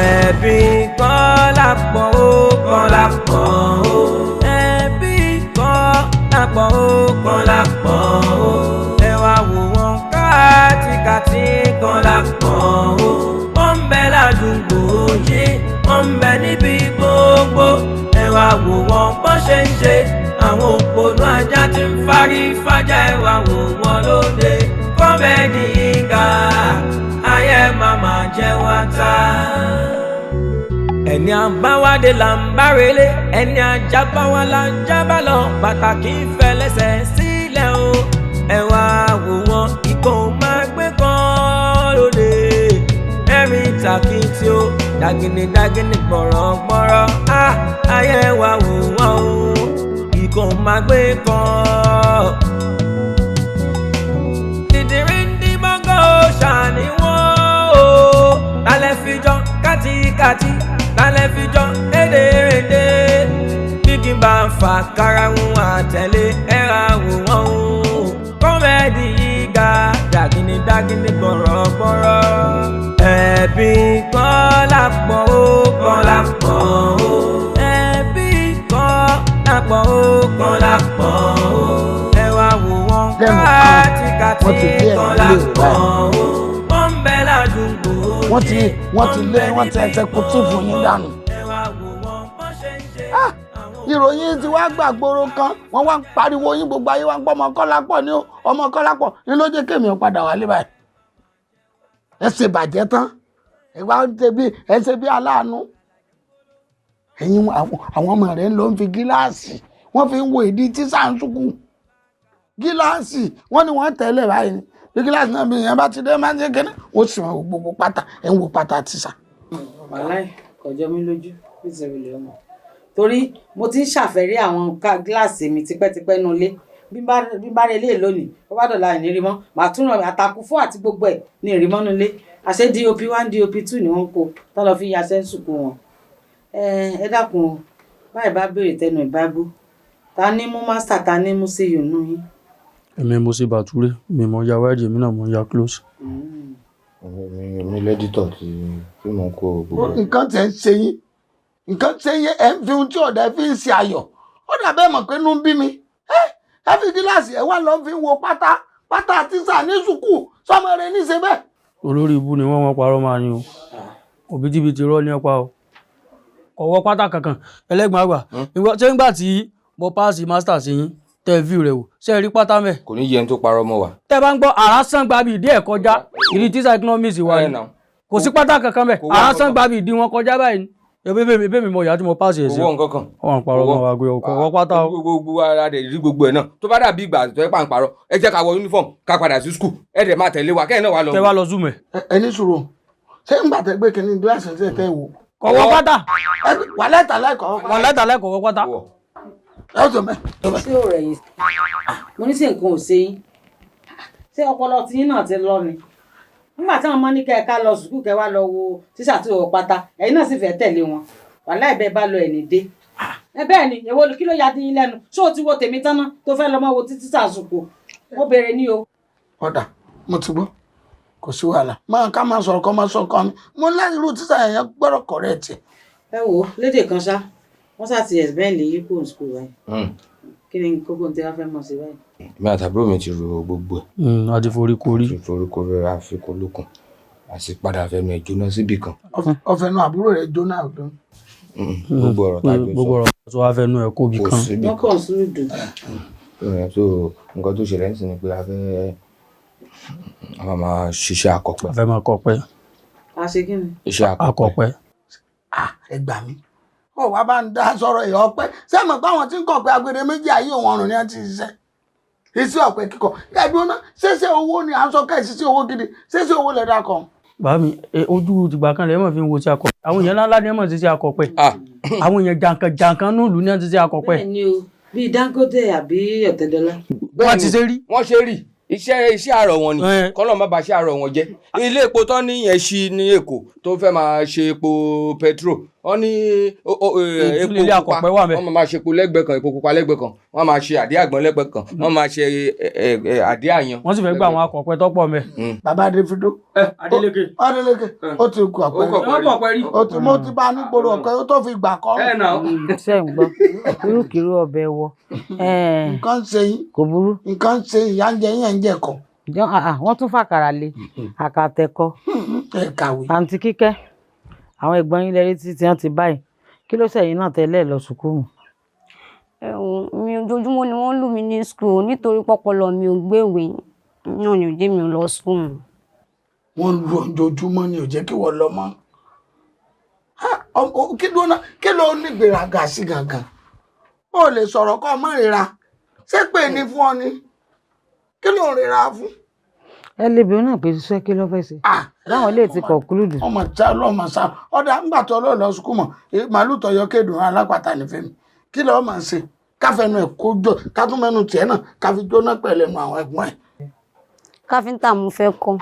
ẹ̀bí kan lápọ̀ ó kan lápọ̀ ó ẹ̀bí kan lápọ̀ ó kan lápọ̀ ó ẹ wá wò wọ́n káàtìkàtì kan lápọ̀ ó wọ́n ń bẹ ládùúgbò yìí wọ́n ń bẹ níbi gbogbo ẹ wá wò wọ́n bó ṣe ń ṣe àwọn òpònú ajá tí ń fárí fájà ẹ wá wò wọ́n lóde kọ́mẹ́dì ìgà ayé màmá jẹ́ wá ta. ẹni àbáwádé là ń bá relé ẹni àjábá wa là ń jábá lọ pàtàkì ìfẹlẹsẹ̀ sílẹ̀ o ẹ wá wò wọ́n ikọ̀ máa gbé kan lóde ẹ̀rín tàkìtì o dàgìnì gbọ̀rọ̀gbọ̀rọ̀ ayé wa wò wọ́n o ikọ̀ máa gbé kan. ṣàní wọ́n o lálẹ́ fijọ́ kátikáti lálẹ́ fijọ́ édèrèdè bí kí n bá ń fa karahun àtẹ̀lé ẹ̀ra wò wọ́n o kọ́mẹ́dì yìí ga dàgìnì gbọ̀rọ̀gbọ̀rọ̀ ẹ̀bí kan lápọ̀ ó kan lápọ̀ ó ẹ̀bí kan lápọ̀ ó kan lápọ̀ ó ẹ wá wò wọ́n kátikáti kan lápọ̀ ó wọ́n ti lé wọ́n ti ẹsẹ̀kútìfù yín dànù. ìròyìn tí wàá gbàgbóró kan wọ́n wá ń pariwo yín gbogbo ayé wa ń gbọ́ ọmọ Kọ́lápọ̀ ní ọmọ Kọ́lápọ̀ ní ló jẹ́ kémi ò padà wálé báyìí. ẹ ṣe bàjẹ́ tán ẹ ṣe bí aláàánú. ẹ̀yin àwọn ọmọ rẹ̀ ló ń fi gíláàsì wọ́n fi ń wo ìdí tíṣà ń sunkún gíláàsì wọ́n ní wọ́n tẹ̀lé báyìí ní kíláàsì náà bí ìyẹn bá ti dé máa ń ṣe kéde ó sì wọn gbogbo pátá ẹ ń wo pátá tíṣà. wàláì kọjọ mi lójú ìṣẹ̀lẹ̀ ọmọ torí mo ti ń ṣàfẹ́rí àwọn gíláàsì mi tipẹ́tipẹ́ nulẹ̀ bí bá rẹ lé lónìí ó bá dọ̀la ìnírí mọ́ màá tún ràn Apankufor àti gbogbo ẹ̀ ní ìrímọ́ nulẹ̀ àṣẹ DOP 1 DOP 2 ni wọ́n kó tó lọ fi yaṣẹ́ sùkú wọn. ẹ dákun o báyìí bá béèrè tẹnu ìbágbó ta ní mú mástà ta ní mú sí yòónú yín. èmi mo ṣe bàtúrẹ́ mi mọ ya wáìdì mi náà mo ya close. mi lẹ́dítọ̀ tí mo ń kó gbogbo. nǹkan tẹ̀ ń ṣe yín ẹ̀ ń fi ohun tí ọ̀dà fi ń ṣe ayọ̀ ó dàbẹ́ mọ̀ pé inú ń bí mi ẹ fi gíláàsì ẹ wá lọ fi ń wo pátá tíṣà ní sùkúù sọmọ rẹ ní ṣe bẹ́ẹ̀. olórí ibu ni wọ́n parọ́ máa ní o òbítíbitì rọ́ ní ọ̀pá o kọ̀wọ́ pátá kankan ẹlẹ́gbọ̀n àgbà ṣé nígbà tí mo paasi master sí yín tẹ fíw rẹ wò ṣe rí pátá mẹ. kò ní yẹn tó parọ́ mọ́ wa. tẹ bá ń gbọ́ àrásán gbabi ìdí ẹ̀ kọjá ìdí tíṣà economics wà ní kò sí pátá kankan mẹ àrásán gbabi ìdí wọn kọjá báyìí ni ebe mi mọ ìyá tí mo paasi ẹ̀ sí. owó nǹkan kan. wọn parọ́ mọ́ wa gbé ọkọ̀ pátá o. gbogbo ara rẹ̀ rí gbogbo ẹ̀ náà tó bá dàbí ìgbà tó ẹ pa ń parọ́ ẹ jẹ́ ká wọ uniform ká padà sí school ẹ dẹ̀ máa tẹ̀lé wa kẹ́hìn náà wà lọ. tẹ wá lọ zoom ẹ. ẹni sùúrù ṣé ń gbà tẹ gbé kínní gíláàsì ṣe tẹ wò. kọ̀wọ́ pátá. wà lẹ́tà kọ̀wọ́ pátá. ṣé ò rẹ̀ yìí mo ní sí nǹkan ò ṣe yín ṣé ọpọlọ tí yín náà ti lọ ni nígbà tí wọn mọ ní kẹ lọ sùkúù kẹ wá lọ wo tíṣà tí ò pátá ẹ̀yin náà sì fẹ́ tẹ̀lé wọn wàhálà ìbẹ bá lọ ẹni dé ẹ bẹ́ẹ̀ ni èwo kí ló ya dín yín lẹ́nu ṣé o ti wo tèmi tán náà tó fẹ́ lọ mọ wo tíṣà sùkúù mo béèrè ní o. ọ̀dà mo ti gbọ́ kò sí wàhálà ká máa sọ̀rọ̀ kọ́ máa sọ̀rọ̀ kan mo láti irú tíṣà yẹn gbọ́dọ̀ correct. ẹ wo lédè kan ṣá wọ́n sá ti ẹ̀sìbẹ́ẹ̀ lè yí kó n skul báyìí kí ni kókó tí wọ́n fẹ́ mọ̀ sí báyìí. mi àtàbúrò mi ti ro gbogbo ẹ̀. a ti forí korí. àfikún lókun a sì padà fẹnu ẹ̀ jóná síbì kan. ọ̀fẹ́ nu àbúrò rẹ̀ jóná ọ̀dọ́. gbogbo ọ̀rọ̀ tá a jọ sọ gbogbo ọ̀rọ̀ tó wá fẹnu ẹ̀ kóbi kan. wọ́n kàn sí ìdù. so nǹkan tó ṣẹlẹ̀ ń sìn ni pé a máa ṣiṣẹ́ akọ̀pẹ́. a fẹ́ máa kọ̀pẹ́. a ṣe kí ni. iṣẹ́ akọ̀pẹ́. ẹ gbà mí ó wá bá ń dá sọ̀rọ̀ ìyá ọpẹ́ sẹ́mọ̀ pé àwọn tí ń kọ̀ pé agbede méjì ayé òun ọ̀run ni wọ́n ti ṣiṣẹ́ iṣẹ́ ọ̀pẹ kíkọ ẹ̀bí ọ̀nà ṣẹṣẹ owó ni à ń sọ kẹ́sì sí owó gidi ṣẹṣẹ owó lẹ́dà kan. bàámi ojú tìgbà kan lẹ́yìn mọ̀ fi ń wo sí akọ̀pẹ́ àwọn èèyàn ńláńlá ni wọ́n ti ṣe akọ̀pẹ́ àwọn èèyàn jàǹkàn nílùú ni wọ́n ti ṣe akọ̀pẹ́. bẹ́ẹ̀ ni o bíi Dangote àbí Ọ̀tẹ̀dọ́lá. wọ́n ti ṣe rí. wọ́n ṣe rí iṣẹ́ àárọ̀ wọn ni kọ́lọ̀ má ba iṣẹ́ àárọ̀ wọn jẹ́ ilé epo tó ní yẹn ṣí ní Èkó tó fẹ́ máa ṣe epo petro wọ́n ní ilé akọ̀pẹ́ wà bẹ́ẹ̀. wọ́n máa ṣe epo lẹ́gbẹ̀ẹ́ kan epo pupa lẹ́gbẹ̀ẹ́ kan wọ́n máa ṣe àdé àgbọn lẹ́gbẹ̀ẹ́ kan wọ́n máa ṣe àdé àyàn. wọ́n sì fẹ́ gba àwọn akọ̀pẹ́ tọ́pọ̀ mẹ́. bàbá Davido. Adeleke ó ti kú ọ̀pẹ. ó ti mo ti bá nígboro ọ̀pẹ ó tó fi gbà kọ́. ṣé ń gbọ́ irúkìrú ọbẹ̀ wọ. nǹkan ṣe yín kò burú. nǹkan ṣe ìyá ń jẹ yín ẹ̀ ń jẹ kọ́. wọ́n tún fàkàrà lé àkàtẹ̀kọ. ẹ kàwé. àǹtí Kíkẹ́ àwọn ẹ̀gbọ́n yín lẹ́rí tí wọ́n ti báyìí kí ló ṣẹ̀yìn náà tẹ́lẹ̀ lọ sùkúrù. mi ojoojúmọ́ ni wọ́n lù mí ní skul nítorí pọ́pọ́lọ mi ò gbéwé náà ni ò jẹ́ mi ò lọ skul. wọ́n lu ojoojúmọ́ ni ò jẹ́ kí wọ́n lọ mọ́. kí ló ní gbéraga sí gangan ó lè sọ̀rọ̀ kọ́ ọmọ ìrira ṣé pé ní fún ọ ni kí ló ń rira fún. ẹ lè bẹ̀rù náà pé ṣiṣẹ́ kí ló fẹ́ ṣe. láwọn ilé ti conclude. ọmọ tí ọlọ́mọ sá ọ̀dà ńgbà tó lọ́ọ́ sukùl mọ̀ màálù tó yọ kéèdùn alápàtà nífẹ̀ẹ́ mi kí lọ́ọ́ máa ṣe káfẹ́nu ẹ̀ kó jọ kátúmẹ́nu tiẹ̀ náà káfi jóná pẹ̀lẹ́nu àwọn ẹ̀gbọ́n ẹ̀. káfíńtà mo fẹ́ kọ́.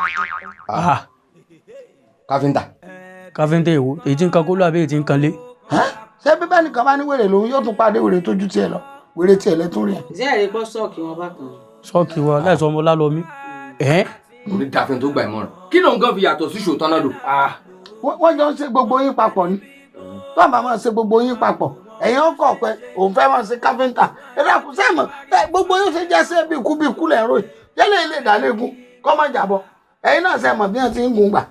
káfíńtà èwo èyí tí ń kan kó lọ àbí èyí tí ń kan lé. ṣé bíbẹ́ nìkan bá ní wèrè lòun yóò tún pàdé wèrè tójú tiẹ̀ lọ wèrè tiẹ̀ lẹ́tún rí ẹ̀. ṣé ẹ̀rí gbọ́ sọ́ọ̀kì wọn bá kan. sọ́ọ̀kì wa láìsọ ọmọ lálọ́mí. orí dàfin tó gbà ìmọ̀ràn kí ló ń gan fi yàtọ̀ sí ṣòtán náà lò. wọ́n jọ ń ṣe gbogbo yín papọ̀ ni tó àbá máa ṣe gbogbo yín papọ̀ ẹ̀yin ọkọ̀ ọ̀pẹ òun fẹ́ máa ṣe káfíńtà ẹ̀dá kù sẹ́mọ̀ gbogbo yín ṣe jẹ́ sí bíkú lẹ́rọ yìí yẹ́lẹ̀ ilé ìdálégún kọ́ má jàbọ̀ ẹ̀yin náà sẹ́mọ̀ bí wọ́n ti ń gun gbà.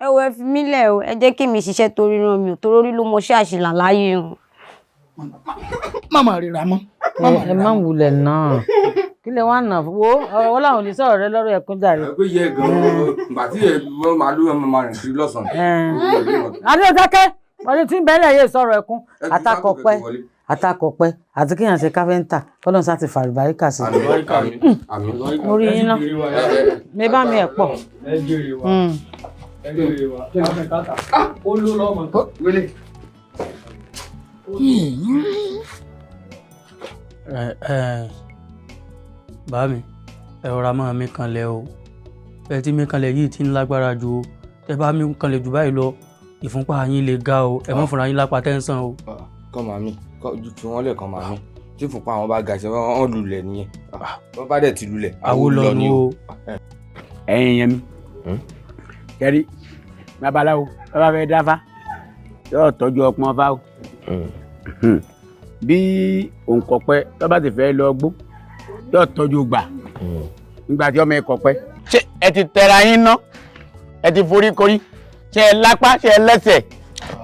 ẹ wo ẹ fi mí lẹ̀ o ẹ jẹ́ kí mi ṣiṣẹ́ torí ràn mí ò torí orí ló mọ ṣé àṣìlà láyé o. mọ̀mọ́ ríra mọ́. ẹ má wulẹ̀ náà kí lè wá nà wo ọwọ́ làwọn ò ní sọ̀rọ̀ rẹ lọ́rọ̀ ẹ̀kún jàre. ẹ pé yẹ gan-an ìgbà tí wọ́n máa lú ọmọ máa rìn sí lọ́sàn-án. adé dákẹ́ wọ́n ti ń bẹ́lẹ̀ yé sọ̀rọ̀ ẹ̀kún àtakọ̀pẹ́ àti kíyàn ṣe káfíńtà kọ́lọ́n sá ti fàlùbáríkà sí. orí yín náà mi bá mi ẹ̀ pọ̀. ẹ jèrè wa ẹ jèrè wa ó ló lọ́mọ. bàámi ẹ rọra máa mi kanlẹ̀ o ẹ tí mi kanlẹ̀ yìí ti ń lágbára ju o ẹ bá mi kanlẹ̀ jù báyìí lọ ìfúnpá yín lè ga o ẹ mọ́ fúnra yín lápá tẹ́ńsán o. kọ́ màmí fi wọ́n lẹ̀ kọ́ màmí tí ìfúnpá àwọn bá ga ṣe wọ́n lulẹ̀ nìyẹn wọ́n bá dẹ̀ ti lulẹ̀ àwo lọ ni o. ẹ̀yin yẹn mi kẹ́rí babaláwo bàbá fẹ́ dáfá yóò tọ́jú ọpọ́n fá o bí òǹkọ̀pẹ́ tó bá ti fẹ́ lọ gbó yóò tọ́jú gbà nígbà tí ọmọ ẹ kọ̀pẹ́. ṣé ẹ ti tẹra yín ná ẹ ti forí korí ṣé ẹ lápá ṣé ẹ lẹ́sẹ̀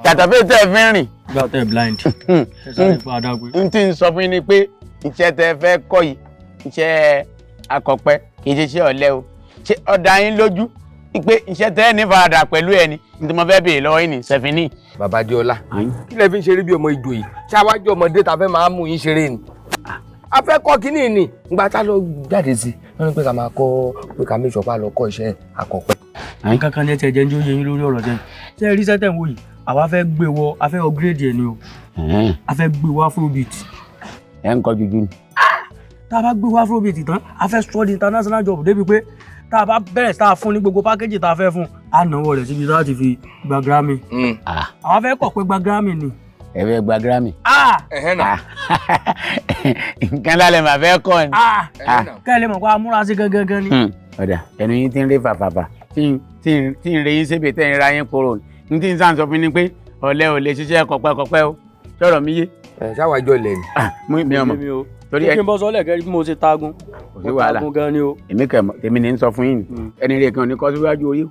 tàtàfẹ́ tẹ́ ẹ fi ń rìn. gbà tẹ́ blind ẹ sáré pa adágbé. n tí ń sọ fún yín ni pé iṣẹ́ tẹ́ fẹ́ kọ́ yìí iṣẹ́ akọ̀pẹ́ kì í ṣe iṣẹ́ ọ̀lẹ o ṣé ó dá yín lójú pé iṣẹ́ tẹ́ ẹ ní faradà pẹ̀lú ẹni ní tí mo fẹ́ béèrè lọ́wọ́ yín ní sẹ́fínì. bàbá Adéọlá kí lẹ fi ń ṣeré bí ọmọ ìjò yìí ṣáwájú ọmọdé ta fẹ́ máa mú yín ṣeré ni a fẹ́ kọ́ kínní ni ìgbà tá lọ jáde sí wọ́n ní pé ká máa kọ́ pé ká méjọ pa lọ kọ́ iṣẹ́ akọ̀pẹ́. nǹkan kan ní ẹtì ẹ̀jẹ̀ ń jó yẹ yín lórí ọ̀rọ̀ jẹ́ ṣé ẹ rí sẹ́tẹ̀ ń wò yìí àwa fẹ́ gbé wọ a fẹ́ upgrade ẹ̀ ni o a fẹ́ gbé wọ afrobeat. ẹ ń kọ juju ni. tá a bá gbé wọ afrobeat tán a fẹ́ sọ di international job débi pé tá a bá bẹ̀rẹ̀ tá a fún ní gbogbo pákéjì tá a fẹ́ fún a náwó rẹ̀ síbi láti fi gba Grammy. àwa fẹ́ kọ̀ pé gba Grammy ni. ẹ fẹ́ gba Grammy. ẹ̀hẹ́n náà. nǹkan lálẹ́ màá fẹ́ kọ́ ni. kẹ́ ẹ lè mọ̀ pé a múra sí gangan ni. ọ̀dà ẹnu yín ti ń rí fàfàfà tí ń re yín sébi tẹ́ ń ra yín kúrò ní tí ń sàn sọ fún ni pé ọ̀lẹ ò lè ṣiṣẹ́ kọ̀pẹ́ o sọ̀rọ̀ mi yé. ṣáwájọ lẹ̀ ni. mi ò mọ̀ torí ẹ kí n bọ́ sọ́lẹ̀ kẹ́rí bí mo ṣe tagun. kò sí wàhálà tagun gan ni o. èmi kẹ tèmi ní sọ fún yín ẹni rẹ kan ò ní kọ síwájú orí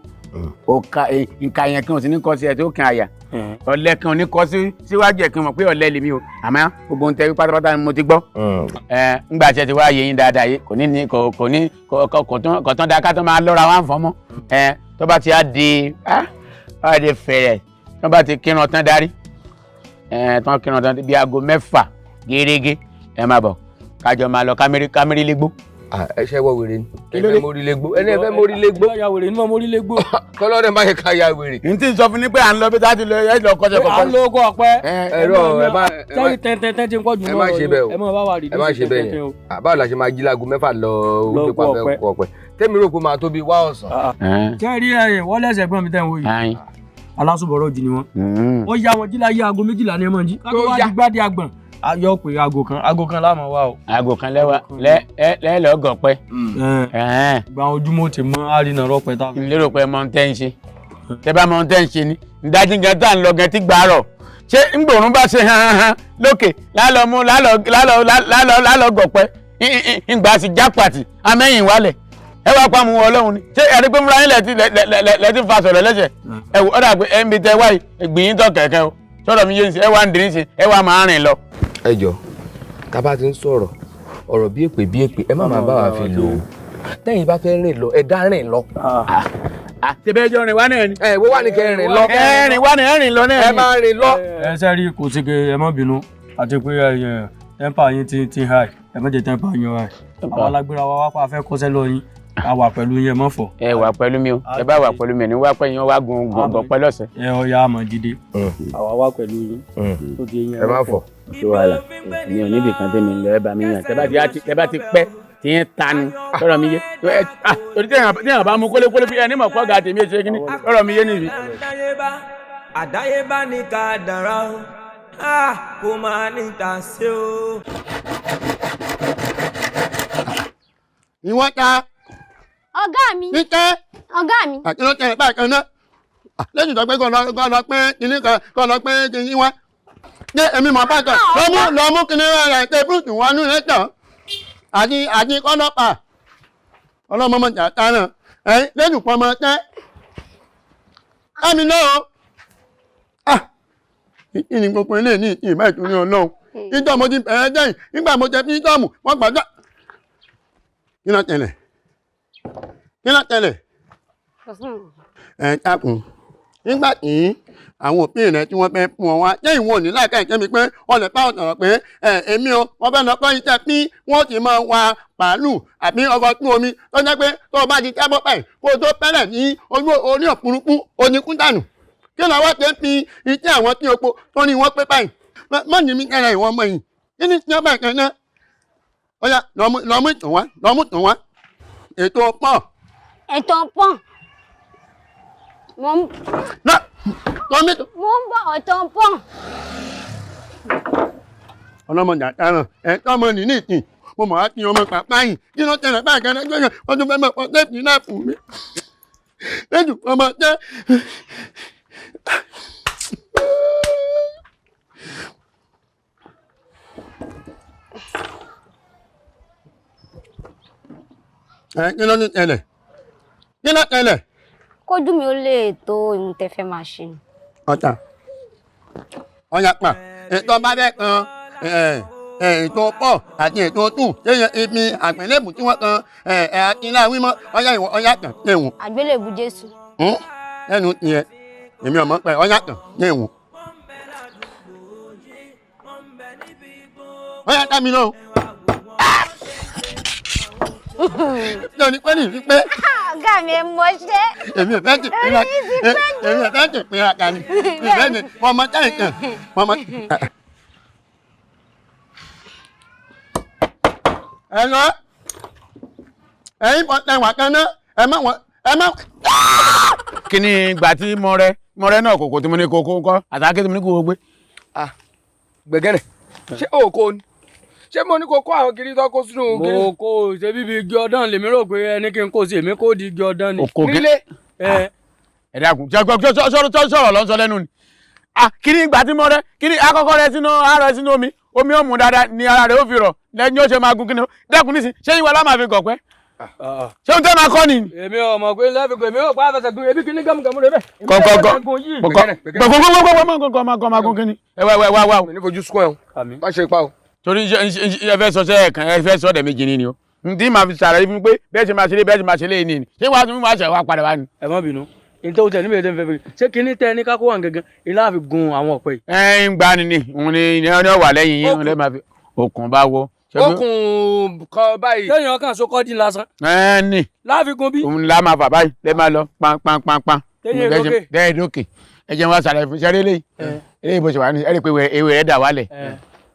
o nǹka yẹn kan ò sí ní kọ sí ẹ tó kàn àyà ọ̀lẹ kan ò ní kọ síwájú ẹ kí n mọ̀ pé ọ̀lẹ lèmi o àmọ́ gbogbo ohun tẹ pátápátá ni mo ti gbọ́. ńgbà tí ẹ ti wá yẹ yín dáadáa yé kò tán dáa ká tó máa lọ́ra wá ń fọ́ mọ́ tó bá ti á di fẹ̀rẹ̀ tó bá ti kírun tán darí tán kírun tán bí aago 6 gẹ́gẹ́ ẹ máa bọ̀ kájọ máa lọ kámẹ́rí légbó. ẹ ṣe wọ wèrè ni ẹ fẹ́ mórí légbó ẹni ẹ fẹ́ mórí légbó. ya wèrè ni mo mórí légbó. kọ́lọ́dẹ̀ má yẹ ká ya wèrè. n tí ń sọ fún ni pé à ń lọ bí táà ti lọ ẹ lọ kọ́ṣẹ́ kọ́kọ́. à ń lo oko ọ̀pẹ. ẹ̀rọ ẹ má sẹ́yìn tẹ́ntẹ́ntẹ́ ti ń pọ̀ jù ẹ má ṣe bẹ́ẹ̀ o ẹ má bá wà rí ẹ má ṣe bẹ́ẹ̀ yẹn báwo la ṣe máa jí láago 6 lọ pípa fẹ́ kọ ọ̀pẹ tẹ́mi rò pé máa tó bí wá ọ̀sán. jẹ́ rí ẹ̀yìn wọ́n lẹ́sẹ̀ gbọ́n mi tẹ́ ń wò yìí alásùbọ̀rọ̀ jì ni wọ́n. Ó yá wọn jí láyé aago 12 ni ẹ mọ̀ jí. Ká tó wá di gbádìí àgbọ̀n. Ayọ̀ pé aago kan láàmú wa o. Aago kan lẹ́lọ́ gọ̀pẹ́. Gba ojúmọ́ ti mọ́ àrínà rọpẹ́ tá. Lérò pé mọ̀ ń tẹ́ ń ṣe. Tẹ́ bá mọ̀ ń tẹ́ ń ṣe ni. Ìdájí gan tá ń lọ gan tí gbàárọ̀. Ṣé ngbòrún bá ṣe hàn lókè lálọ́ gọ̀pẹ́. Ìgbà sì jápàtì amẹ́yìn wálẹ̀. Ẹ wá pa mu Ọlọ́run ni. Ṣé ẹ̀rí pé múra yín lẹ́tí fa sọ̀rọ̀ lẹ́sẹ̀? Ẹ wò ó dà pé ẹ ń bi tẹ wáyé gbìyìn tọ̀ kẹ̀kẹ́ o. Sọ̀rọ̀ mi yé ń ṣe ẹ wá ń dín ṣe ẹ wá máa rìn lọ. Ẹ jọ̀ọ́ tá bá ti ń sọ̀rọ̀ ọ̀rọ̀ bí èpè ẹ má máa bá wa fi lò ó. Tẹ́yìn bá fẹ́ rìn lọ ẹ dá rìn lọ. Ṣebí ẹjọ́ rìn wá náà ni. Wo wá ní kẹ́ rìn lọ. Rìn wá náà rìn lọ náà ni. Ẹ máa rìn lọ. Ẹ ṣe rí kò sí ẹ má bínú àti pé tẹ́ḿpà yín ti high ẹ má jẹ́ tẹ́ḿpà yín high. Àwọn alágbèrè wa wá pa fẹ́ kọ́ṣẹ́ lọ yín. A wà pẹ̀lú yín mọ́ fọ̀. Ẹ wà pẹ̀lú mi o. Ẹ bá wà pẹ̀lú mi ní wá pẹ́ yín wá gun gọ̀pẹ́ lọ́sẹ̀. Ẹ ọ̀ya àmọ̀ jíde. Àwa wá pẹ̀lú yín. Tó di yín ẹ má fọ̀. Tó wà là mi ò níbi kan tẹ́mi lọ ẹ bá mi yàn. Tẹ́ bá ti pẹ́ tí yẹn tanu lọ́rọ̀ mi yé. Torí téèyàn bá mú kólékólé bí ẹni mọ̀ kọ́ ga tèmi ṣe kíní lọ́rọ̀ mi yé nìyí. Àdáyébá ní ká dára o, kó máa ní ta sí o. Ìwọ́n ta. Ọ̀gá mi. Níkẹ́. Ọ̀gá mi. Àti ló tẹ̀lé báyìí kan náà. Lẹ́yìn tó pé kọ́ lọ pé kinní kan kọ́ lọ pé kinní wá. Ṣé èmi mọ̀ bá kan lọ mú kinní rẹ̀ tẹ búrúkì wọn nú rẹ̀ tán. Àti kọ́lọ́pàá. Ọlọ́mọ jà ta náà. Lẹ́yìn pọ̀ mọ́ tẹ́. Ẹ̀mí náà. Kí ni gbogbo ilé ní ìmọ̀ ìtúrí Ọlọ́run. Ìjọ mo ti bẹ̀rẹ̀ jẹ́yìn nígbà mo jẹ fíjọ́ọ̀mù wọ́n gbàgbọ́. Kí ló tẹ̀lé? Kí ló tẹ̀lé? Dákun nígbà tí àwọn òbí rẹ̀ tí wọ́n fẹ́ fún ọ wá jẹ́ ìwọ̀n ní láìka ìjẹ́ mi pé wọ́n lè bá ọ̀tọ̀rọ̀ pé èmi o wọ́n fẹ́ lọ kọ́ iṣẹ́ pín wọ́n ti máa wa bàálù àbí ọkọ̀ tún omi tó jẹ́ pé tó o bá ti jábọ́ pẹ̀ kó o tó pẹ́rẹ̀ ní orí òpurufú oníkún dànù kí ló wá tẹ́ fi iṣẹ́ àwọn tí opo tó ní wọ́n pé báyìí mọ́ ní mi kẹ́rẹ̀ ìwọ̀n ọmọ yìí kí ni tí wọ́n bá kẹ́ náà ó yá lọ́mú ìtàn wá ètò pọ̀. Ètò pọ̀. Mo ń bọ̀ ọ̀tọ̀ pọ̀. Ọlọ́mọdé àtàràn ẹ̀tọ́ ọmọ nìní ìtìn mo mọ̀ á ti ọmọ pàpá yìí kí ló tẹ̀lé báyìí kan lẹ́gbẹ̀ẹ́ yẹn wọ́n tún fẹ́ mọ̀ pọ̀ tẹ́ẹ̀pì náà fún mi. Lẹ́jù ọmọ tẹ́. Kí ló ní tẹ̀lé? Kí ló tẹ̀lé? Kójú mi ó lè tó ìhun tẹ́ fẹ́ máa ṣe. Ọ̀tà ọ̀yà pa ètò ọba bẹ́ẹ̀ kan ètò pọ̀ àti ètò tù ṣéyàn ibi àgbélébù tí wọ́n kan akínlá wímọ́ ọ̀yà ìwọ̀n ọ̀yà kan léwu. Àgbélébù Jésù. Ẹnu tiẹ̀ èmi ọmọ pẹ̀ ọ̀yà kan léwu. Ọ̀yà tá mi lọ. Ṣé o ní pẹ́ nìyí pé. Ọ̀gá mi ẹ mọṣẹ́. Èmi ò fẹ́ tì pín ra èmi ò fẹ́ tì pín ra kan ni. Ìfẹ́ ni wọ́n mọ táyì kan wọ́n mọ. Ẹ lọ ẹ̀yin bọ̀ tẹ̀wà kan náà ẹ má. Kí ni ìgbà tí mọ̀rẹ́ náà kòkó tí mo ní kókó ńkọ́ àtàkì tí mo ní kókó gbé. Gbẹ̀gẹ́rẹ̀ ṣé òkò ni ṣé mo ní kó kó àwọn kiri tó kó sínú kiri. Mo kó ṣe bíbi igi ọdán lèmi rò pé ẹni kí n kó sí èmi kó di igi ọdán ni. Nílé. Ẹ dákun sọ̀rọ̀ lọ́sọ lẹ́nu ni. Kí ni ìgbà tí mọ̀rẹ́ kí ni akọ́kọ́ rẹ sínú àárọ̀ sínú omi ó mú dáadáa ni ara rẹ̀ ó fi rọ̀ lẹ́yìn ó ṣe máa gun kí ni dákun nísìn ṣé ìwà lámà fi gọ̀ pẹ́. Ṣé o tẹ́ máa kọ́ ni. Èmi ò mọ̀ pé lẹ́fìgbò èmi ò pa àfẹsẹ̀ gun ebi kíní gàmùgàmù rẹ bẹ́ẹ̀. Kọ̀kọ̀kọ̀kọ̀kọ̀kọ̀ ẹ wá. Mi ní fojú sún ẹ o má ṣe pa o. Torí ẹ fẹ́ sọ sẹ́ẹ̀kan ẹ fẹ́ sọ ọ̀dẹ̀ méjì ni o ntí màá fi ṣàlàyé fún pé bẹ́ẹ̀ ṣe máa ṣe lé ní ṣé wàá tún wàá ṣe wá padà wá ni. Ẹ má bínú nítorí o tẹ níbi ètò ìfẹ́ ṣé kíní tẹ ní kákó wà gẹ́gẹ́ ilé àfi gun àwọn ọ̀pẹ yìí. Ń gbani ni òun ni wà lẹ́yìn yín lẹ́ẹ̀ máa fi okùn bá wọ. Okùn kan báyìí. lẹ́yìn ọkàn sókọ́ dín lásán. Ní. láàfikún bí. òun la máa fà báyìí lẹ́ẹ̀ máa lọ pánpánpánpán. tẹ́yìn lókè ẹ jẹ́ wọn ṣàlàyé fún ṣẹ́rí eléyìí bó ṣe wà ní ẹ rí i pé ewé rẹ̀ dà wálẹ̀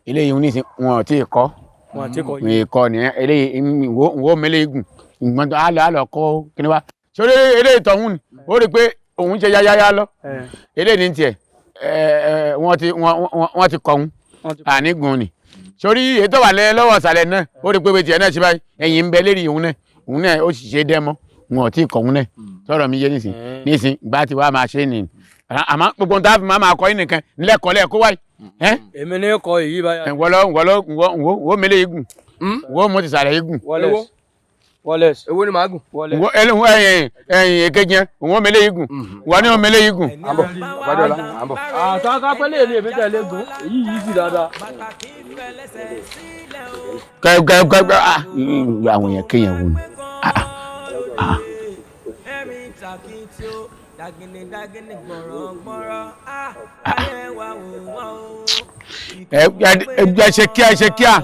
eléyìí ní wọn ò tí ì kọ́ wọn kọ́ nìyẹn eléyìí wo mẹ́lẹ̀ gùn ìgbọ́n tó á lọ kọ́ kíní wá sórí eléyìí tọ̀hún ni ó rí i pé òun ṣe yáyáyá lọ eléyìí ní tiẹ̀ wọ́n ti kọ́ òun ànígun ni sórí ètò wà lọ́wọ́ ìsàlẹ̀ náà ó rí pé bẹ́ẹ̀ tiẹ̀ náà ṣe báyìí ẹ̀yìn ń bẹ lérí òun náà ó sì ṣe dẹ́mọ́ wọn ò tí ì kọ́ òun náà sọ̀rọ̀ mi yé nísìn gbá ti wá máa ṣe nìyí àmọ́ gbogbo nǹkan fi máa kọ́ yín nìkan lẹ́kọ̀ọ́ wáyé. èmi ní kọ èyí báyà. wọ́n mele igun wọ́n mo ti sàlẹ̀ igun. Wallace. Èwo ni màá gùn. ẹyin èkejì yẹn wọ́n mele igun wọ́n ní wọ́n mele igun. àbọ̀ Ọbádọ́lá àbọ̀. àtàkà pẹ́lẹ́ èmi tẹ̀lé gùn èyí yìí sì dáadáa. kẹ́kẹ́kẹ́ àwọn yẹn kéèyàn wò ni. ẹ ṣe kíá.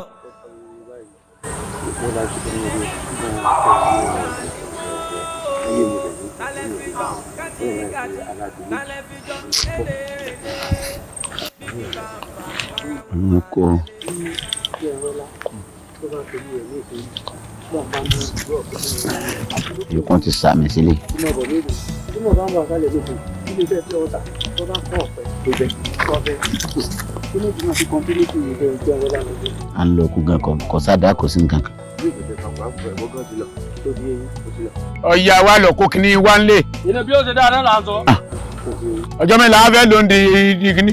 Yóò kàn ti sàmì sílẹ̀. À ń lọ kú gan kọ sádà kò sí nǹkan kan. Ọ̀yà wa lọ kó kíní wá ń lé. ìní bí ó ṣe dáadáa là ń sọ. Ọjọ́ mẹ́la á fẹ́ ló ń di kíní.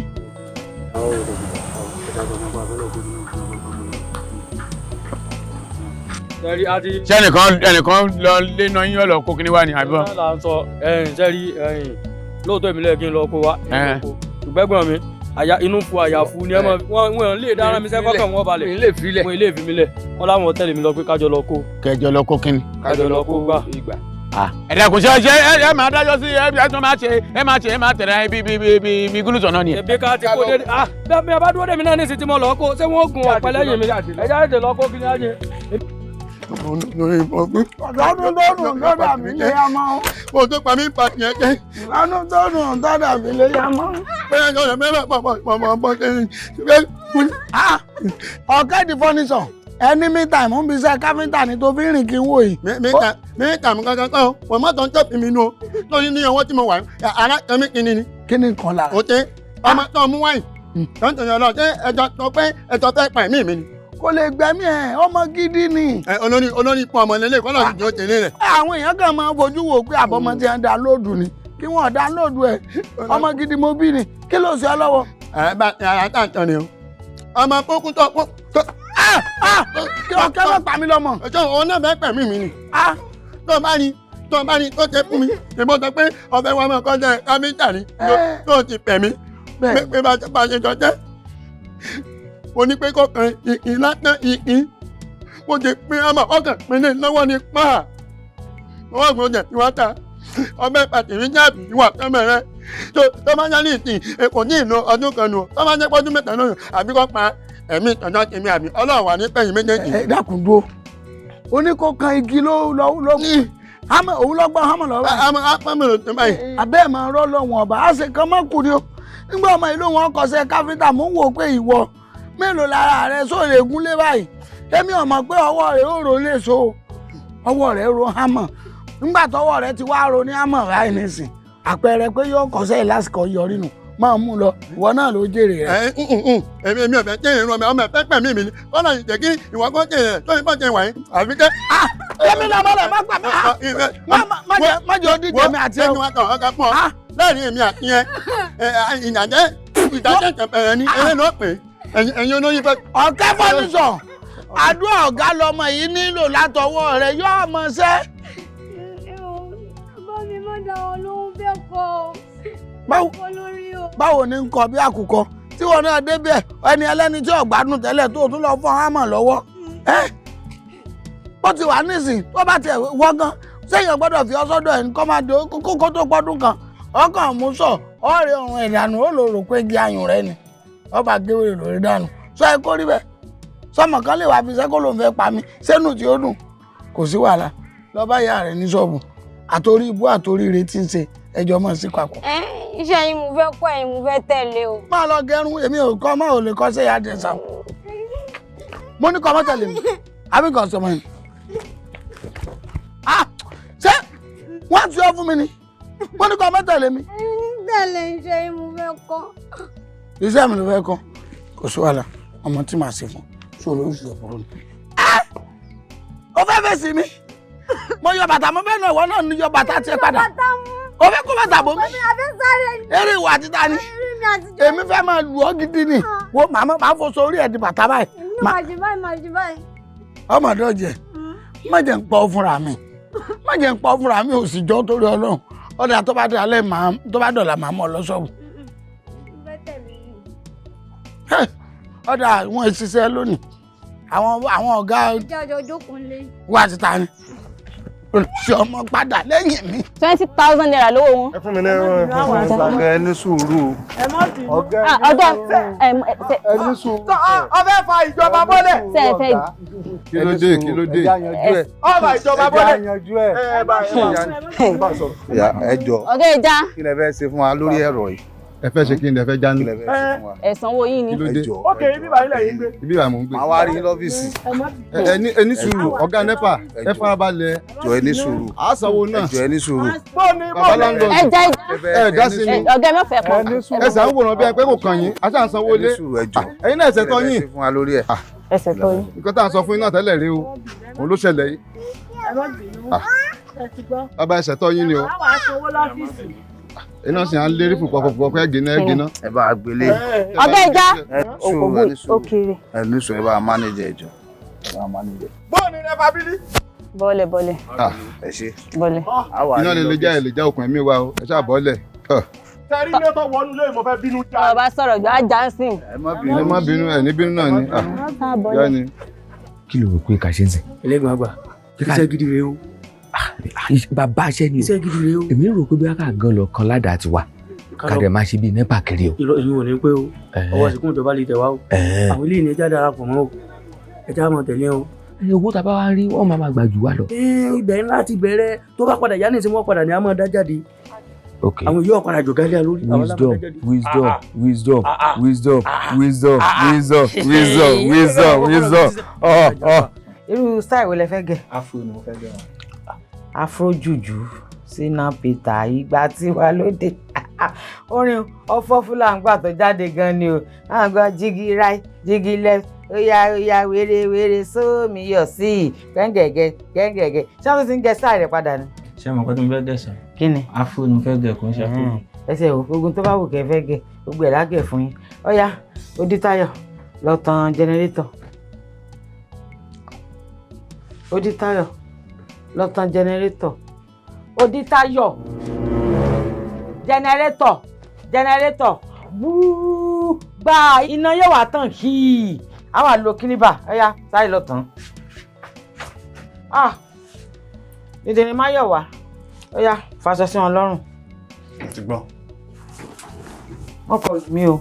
ṣé ẹnìkan lọ lé náà yín ọ̀lọ́ kó kíní wá ní àbíbọ̀. là ń sọ sẹ́rí lóòótọ́ èmi lẹ́yìn kí n lọ kó wá. ṣùgbẹ́gbọ̀n mi inú fu àyàfu ni wọ́n lè dára mi sẹ́kọ̀ọ́ kan wọ́n balẹ̀. ilé ìfilẹ̀. wọ́n ilé ìfimilẹ̀ wọ́n láwọn tẹ̀lé mi lọ pé kájọ lọ kó. kẹjọ lọ kó kíní. kájọ lọ kó gbà. ẹ̀dá kò ṣe ẹ máa dájọ́ sí ẹ máa tẹ̀lé bí gúlùsọ̀ náà nìyẹn. ẹbí ká ti kó dé bí a bá dúró dèmi náà ní ìsìn tí mo lọ kó ṣé wọ́n gun ọ̀pẹ lẹ́yìn mi ẹ̀já ètè lọ kó kí ni á jẹ. ọdún dọ́dà mi lé yá mọ́. mo tó pa mí pa yẹn jẹ́. ọdún dọ́dà mi lé yá mọ́. bẹ́ẹ̀ ni ọ̀rẹ́ mẹ́fà pọ̀ Ọ̀kẹ́ di fọ́nísọ̀ ẹni mítà mú bí iṣẹ́ káfíńtà ni tó fi ń rìn kí n wò yìí. mẹ́ta mi kankan kan wọ́n mọ́tò ń tẹ̀pì mi nù o lórí ní ọwọ́ tí mo wà ara tẹ̀mí kìíní ni. kí ni nǹkan lára. o tẹ ọmọ tó mú wáyìn tó ń tẹ̀yìn ọlọ́ọ̀ tẹ ẹjọ́ tó pé ẹjọ́ fẹ́ pa ẹ̀mí mi ni. kò lè gbẹ̀mí ẹ̀ ọmọ gidi ni. olórí ikú ọmọ lélẹ̀ kọ́ lọ́ọ̀dì tó tẹ̀lé rẹ̀. àwọn èèyàn kan máa ń fojú wo pé àbọ̀mọ ti ń dánlóòdù ni kí wọ́n dánlóòdù ẹ̀ ọmọ gidi mo bí ni kí ló ṣe ọ lọ́wọ́. àtàntàn ni o ọmọ kókó tó kí Ọ̀kẹ́ má pa mí lọ́mọ. ọjọ́ òun náà bẹ́ẹ̀ pẹ̀mí mi ni. tó bá ní tó ṣe fún mi ìbọn sọ pé ọbẹ̀ wa máa kọjá káfíńtà ni tó ti pẹ̀mí pé bá ṣe jọ jẹ́. mo ní pé kọkàn ìkín látàn ìkín mo ti pín àmọ́ ọkàn pinnu lọ́wọ́ ní páà ọwọ́ ìgbọ́n jẹ̀ ìwà ta ọbẹ̀ pàtìrí jáàbì ìwà tọ́mọ̀ rẹ tó bá yá ní ìsìn èkó ní ìlú ọdún kan nù tó bá jẹ́ pọ́dún mẹ́ta náà àbí kọ́ pa ẹ̀mí ìtọ́jọ́ tèmi àbí Ọlọ́run wà ní pẹ̀yìn méjèèjì. ẹ dákun dúró oníkó kan igi ló hámà òun lọ́gbọ́n hámà lọ́wọ́. hámà ló tẹ́ báyìí. abẹ́ ẹ̀ máa rọ́ lọ́wọ́n ọba á ṣe kan mọ́kùnrin o nígbà ọmọ ìlú wọn kọsẹ̀ káfíńtà mò ń wò pé ìwọ mélòó lára rẹ sóòrè egúnlé báyìí èmi ò mọ̀ pé ọwọ́ rẹ ó ro léṣo ọwọ́ rẹ ro hámà nígbà tọwọ́ rẹ ti wá ro ní hámà báyìí nísìn àpẹẹrẹ pé yóò kọsẹ̀ lásìkò yọrí nù máa mú lọ ìwọ náà ló jèrè rẹ. èmi ò fẹ́ jẹ́ ìrún ọmọ ẹ̀fẹ́ pẹ̀mí mi ni kọ́nà ìjẹ́ kí ìwọ kọ́ jẹ́ rẹ̀ tó ìbọn jẹ́ wáyé àfi jẹ́. èmi náà mọ̀lẹ̀ má gbà mí má jẹ́ odíje mi àti ẹ̀. ẹni wa kàn ọ́n ká pọ̀ lẹ́rìn èmi àti yẹn ìdájẹ́ tẹ̀pẹ̀rẹ̀ ni eré ló pè ẹ̀yin olóyìn fẹ́. Ọ̀kẹ́ fọ́nísọ̀ àdúrà ọ̀gá lọmọ yìí nílò látọwọ́ rẹ yóò mọ ṣẹ́. bá mi má dá wọn lóhùn bẹ́ẹ̀ kọ́ báwo ni ń kọ bí àkùkọ tí wọn náà débẹ̀ ẹni ẹlẹ́ni tí ọ̀gbádùn tẹ́lẹ̀ tó tún lọ fọ́n hámà lọ́wọ́ ó ti wà nísìn tó bá tiẹ̀ wọ́gán sẹ́yìn gbọ́dọ̀ fi ọsọ́dọ̀ ẹ̀ kọ́ máa di kókó tó pọ́dún kan ọkàn mú sọ ọ̀rẹ́ ọ̀run ìdànù ó lò rò pé igi ayùn rẹ ni ọba géwèrè lórí dànù sọ ẹ kó rí bẹ́ẹ̀ sọmọ kan lè wá fi sẹ́kó ló ń fẹ́ pa mí sẹ́nu tí ó dùn kò sí wàhálà lọ́ọ́ bá yà rẹ̀ ní ṣọ́ọ̀bù àtòrí ibú àtòrí ire tí ń ṣe ẹjọ́ mọ̀ sí papọ̀. iṣẹ́ yín mo fẹ́ kọ́ ẹ̀yin mo fẹ́ tẹ̀lé o. máa lọ gẹrun èmi ò kọ́ máa ò lè kọ́ sí hairdresser mo ní kọ́ mọ́ tẹ̀lé mi àbí kọ́ sọmọ yìí. ṣé wọ́n ti ọ́ fún mi ni mo ní kọ́ mẹ́tẹ̀lé mi. tẹ̀lé iṣẹ́ yìí mo fẹ́ kọ́. iṣẹ́ mi ló fẹ́ kọ́ kò sí wàhálà ọmọ tí màá ṣe fún ṣòro oṣù ọ̀pọ̀rọ̀ ni. ó fẹ́ fèsì mi mo yọ bàtà mo fẹ́ nu ìwọ náà ní yọ bàtà tiẹ̀ padà ó fẹ́ kó bàtà bò mí. eré ìwà àti ta ni èmi fẹ́ máa lù ọ́ gidi ni wo màá fọ sórí ẹ̀ di bàtà báyìí. màá jí báyìí. ọmọdé ọjẹ má jẹ́ ń pọ̀ fúnra mi má jẹ́ ń pọ̀ fúnra mi ò sì jọ́ torí Ọlọ́run ọ̀dà tó bá dé alẹ́ tó bá dọ̀là màá mọ̀ lọ́sọ̀bù. ọ̀dà wọn ṣiṣẹ́ lónìí àwọn ọ̀gá wà ti ta ni ṣe ọmọ padà lẹ́yìn mi. 20,000 naira lówó wọn. ẹ fún mi ní ẹ ní sùúrù. ọ̀gá ẹ ní sùúrù. ọbẹ̀ fa ìjọba bọ́lẹ̀. ṣe é fẹ́. kí ló dé. ọba ìjọba bọ́lẹ̀. ẹ jọ ọ̀gá ẹja. kí lẹ fẹ́ ṣe fún wa lórí ẹ̀rọ yìí. ẹ fẹ́ ṣe kí ni ẹ fẹ́ já ní. ẹ̀sánwó yìí ni. ókè ibi báyìí lẹ́yìn gbé. ibi báyìí mò ń gbé. màá wá rí lọ́fíìsì. ẹ ní sùúrù ọ̀gá NEPA ẹ farabalẹ̀. jọ ẹ ní sùúrù. a sanwó náà. jọ ẹ ní sùúrù. ẹja ẹ dá sí ni. ọ̀gá ẹ má fẹ́ pọ̀. ẹ sàn ń wòran bí ẹ pé kò kàn yín a ṣàn sanwó lé. ẹ̀yin náà ẹsẹ̀ tọ́ yín. ẹsẹ̀ tọ́ yín. nǹkan tá à ń sọ fún yín náà tẹ́lẹ̀ rí o òun ló ṣẹlẹ̀ yìí. bàbá ẹsẹ̀ tọ́ yín ni o. iná sì à ń lérí púpọ̀ pé ẹ̀gìnà. ẹ bá a gbélé. ọ̀gá ẹja. òkèrè. ẹ ní sùúrù ẹ bá a mánéjẹ ẹjọ. bọ́ọ̀lù rẹ fabili. bọ́ọ̀lẹ̀. ẹ ṣe. bọ́ọ̀lẹ̀. iná lè já okùn ẹ̀mí wa o ẹ ṣáà bọ́ọ̀lẹ̀. tẹ́rí ní ọ̀tọ̀ wọnú lé mo fẹ́ bínú já. ọba sọ̀rọ̀ jọ ajá ń sìn. ẹ má bínú ẹ ní bínú náà ni. kí ló rò pé kà ṣe ń sìn. ẹlẹ́gbọ̀n àgbà iṣẹ́ gidi rèé o. bàbá aṣẹ́ ni iṣẹ́ gidi rèé o. èmi rò pé bí ká gan lọ kan ládàá ti wà ká dẹ̀ máa ṣe bíi NEPA kiri o. èyí ò ní pé o ọwọ́ ìsìnkú ìjọba lè tẹ̀ wá o àwọn ilé ìní ẹja darapọ̀ mọ́ o ẹja mọ̀ tẹ̀lé o. owó tá a bá wá rí wọn máa gbà jù wá lọ. ibẹ̀ ńlá ti bẹ̀rẹ̀ tó bá padà yá ní ìsinmi wọn padà ní a máa dá jáde. àwọn yóò padà jọ gálẹ́ lórí. wisdom. irú style wo lẹ fẹ́ gẹ̀. afro ni mo fẹ́ gẹ̀ wọn. afro jùjú sínú peter ìgbà tí wà lóde orin ọfọ fúlàǹgbà tó jáde gan ni o àwọn gan jígí right jígí left oya wèrè sómi yọ sí gẹ́ngẹ̀gẹ́ ṣé wọ́n ti ń gẹ style rẹ̀ padà ni. ṣé àwọn ọkọ tó ń fẹ́ gẹ̀ sàn. kí ni. afro ni mo fẹ́ gẹ̀ kò ń ṣe afro. ẹsẹ̀ ogun tó bá wù kẹ́ fẹ́ gẹ̀ gbogbo ẹ̀ lágẹ̀ fún yín ọ̀ya Odítayọ̀ lọ tan jẹnẹrétọ̀ Odítayọ̀ lọ tan jẹnẹrétọ̀ Odítayọ̀ jẹnẹrétọ̀ wúú gba iná yóò wá tàn kí àwọn àlò kílíbà ọ̀ya sáré lọ tàn dídìrín má yọ̀ wá ọ̀ya fàṣọ sí wọn lọ́rùn. ti gbọ́. wọ́n kọ mí o.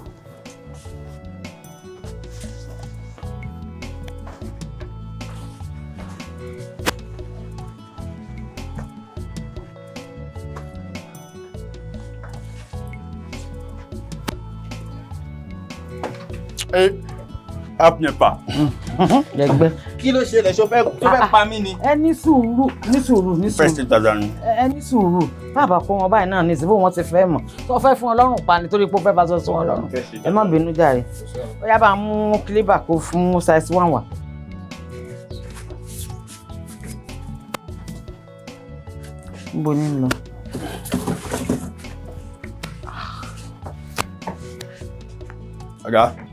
NEPA. Ẹgbẹ́. kí ló ṣẹlẹ̀ ṣó fẹ́ pa mí ni. ẹ ní sùúrù. first interview. ẹ ní sùúrù bàbá kó wọn báyìí náà ní ìsìnkú wọn ti fẹ́ mọ̀ tó fẹ́ fún Ọlọ́run pa nítorí pé ó fẹ́ bá sọ sí wọn lọ́rùn ẹ má bínú jàre ó yá bá mú kílíbà kó fún size 1 wá. níbo ni ń lọ. ọ̀gá.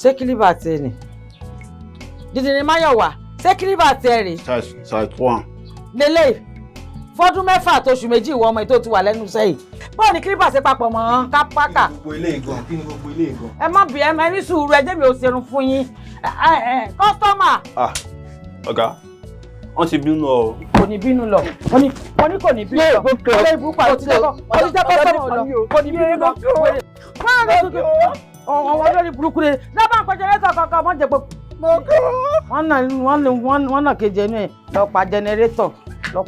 ṣé kílíbà tiẹ̀ ni dídìrín Máyọ̀wá ṣé kílíbà tiẹ̀ rè. size 1. lélẹ̀ fọ́dún mẹ́fà tóṣù méjì ìwọ ọmọ ètò ti wà lẹ́nu sẹ́yìn bọ́ọ̀ ni kílíbà ṣe papọ̀ mọ́ kápákà. kí ni gbogbo ilé ìgàn. ẹ má bí ẹ ní sùúrù ẹ jẹ́ mi ò ṣerun fún yín kọ́sítọ́mà. ọ̀gá wọ́n ti bínú ọ. kò ní bínú lọ wọ́n ní kò ní bínú lọ wọ́n lè bú pa òtítẹ́ kọ́sítọ́mà lọ kò ní bínú lọ. wọ́n lórí burúkú rẹ̀ lábàá ń pẹ́ jẹnẹrétọ̀ kankan wọ́n jẹ gbogbo. wọ́n nà kejì ẹnu ẹ̀ lọ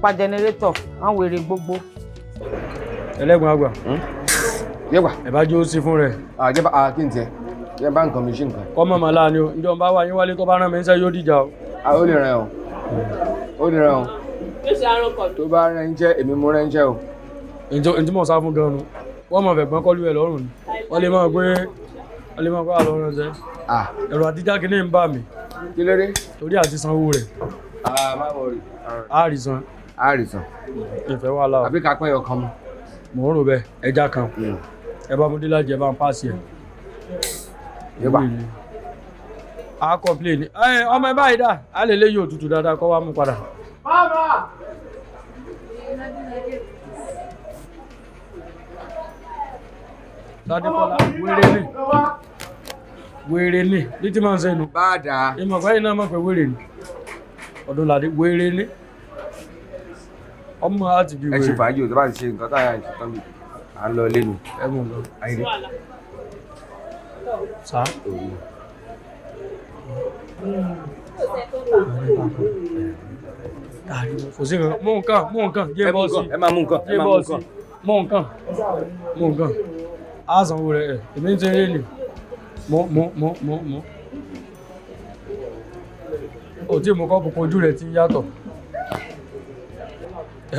pa jẹnẹrétọ̀ wọ́n wèrè gbogbo. ẹlẹ́gbọ̀n àgbà yẹ́wà ẹ bá jó sí fún rẹ̀. kí n tiẹ̀ yẹ bá nǹkan mi ṣe nǹkan. kọ́ mọ̀ màlá ni o ǹjọ́ bá wà yín wálé tó bá rán mi ń sẹ́ yóò dìjà o. ó lè ràn ọ́ tó bá rẹ̀ ń jẹ́ èmi mo rẹ̀ ń jẹ́ o. ǹjẹ́ mọ̀ sá fún gan-an wọ́n mọ̀ fẹ̀gbọ́n kọ́lú ẹ̀ lọ́rùn ni wọ́n lè máa gbé àlọ́run ṣe ẹ̀rọ àtijọ́ kìíní ń bà mí kí ló dé torí àti sanwó rẹ̀ má wọrí àrísàn ìfẹ́ wà láwọ̀ àbí ká pẹ́ ọkàn mọ́. mò ń rò bẹ́ẹ̀ ẹja kan ẹ bá mú dé láti ẹ bá ń pàṣẹ ẹ̀ yíba a complain ọmọ ẹ báyìí dà á lè léyìn òtútù dáadáa kọ́ wá mú padà. Ládékọ́lá wèrè ní ní tí máa ń sẹ́nu bá dáa ìmọ̀ pẹ́yìn náà mọ̀ pé wèrè ní ọdún ládé wèrè ní ọmọ láti bí ẹ ṣe wèrè fàájì ò tó bá ti ṣe nǹkan táyà ìṣẹ̀tàn mi à ń lọ lẹ́nu ẹmọ lọ ayé sá kò sí nǹkan mú nǹkan jẹ́ bọ́ọ̀sì ẹ máa mú nǹkan ẹ máa mú nǹkan mú nǹkan á sanwó rẹ̀ èmi ń tẹ́rẹ́ nì mọ́ ò tí mo kọ́ púpọ̀ ojú rẹ̀ ti yàtọ̀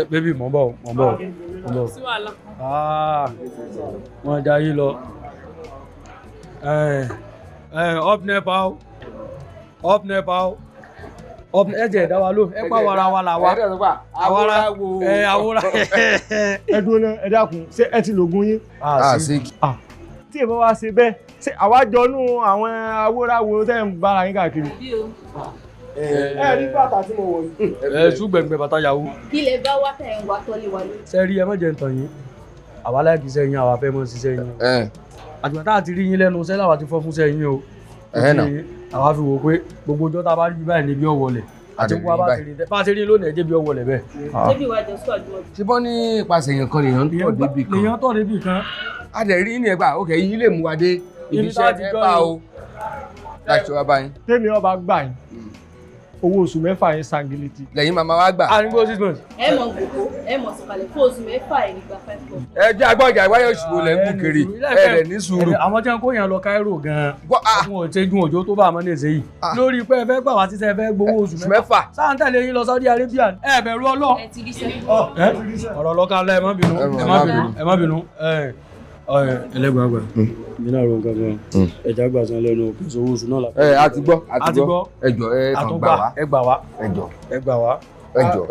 bébì mọ́ bọ̀ wọ́n jayé lọ up Nepal ẹ̀jẹ̀ ìdáwà ló ẹ̀pá wàràwà làwà àwòrán ẹdùn náà ẹ dákun ṣé ẹ ti lògùn yín. tí èèmọ wá ṣe bẹ́ẹ̀ ṣé àwájọnú àwọn awóráwo tẹ́ ń bára yín káàkiri. ẹ rí bàtà tí mo wọ̀ yìí. ṣùgbẹ̀gbẹ̀ bàtà yahoo. kí lè bá wá tẹ̀ ń wá tọ́lé wa lórí. ṣe rí ẹ má jẹ́ ń tàn yín àwa láìkí sẹ́yìn àwa fẹ́ mọ́ sí sẹ́yìn àtìgbà tá àti rí yín lẹ́nu iṣẹ́ làwa ti fọ́ fún sẹ́yìn o àwa fi wò pé gbogbo ọjọ́ tá a bá rí báyìí níbi ọ̀wọ̀lẹ̀ àti wọ́n bá ti rí lónìí ẹ̀jẹ̀ bí ọ̀wọ̀lẹ̀ bẹ́ẹ̀. débi wájú sọ àdúgbò. ṣé bọ́ ní ipasẹ̀ èèyàn kan lèèyàn tọ̀ débì kan a dẹ̀ rí ní ẹgbà òkè yìí lè mú wa dé ibi iṣẹ́ ẹ bá o láti wá báyìí. tèmi ọba gbà yín owó oṣù mẹ́fà yẹn sangiliti. lẹ́yìn màmá wa gbà. a ní bó 6 months. ẹ mọ̀ gbogbo ẹ mọ̀ sọ̀kalẹ̀ fún oṣù mẹ́fà ẹ̀ nígbà 5 months. ẹ jẹ́ agbọ́jà ìwáyé òṣùwò lẹ́ ń bù kiri ẹ rẹ̀ ní sùúrù. àwọn tí wọn kó yẹn lọ Cairo gan-an àwọn ò tẹ́jú òjò tó bá àmọ́ ní èsè yìí lórí pé ẹ fẹ́ gbà wá títẹ́ ẹ fẹ́ gbowó oṣù mẹ́fà sáà ń tẹ̀lé yín lọ Saudi Arabia ẹ bẹ̀rù Ọlọ́run. ẹ ti rí sẹ́yìn. ọ̀rọ̀ lọ́kàlẹ̀ ẹ má bínú ẹlẹ́gbàgbà nínú àrùn gangan ẹja gbà san lẹ́nu òkè sówó oṣù náà lápẹ́. a ti gbọ́ ẹjọ́ ẹ kàn gbà wá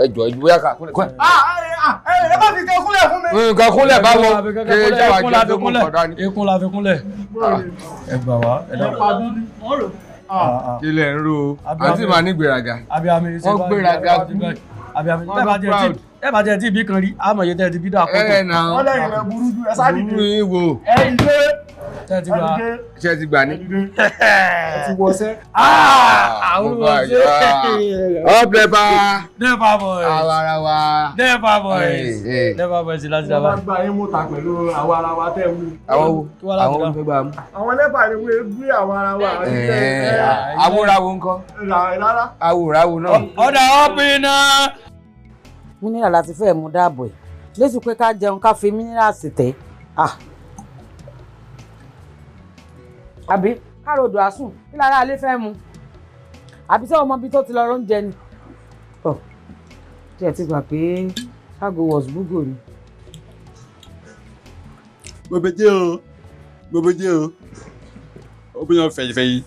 ẹjọ́ bóyá ká kúnlẹ̀. ẹ bá ti kẹ kúnlẹ̀ fún mi. nǹkan kúnlẹ̀ báwo kí ẹ jáwá jẹ́ tó mú kọ̀dá ni. ekun la fi kúnlẹ̀ ẹ gbà wá ẹ dàgbà. kí lẹ̀ ń ro àti màá ní gbéraga wọ́n gbéraga kú ẹ bá jẹ́ tí ibi kan rí àmọ̀ yẹn tẹ́ ti bí dà kókò. wọ́n lẹ́yìn rẹ̀ burú ju ẹ sáà dìde. wo ẹ̀yìn dé. ṣe ti gbà ní. ẹ ti wọṣẹ́. àwọn olùwọ̀ṣẹ́. ọ̀pẹ̀pà. Nepa boys. àwarawa. Nepa boys. Nepa boys láti dábàá. wọ́n gbà yín mú ta pẹ̀lú àwarawa tẹ̀ wú. àwọn wo fẹ́ gbà mú. àwọn Nepa ni wọ́n gbé àwarawa. àwòràwò ńkọ́. rárá. àwòràwò náà. ọ̀dà ọ̀pìn náà. mineral láti fẹ́ mú dáàbò ẹ̀ lẹ́sùn pé ká jẹun ká fi mineral sí tẹ̀ àbí káàròdò àsùn kí lára alẹ́ fẹ́ mu àbí sẹ́wọ̀n mọ́bí tó ti lọ oúnjẹ ni tí ẹ ti gbà pé kágo was bugo ni. gbogbo jẹ́ o ó bí wọn fẹ̀yìfẹ̀yì.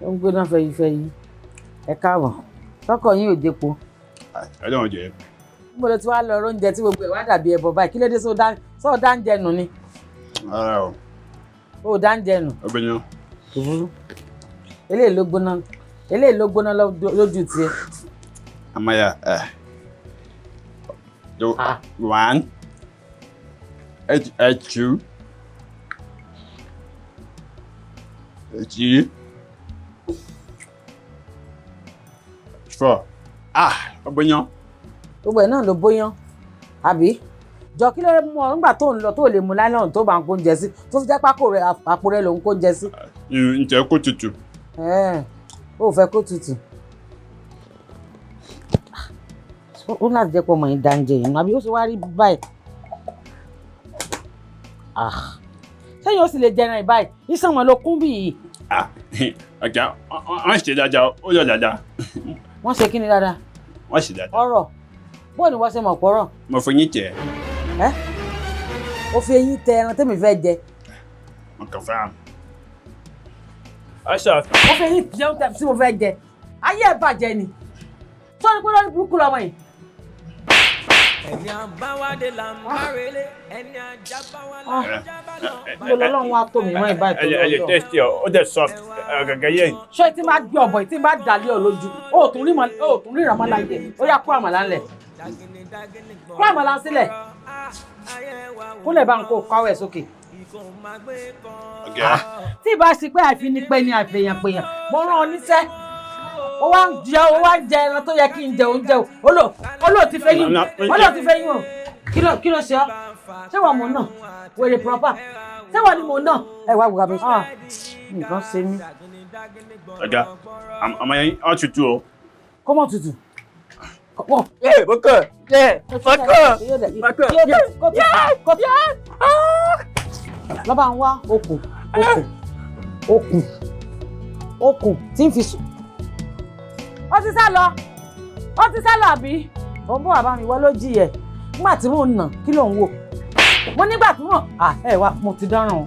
ó ń gbóná fẹ̀yìfẹ̀yì ẹ káàbọ̀ tọkọ yín ò jẹpo. ọlọ́run jẹ́. mo lọ tí wàá lọ oúnjẹ tí gbogbo ẹ̀ wá dàbí ẹbọ báyìí kí ló dé sọ dáńjẹ nù ni. ara o. ó dáńjẹ nù. obìnrin. òfurufú eléyìí ló gbóná lójú tiẹ̀. amaya one two three four. ọgbẹ́yàn. gbogbo ẹ̀ náà ló bóyán àbí jọ kí ló mú ọ nígbà tó ń lọ tó lè mú láìlọ́run tó bá ń kó oúnjẹ sí tó fi jẹ́ pákó rẹ àpò rẹ lòún kó oúnjẹ sí. ǹjẹ́ kó tutù. ó fẹ́ kó tutù. ó láti jẹ́ pé ọmọ yìí dáńjẹ yìí àbí ó ṣe wá rí báyìí. sẹ́yìn ó sì lè jẹran ìbáyìí ìsàn wọn ló kún bí yìí. ọ̀gá wọ́n ṣe dáadáa ó yọ dáadáa. wọ́n ṣe kí ni dáadáa. wọ́n sì dáadáa. ọ̀rọ̀ bó ni wọ́n ṣe mọ̀ pọ̀rọ̀. mo fi yín jẹ. ó fi eyín tẹ ẹran tẹ́mi fẹ́ jẹ. mo kàn fẹ́ àmì. aṣọ. ó fi eyín jẹun tẹ̀ tí mo fẹ́ jẹ ayé ẹ̀ bàjẹ́ ni sọ́ni pé lórí burúkú lọ́mọ yìí. ẹni àbáwádé là ń bá relé ẹni àjábáwá là ń jábá lọ. mo lọ́lọ́run wá tó mi mọ́ ìbá ìtọ́jú ọjọ́. ẹ lè tẹ́sítì ọ ó dẹ̀ soft gẹ́gẹ́ yẹn. ṣé tí máa gbé ọ̀bọ̀ tí máa dàlẹ́ ọ lójú ó tún rí ìrànmọ́ láyé ó yá kó àmàlà ńlẹ̀ kó àmàlà sílẹ̀ kó lè bá ń kó káwọ́ ẹ̀ sókè. tí ìbá ṣe pé àìfinipẹ́ ni àìfèyànpèyàn mo rán ọ níṣẹ́ ó wá ń jẹ ẹran tó yẹ kí n jẹ oúnjẹ o olóò ti fẹ́ yín o kí ló ṣe ọ́ ṣé wà mo náà wèrè proper ṣé wà ni mo náà ẹ wá wùwà mi nǹkan ṣe mí. ọ̀gá àmọ́ yẹn ọ̀ tutù o. kó mọ̀ tutù. bọ́kọ̀ lọ́ba ń wá okùn tí ń fi sùn. ó ti sá lọ àbí ó ń bọ̀ wá bá mi wọ́ ló jì ẹ̀ nígbà tí mò ń nà kí ló ń wò mo nígbà tí mò ẹ wá mo ti dáràn o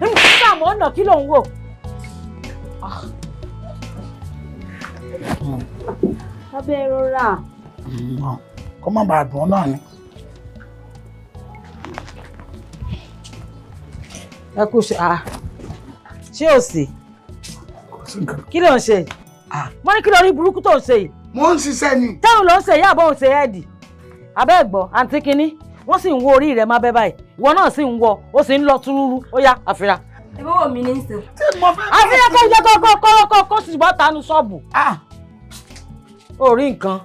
nígbà mò ń nà kí ló ń wò. abẹ́ rọra. kó má bàa dùn ọ́ náà ni. ẹ kú ṣe ṣé ò sí kí ló ń ṣe mo ní kí ló rí burúkú tó ń ṣe yìí. mo ń ṣiṣẹ́ ni. táwọn ló ń ṣe ìyá àbọ̀ ń ṣe ẹ́ẹ̀dì abẹ́ ẹ̀gbọ́n àǹtí kínní wọ́n sì ń wo orí rẹ̀ má bẹ́ báyìí ìwọ náà sì ń wọ ó sì ń lọ túrúrú ó yá àfihàn. ìbọ̀wọ̀ mi ní í sè. àfihàn kó jẹ́ kó sì bọ́ tanu ṣọ́ọ̀bù. orí nǹkan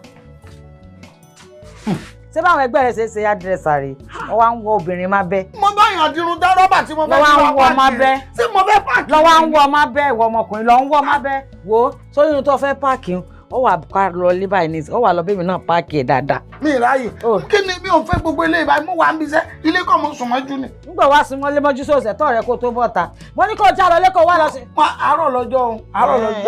ṣé báwọn ẹgbẹ́ rẹ̀ ṣe hairdresser rè wọ́n wá ń wọ obìnrin má bẹ́. mo bá yàn dirun dá rọ́bà tí mo fẹ́ lọ́wọ́ ń wọ má bẹ́. tí mo fẹ́ páàkì. lọ́wọ́ ń wọ má bẹ́ ìwọ ọmọkùnrin lọ́ ń wọ má bẹ́ wo sórí inú tó fẹ́ páàkì ó wà ká lọ lé báyìí ní ó wà lọ bẹ́ẹ̀ mi náà páàkì ẹ̀ dáadáa. mi ìráyè kí ni mi ò fẹ́ gbogbo ilé ìbáyìí mo wà ń bíṣẹ́ ilé kọ́ mo sùn mọ́jú ni. nígbà wá sí mọ́lé mọ́jú sóòsẹ̀ tọ́ rẹ kó tó bọ̀ ta mo ní kó já lọ lẹ́kọ̀ọ́ wá lọ sí. àárọ̀ lọ́jọ́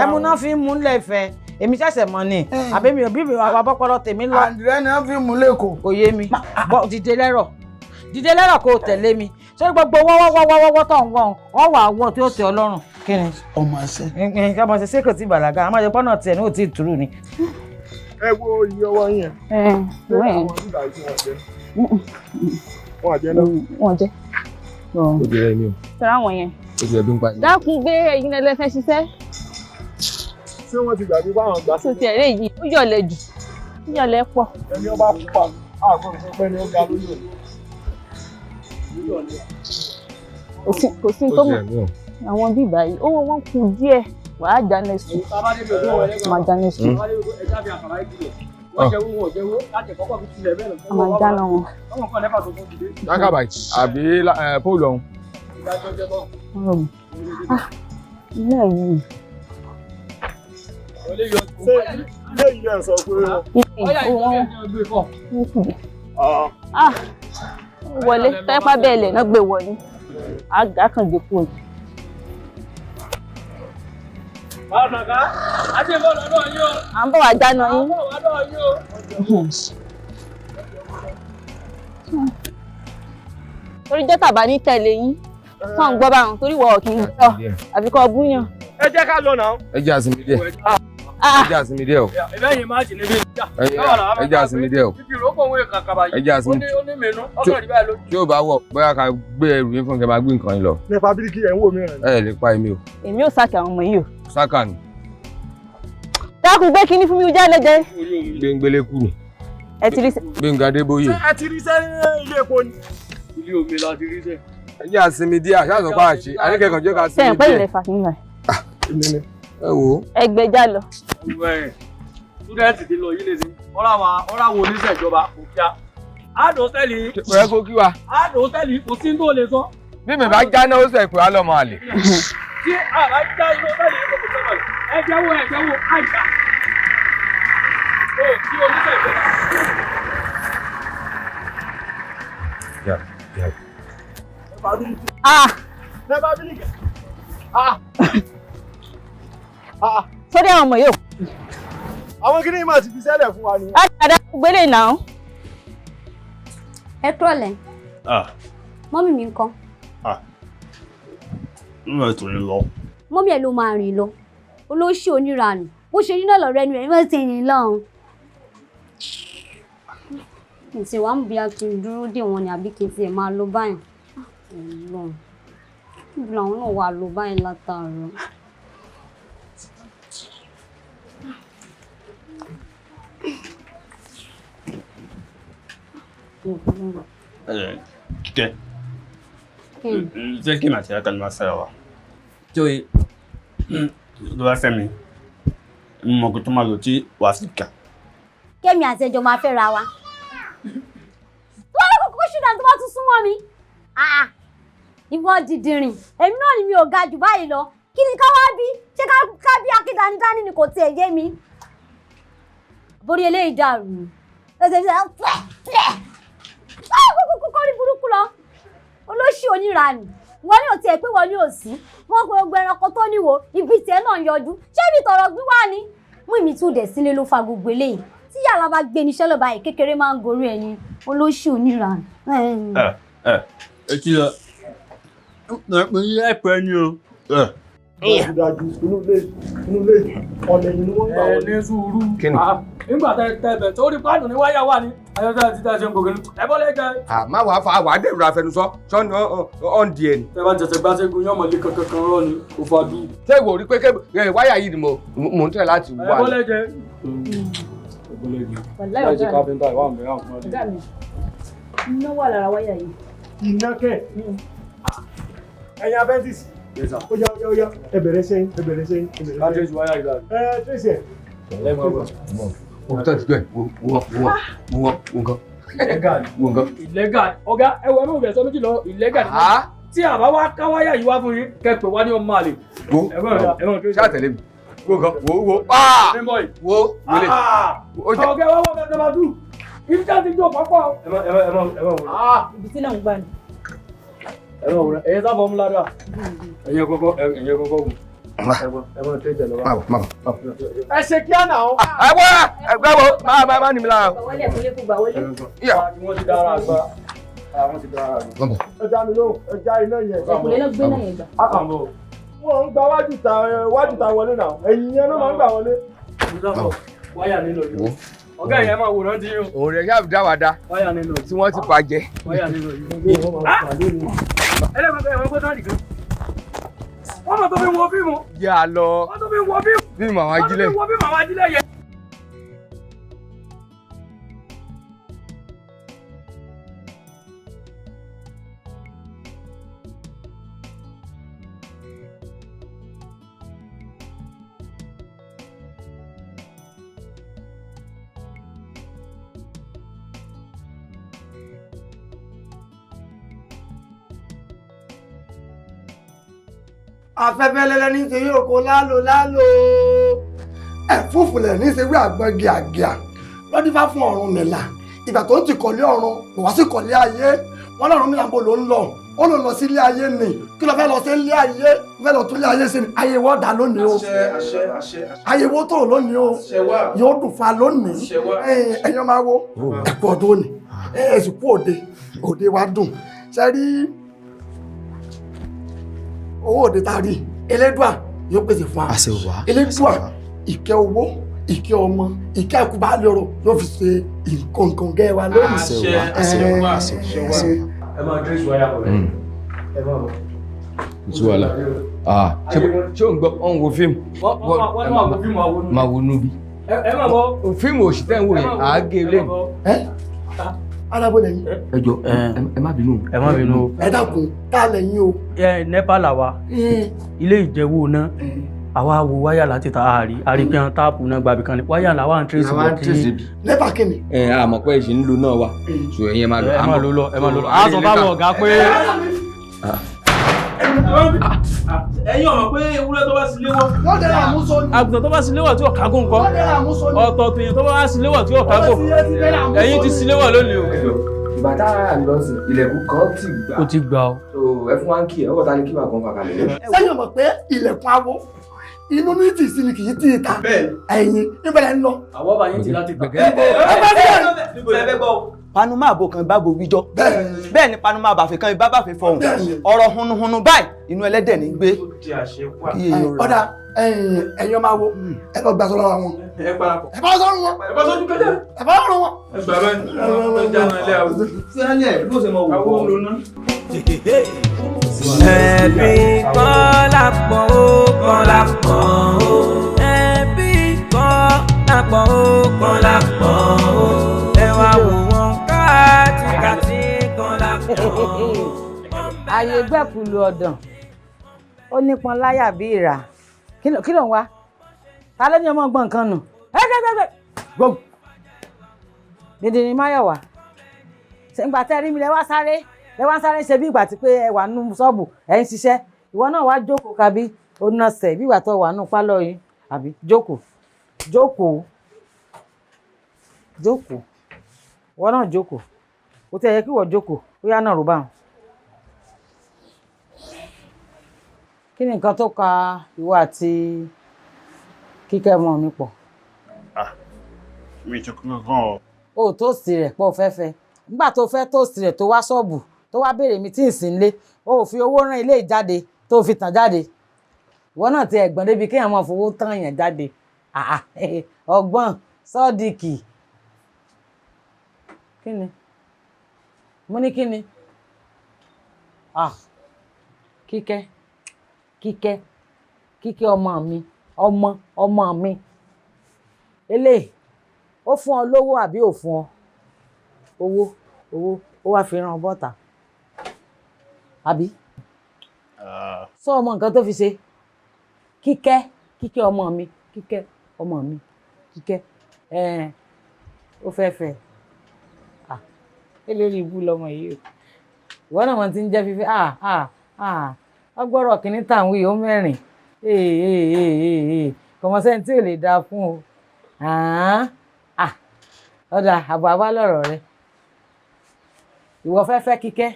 ẹmu náà fi ń mú lẹ́fẹ̀ẹ́ èmi ṣẹ̀ṣẹ̀ mọ̀ ni àbẹ́mi òbí mi wà bọ́pọ̀lọ́ tèmi lọ. àdìrẹ́ ni wọ́n fi mú lẹ́kọ̀ọ́. kò yé mi bọ́ dìde lẹ́rọ̀ kó o tẹ̀lé mi ṣé gbogbo wọ́wọ́wọ́wọ́ tó ń wọ́n wà wọ́ tí ó tẹ ọlọ́run kí ni. ọmọ ẹsẹ. ọmọ ẹsẹ kò tí ì bàlágà àmọ́ ẹ̀jẹ̀ pọ́nà tiẹ̀ ní ò tí ì túrú ni. ẹ wo iye ọwọ́ yẹn. wọ́n àjẹ́ náà. wọ́n jẹ́. ó jẹ́ ẹni o. tẹ̀lé àwọn yẹn. ó ti ẹbí ń pa yín. dákun gbé ẹyin lẹ́lẹ́fẹ́ ṣiṣẹ́. ṣé wọ́n ti gbàgbé báwọn gbà. tó tiẹ̀ lè yí ó yọ̀lẹ̀ jù ó yọ̀lẹ̀ pọ̀. ẹni ọba pupa àgbọn ìfọpẹ́ ni ó ga lórí òní. kò sí tó mọ̀ àwọn bí báyìí owó wọn kù díẹ̀ wàá já next week máa já next week. máa já náà wọn. dákàbà àbí póòlù ọ̀hún. ilé yìí. ilé yìí náà sọ pé. wọlé tẹ́pá bẹ́ẹ̀ lẹ̀ náà gbé wọlé àkàngbé kú òjò. à ń bọ̀ wá dáná yín. torí jẹ́ tàbá ní tẹ̀lé yín kàn ń gbọ́ bá wọn torí wọ́ọ̀ kì í gbọ́ àfi kọ́ búyàn. ẹ jẹ́ ká lọ náà. ẹ jẹ́ àsinmi díẹ̀. ẹ jẹ́ àsinmi díẹ̀ o. ẹ̀yìn máa jì níbi ìjà. ẹ jẹ́ àsinmi díẹ̀ o. ẹ jẹ́ àsinmi tí ó bá wọ̀ bóyá ká gbé ẹrù yín fún kẹ́ máa gbé nǹkan yín lọ. nípa bíríkì ẹ̀ ń wò mí rẹ̀. ẹ lè pa èmi o. èmi ò sáàkì àwọn ọmọ yìí o. sáàkà ni. dákun gbé kinní fún mi ojú àlejò. gbẹngbẹlẹ kù ni. ẹ ti rí sẹ. Gbẹ̀ngà Adébóyè. ẹ ti rí sẹ́ ilé epo ni. ilé omi la ti rí sẹ́. ẹ jẹ́ àsinmi díẹ̀ àṣàṣọ pa àṣì àníkẹ́kọ̀ọ́ jẹ́ ká sinmi díẹ̀. sẹ́yìn pẹ́ ìlẹ̀ fà kí n gbà. ẹ wò ó. ẹgbẹ́já lọ. túdẹ̀ẹ́tì ti lọ yìí lè sí ọ̀rọ̀ àwọn oníṣẹ́ ìjọba kò kíá. àdó sẹ́lì. ẹ kó kí wa. àdó sẹ́lì kò sí tó lè sọ. bí mi bá jáná ó sẹ̀ pé á lọ́ máa lè. tí àbá já iná sẹ́lì kò tó sẹ́lì ẹ jẹ́wọ́ àjà. ó kí oníṣẹ́ ìjọba. sórí àwọn ọmọ yóò. àwọn kí ni mà ti fi sẹ́lẹ̀ fún wa ni. ẹ ṣàdá gbélé náà. ẹ kúrọ̀lẹ́. mọ́mì mi ńkọ́. nínú ètò yìí lọ. mọ́mì ẹ̀ ló máa rìn lọ olóṣì oníranù bó ṣe rí náà lọ́rẹ́ ẹnu ẹ̀ wọ́n ti rìn lọ́hùn. ìtì wàá mú bí a kì í dúró dè wọ́n ni àbí kì í tiẹ̀ máa lọ báyìí. níbi làwọn náà wà lọ báyìí látàárọ̀. Kíkẹ́ jẹ́ kí màtí ẹ̀ka ni máa fẹ́ wa tí ó yẹ ló bá fẹ́ mi mọ̀ kó tó máa lò tí wàá sì kà. Kẹ́mi àti ẹjọ́ máa fẹ́ ra wa. tó bá kókó ṣúgà tó bá tún súnmọ́ mi ìwọ dìdìrìn èmi náà ni mi ò ga jù báyìí lọ kí ni ká wá bí ṣé ká bí akídanidání ni kò tiẹ̀ yé mi. borí eléyìí dàrú ẹsẹ̀ fi kókó rí burúkú lọ olóṣì oníranù wọ́n ní òtí ẹ̀ pé wọ́n ní òsì wọ́n pe gbogbo ẹranko tó níwò ibi tiẹ̀ náà ń yọjú ṣé ibi tọ̀rọ̀ gbí wá ni. mú ìmí tún dẹ̀ sílé ló fa gbogbo eléyìí tí yàrá bá gbé níṣẹ́ lọ́ba yìí kékeré máa ń gorí ẹni olóṣì oníranù. Etí lọ mo ní ẹ̀pẹ́ ni o. dájú inú ilé ọ̀nà ìlú wọn gbà wọlé. ní sùúrù. Kí ni? nígbà tẹ tó rí páànù ní wáyà wà ní ayọ́tẹ́ àti tẹ́ ṣe ń gbogbo ẹ bọ́ lẹ́jẹ̀. má wàá fa wàá dẹ̀rù àfẹnusọ sọ́ni ọ̀ǹdì ẹ̀ ni. tẹ bá tẹ̀sẹ̀ gbá ségun yóò mọ̀ lé kankan rọ ni kò fà bí. ṣé ìwọ rí pé wáyà yìí ni mo ń tẹ̀ láti wà. ẹ bọ́ lẹ́jẹ̀. ẹ jẹ́ kápẹ́ntà ìwà mi hàn fún ọ̀gá mi iná wà lára wáyà yìí. iná kẹ̀ ẹ̀yin apprentice ó yá ẹ bẹ̀rẹ̀ sẹ́yìn. láti ṣe wáyà ìlà. Tracy ẹ̀. Wọ́n tẹ̀ sí bẹ́ẹ̀ wọ́n kan. illegal ọ̀gá ẹwọ ẹmọ òbẹ̀ sọ méjì lọ illegal tí àbá wá ká wáyà yìí wá fún yín kẹpẹ wá ní ọmọ àlè. ṣáà tẹ̀lé mi wo kan wo wọlé. ọ̀gá wá wọ́n bẹ̀rẹ̀ bá dùn ibi tí a ti jó pápá. ibi tí náà ń gbà ní. ẹ̀yẹ sábà mú ládàá ẹ̀yẹ kọ́kọ́ wù. ẹ ṣe kí á nà ó. ẹgbẹ́ wo máa ní mi lára. wọlé ẹ̀kọ́ lé kó gbà wọlé. wọ́n ti dára àgbà. ẹja mi ló ẹja iná yẹn. ẹ̀kúnlé náà gbé náà yẹn gbà. wọ́n ń gba wájú ta wọlé náà ẹ̀yìn yẹn ló máa ń gbà wọlé. wáyà nílò yìí. ọ̀gá ìyẹn máa wòrán tí yóò. òun rẹ̀ yáà dá wa dá wáyà nílò tí wọ́n ti bàjẹ́. wáyà nílò yìí. ẹlẹ́gbẹ̀ẹ́ ẹ̀wọ̀n gbọ́dọ̀ nìkan. wọ́n mọ̀ tó fi wọ fíìmù. yà á lọ wọ́n tó fi wọ fíìmù. fíìmù àwọn ajílẹ̀. wọ́n tó fi wọ fíìmù àwọn ajílẹ̀ yẹn. afẹ́fẹ́ lẹ́lẹ́ ní ṣe yóò kó lálo ẹ̀fúùfùlẹ̀ ní ṣe wí àgbọn gíàgíà lọ́dífá fún Ọ̀rúnmìlà ìgbà tó ń ti kọ̀lé ọ̀run kò wá sí kọ̀lé ayé wọn lọ́rùn mi làbò ló ń lọ ó lò lọ sí ilé ayé ni kí ló fẹ́ lọ sí ilé ayé fẹ́ lọ tún ilé ayé sí ni ayé wọ́n dà lónìí o ayé wọ́n tó lónìí o yóò dùn fa lónìí ẹ̀yàn máa wo ẹ̀kú ọdún òní ẹ̀sìnkú òde wa dùn ṣe rí owó òde tá a rí elédùà yóò pèsè fún wa elédùà ìkẹ́ owó ìkẹ́ ọmọ ìkẹ́ àkúbálẹ̀ ọ̀rọ̀ yóò fi ṣe nǹkan gẹ́ wa lónìí. ẹ máa gbé ìṣúwáyà ọ̀rẹ́ ẹ máa bọ̀. ìṣúwàlà ṣé o ń gbọ́ ọ̀hún wo fíìmù. wọ́n máa wo fíìmù àwọn máa wo núbi. ẹ máa bọ̀. fíìmù òṣìṣẹ́ ń wò yẹn àá gé e lẹ́nu. alábọ̀ lẹ́yìn. ẹ jọ ẹ má bínú. ẹ má bínú. ẹ dákun tá lẹ́yìn o. nepa làwa ilé ìjẹ̀wò náà àwa wo wáyà láti ta àárí àríkàn táàpù náà gbàbí kan ní wáyà làwa ń tírèsì wọ́n tí. nepa kíni. àmọ́ pé ìṣìn ń lo náà wà so ẹ̀yin máa lọ. ẹ máa lọ lọ ẹ máa lọ lọ a sọ fáwọn ọ̀gá pé. ẹ̀yin ọmọ pé ewúrẹ́ tó bá sí léwọ́. wọ́n dẹ̀rẹ̀ àmúso ni. àgùntàn tó bá sí léwọ̀ tí ọ̀kágùn nǹkan. wọ́n dẹ̀rẹ̀ àmúso ni. ọ̀tọ̀ọ̀tọ̀ èèyàn tó bá sí léwọ̀ tí ọ̀kágùn. ẹ̀yin ti sí léwọ̀ lónìí o. bàtà àlọ́sì ilẹ̀kùn kan ti gbà. ó ti gbà o. ẹ fún wa ń kí ẹ ọkọ̀ ta ni kí wà kan fà kalẹ̀ lẹ́nu. sẹ́yìn mọ̀ pé ilẹ̀kùn awo inú ní tì sí ni kì í tì í ta ẹ̀yìn níbẹ̀rẹ̀ ń lọ. àwọn ọba yín ti láti gbà. panuma àbò kan bá gbogbo ìjọ bẹ́ẹ̀ ni panuma àbàfẹ́ kan ibà bàfẹ́ fọhùn ọ̀rọ̀ hunuhunu báyìí inú ẹlẹ́dẹ̀ ní gbé. ọ̀dà ẹ̀yin ọmọ awo ẹ lọ gbà sọ́dọ̀ wọn. ẹ bá sọ́dọ̀ wọn. ẹ bá sọ́dọ̀ kẹjẹ. ẹ bá sọ́dọ̀ wọn. ẹ gbà bẹ́ẹ̀ ẹ jáná ilé àwọn. sẹ́yìn ẹ̀ ló ṣe mọ̀ wò. àwọn olóná. ẹbí kan lápọ̀ ó kan lápọ̀ ó. ẹbí kan lápọ̀ ó kan lápọ̀ ó. ẹ wá wò wọ́n káàtìkàtì kan lápọ̀ ó. ààyè gbẹ́kùlù ọ̀dàn ó nípọn láyà bí ìrà kí ló ń wá ta ló ní ọmọ ọgbọ́n nǹkan nù gbogbo dèdè ní máyọ̀wá ìgbà tẹ́ rí mi lẹ́wọ́ sáré ṣe bí ìgbà tí pé ẹ wà nù ṣọ́ọ̀bù ẹ̀ ń ṣiṣẹ́ ìwọ náà wá jókòó kábí onásẹ̀ bí ìgbà tó wà nù pálọ̀ yìí àbí jókòó ìwọ náà jókòó kò tẹ́ yẹ kí ìwọ jókòó ó yá náà rò báwọn. kí ni nǹkan tó ka ìwọ àti Kíkẹ́ mọ́ mi pọ̀? mi ìjọ kankan o. o tóòsì rẹ̀ pọ̀ fẹ́fẹ́ nígbà tó fẹ́ tóòsì rẹ̀ tó wá ṣọ́ọ̀bù tó wá béèrè mi tí ì sí nílé o ò fi owó rán ilé ìjáde tó fi tàn jáde ìwọ náà ti ẹ̀gbọ́n débi kéèyàn máa fowó tán yẹn jáde ọgbọ́n sọ́ọ̀dìkì kí ni mo ní kí ni Kíkẹ́ ọmọ mi eléyìí ó fún ọ lówó àbí ò fún ọ owó ó wá fi ràn bọ́ta àbí sọ ọmọ nǹkan tó fi ṣe Kíkẹ́ ọmọ mi Kíkẹ́ ó fẹ́ eléyìí ibú lọmọ yìí ìwọ náà wọn ti ń jẹ́ fífẹ́ ọgbọ́rọ̀ kìíní tàn wí ó mẹ́rin kọmọsẹ́ni tí ò lè dáa fún o ọ̀dà àbọ̀ àbá lọ̀rọ̀ rẹ ìwọ fẹ́ Kíkẹ́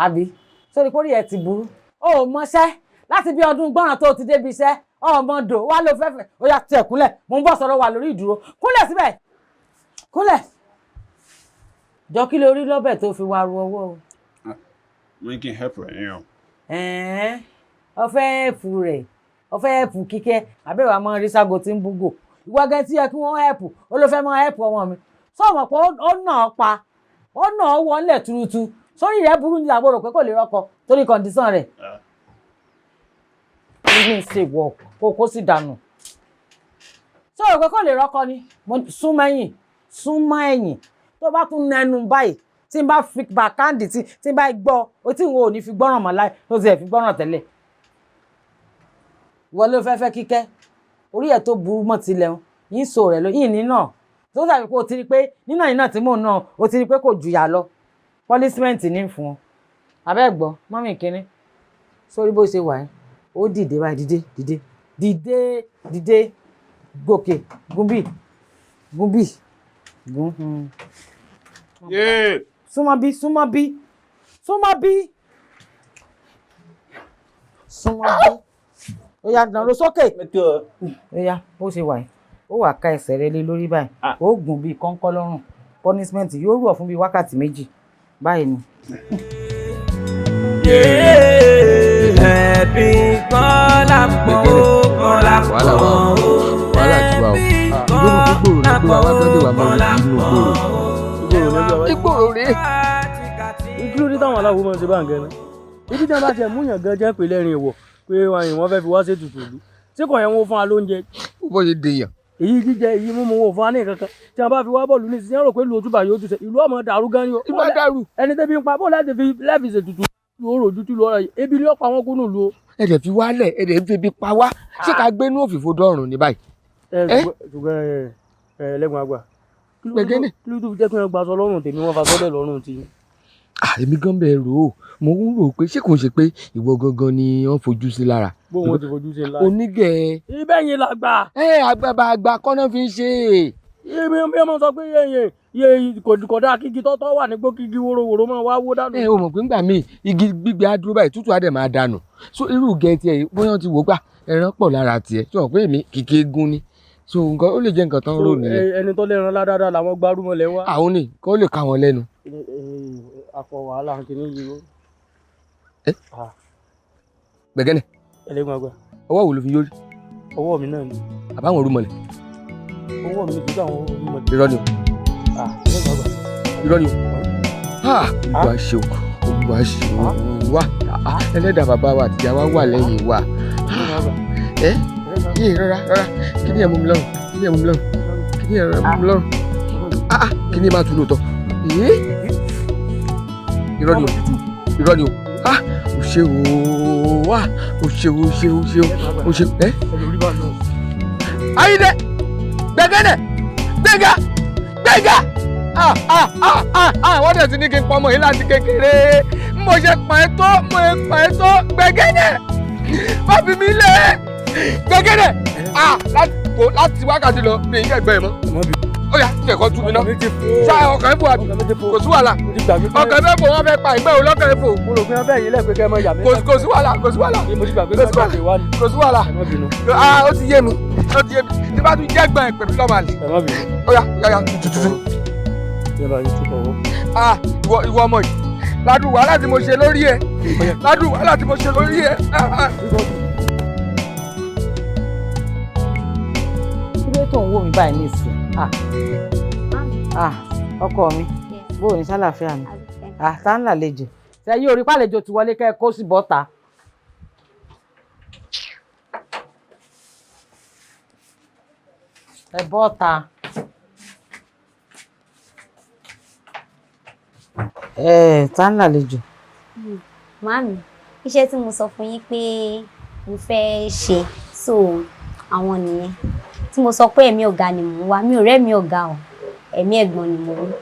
àbí sórí kórì ẹ̀ ti burú ó mọṣẹ́ láti bí ọdún gbọ́ràn tó ti débi iṣẹ́ ọmọdò wà ló fẹ́fẹ́ ó yá tiẹ̀ kúnlẹ̀ mo ń bọ̀ sọ̀rọ̀ wà lórí ìdúró kúnlẹ̀ síbẹ̀ kúnlẹ̀ jọ kí ló rí lọ́bẹ̀ tó fi wá ru ọwọ́ o. mo ní kí n help rẹ̀ yẹn o. ọfẹ́ ẹ̀fù rẹ̀ ọfẹ́ ẹ̀fù Kíkẹ́ àbẹ̀wò àmọ́ ríṣàgò tí ń búgò ìwọ gẹ́ tí yẹ kí wọ́n ẹ̀fù ó ló fẹ́ mọ́ ẹ̀fù ọmọ mi sọ̀mọ̀ pé ó nà ọ́ pa ó nà ọ́ wọlé tuurutu sórí rẹ̀ burú ní àbúrò pé kò lè rọ́kọ torí kọ̀ǹdíṣàn rẹ̀ ní ṣe wọ̀ kó sì dànù sọ̀rọ̀ pé kò lè rọ́kọ ni súnmọ́ ẹ̀yìn tó bá tún nẹnu báyìí tí n bá fi bàkáǹdì tí n bá gbọ́ o tí n ò ní fi gbọ́ràn mọ́ láì tó ti ẹ̀ fi gbọ́ràn tẹ́lẹ̀ ìwọ ló fẹ́ Kíkẹ́ orí ẹ̀ tó burú mọ́ tilẹ̀ ń yín so rẹ̀ lọ yín nínà tó dàbí pé o ti rí pé nínà yìí náà tí mò ń ná o ti rí pé kò jùyà lọ pọ́lísímẹ́ǹtì ní fún ọ abẹ́ gbọ́ mọ́mì kínní sórí bó ṣe wà ẹ́ ó dìde báyìí dìde gòkè gúnbì súnmọ́ bí ó yá nàró sókè ó yá bó ṣe wà yìí ó wà ká ẹsẹ̀ rẹ lé lórí báyìí ó gùn bíi kọ́ńkọ́ lọ́rùn punishment yóò rú ọ fún bíi wákàtí méjì báyìí ni. ẹbí kan lápò kan lápò wàhálà ti wà o ìgbòho rè ìgbòho táwọn aláwo máa ń ṣe bá ń gẹ náà ibi tí wọn bá ṣe múyàn gan jẹ́ pé lẹ́rìn ìwọ̀ pé wọ́n fẹ́ fi wá ṣètùtù ìlú tí kò yẹ wọn fún wa lóúnjẹ. bó ṣe dèèyàn. èyí jíjẹ èyí mímu wọn fún wa ní kankan tí wọn bá fi wá bọ́ọ̀lù ní ìsinyìí rò pé ìlú òtúbà yóò tún ṣe ìlú ọmọ dàrú gan ni o. ìbá dàrú. ẹni tẹ́bi ń pa bó láti fi lẹ́ẹ̀fì ṣètùtù ìlú òrò ojú tí ìlú ọ̀rọ̀ yìí ebi ni ó pa wọn kú nù lu o. ẹ̀dẹ̀ fi wálẹ̀ ẹ̀dẹ̀ ń febi pa wá ṣé ká gbé inú òfìfo dọ́rùn ní báyìí. ẹlẹ́gùn àgbà kí ló tó fi jẹ́ kí wọ́n gba aṣọ lọ́rùn tèmi wọ́n fa sọ́dẹ̀ lọ́rùn tí. èmi gan bẹ́ẹ̀ rò ó mo ń rò pé ṣé kò ń ṣe pé ìwọ gangan ni wọ́n fojú sí lára. bó wọn ti fojú sí lára. onígẹ̀. ibẹ̀ yẹn la gbà. àgbà kọ́nà fi ń ṣe. ibi ọmọ sọ pé yẹn iye kòdà kígi tọ́tọ́ wà nígbó kígi wórówóró máa wá wó dànù. O mọ̀ pé ńgbà míì igi gbígbé á dúró báyìí tútù á dẹ̀ máa dànù so irú gẹ̀ẹ́tì ẹ̀ bóyá ti wò gbà ẹran pọ̀ lára tiẹ̀ tí wọ́n pé èmi kìkì egun ni so nǹkan ó lè jẹ́ nǹkan tán rò nìyẹn. ẹni tó lè ran ládàá làwọn gbárùmọ̀lẹ̀ wá. àwọn ni kó lè ká wọn lẹ́nu. àfọ wàhálà kìíní yìí o. gbẹ̀gẹ́nẹ̀. ẹlẹ́gbọ̀n àgbà. ọwọ́ wo ló fi yọrí. ọwọ́ mi náà ni. àbáwọn rúmọlẹ̀. ọwọ́ mi ni kí àwọn rúmọlẹ̀. irọ́ ni o. ẹlẹ́gbọ̀n àgbà. irọ́ ni o. olúwa ṣeun olúwa ṣeun wá ẹlẹ́dàá bàbá wa àti ìyá wa wà lẹ́yìn wa. yìí rárá kí ni ẹ̀ mú mi lọ́rùn kí ni ẹ̀ mú mi lọ́rùn kí ni ẹ̀ mú mi lọ́rùn kí ni máa tún lóòótọ́. irọ́ ni o irọ́ ni o o ṣe o wa o ṣe o ṣe o ṣe o ṣe ayíǹde gbẹgẹdẹ gbẹgà gbẹgà wọ́n dẹ̀ ti ní kí n pọmọ yìí láti kékeré mo ṣe pọ̀ ẹ́ tó gbẹgẹdẹ má fi mí lẹ̀ gbẹgẹdẹ láti wákàtí lọ ní ìyá ẹgbẹ́ ẹ̀ mọ́ ó yá tí ẹ̀kọ́ tú mi náà ṣá ọkàn ẹ̀ fò àbí kò sí wàhálà ọkàn ẹ̀ fò wọ́n fẹ́ pa ìgbẹ́ òun lọ́kàn ẹ̀ fò. mo rò pé wọ́n bẹ́ẹ̀ yín lẹ́ẹ̀pẹ́ kẹ́ ẹ mọ ìyá mi. kò sí wàhálà kò sí wàhálà kò sí wàhálà ó ti yé mi tí bá tún jẹ́ gbọ́n ẹ̀ pẹ̀lú lọ́mọ àlè. ó yá tuntun. ìwọ ọmọ yìí ládùn wàhálà tí mo ṣe lórí ẹ ládùn wàhálà tí mo ṣe lórí ẹ. kí ló tó ń wò mí báyìí ní ìsìn ọkọ mi bóò ní sálàáfíà mi tá ń lálejò ṣe yí orí pàlejò ti wọlé kẹ́ ẹ kó sí bọ́ta. ẹ bọ́ta. tá ń lálejò. Màámi, iṣẹ́ tí mo sọ fún yín pé mo fẹ́ ṣe so àwọn nìyẹn tí mo sọ pé ẹ̀mí ọ̀gá ni mò ń wá mi ò rẹ́mi ọ̀gá o ẹ̀mí ẹ̀gbọ́n ni mo rí.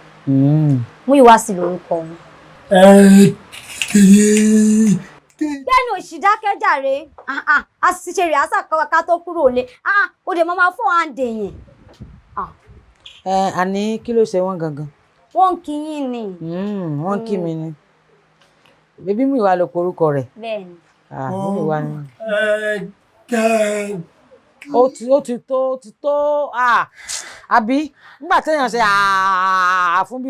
Mú ìwá sí lórúkọ wọn. Bẹ́ẹ̀ni òṣì dákẹ́jàre a sì ṣe rìhásà ká tó kúrò lé ó dẹ̀ máa fọ́ àǹdè yẹn. Àní kí ló ṣe wọ́n gangan. Wọ́n ń kí yín ni. Wọ́n ń kí mi ni. Bébí mú ìwà lọ porúkọ rẹ̀. Bẹ́ẹ̀ni. Mú ìwà ni. Ó ti tó àbí nígbà téèyàn ṣe fún bí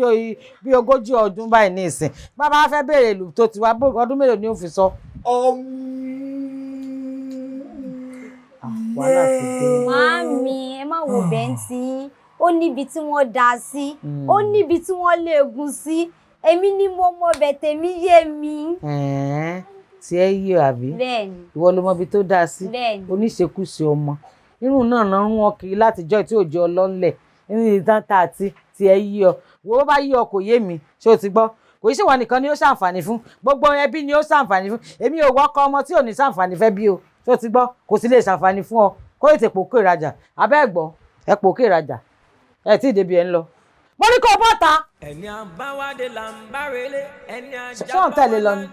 40 ọdún báyìí ní ìsìn bàbá fẹ́ béèrè ìlú tó ti wá ọdún mélòó ni ó fi sọ. Wàhálà ti dé. Màámi ẹ má wo bẹ́ńtì ó níbi tí wọ́n dá sí ó níbi tí wọ́n léegun sí èmi ni mo mọ bẹ̀ tèmi yé mi. Tí ẹ yí àbí ìwọ ló mọ ibi tó dá sí oníṣekúṣe ọmọ irun náà náà ń wọn kiri látijọ́ tí ò jẹ́ ọlọ́nlẹ̀ nínú ìdántà àti tí ẹ yí ọ wo bá yí ọ kò yé mi ṣé o ti gbọ́ kò í ṣèwọ nìkan ni ó ṣàǹfààní fún gbogbo ẹbí ni ó ṣàǹfààní fún èmi ò wọ́kọ ọmọ tí ò ní ṣàǹfààní fẹ́ bí o ṣé o ti gbọ́ kò sì lè ṣàǹfààní fún ọ kó ètè pòkè ìrajà abẹ́ ẹ̀gbọ́n ẹ pòkè ìrajà ẹ tí ì débi ẹ ń lọ mo ní kó o bọ́ta. ẹni àbáwádé là ń bá relé ẹni tẹ̀lé lọ ni.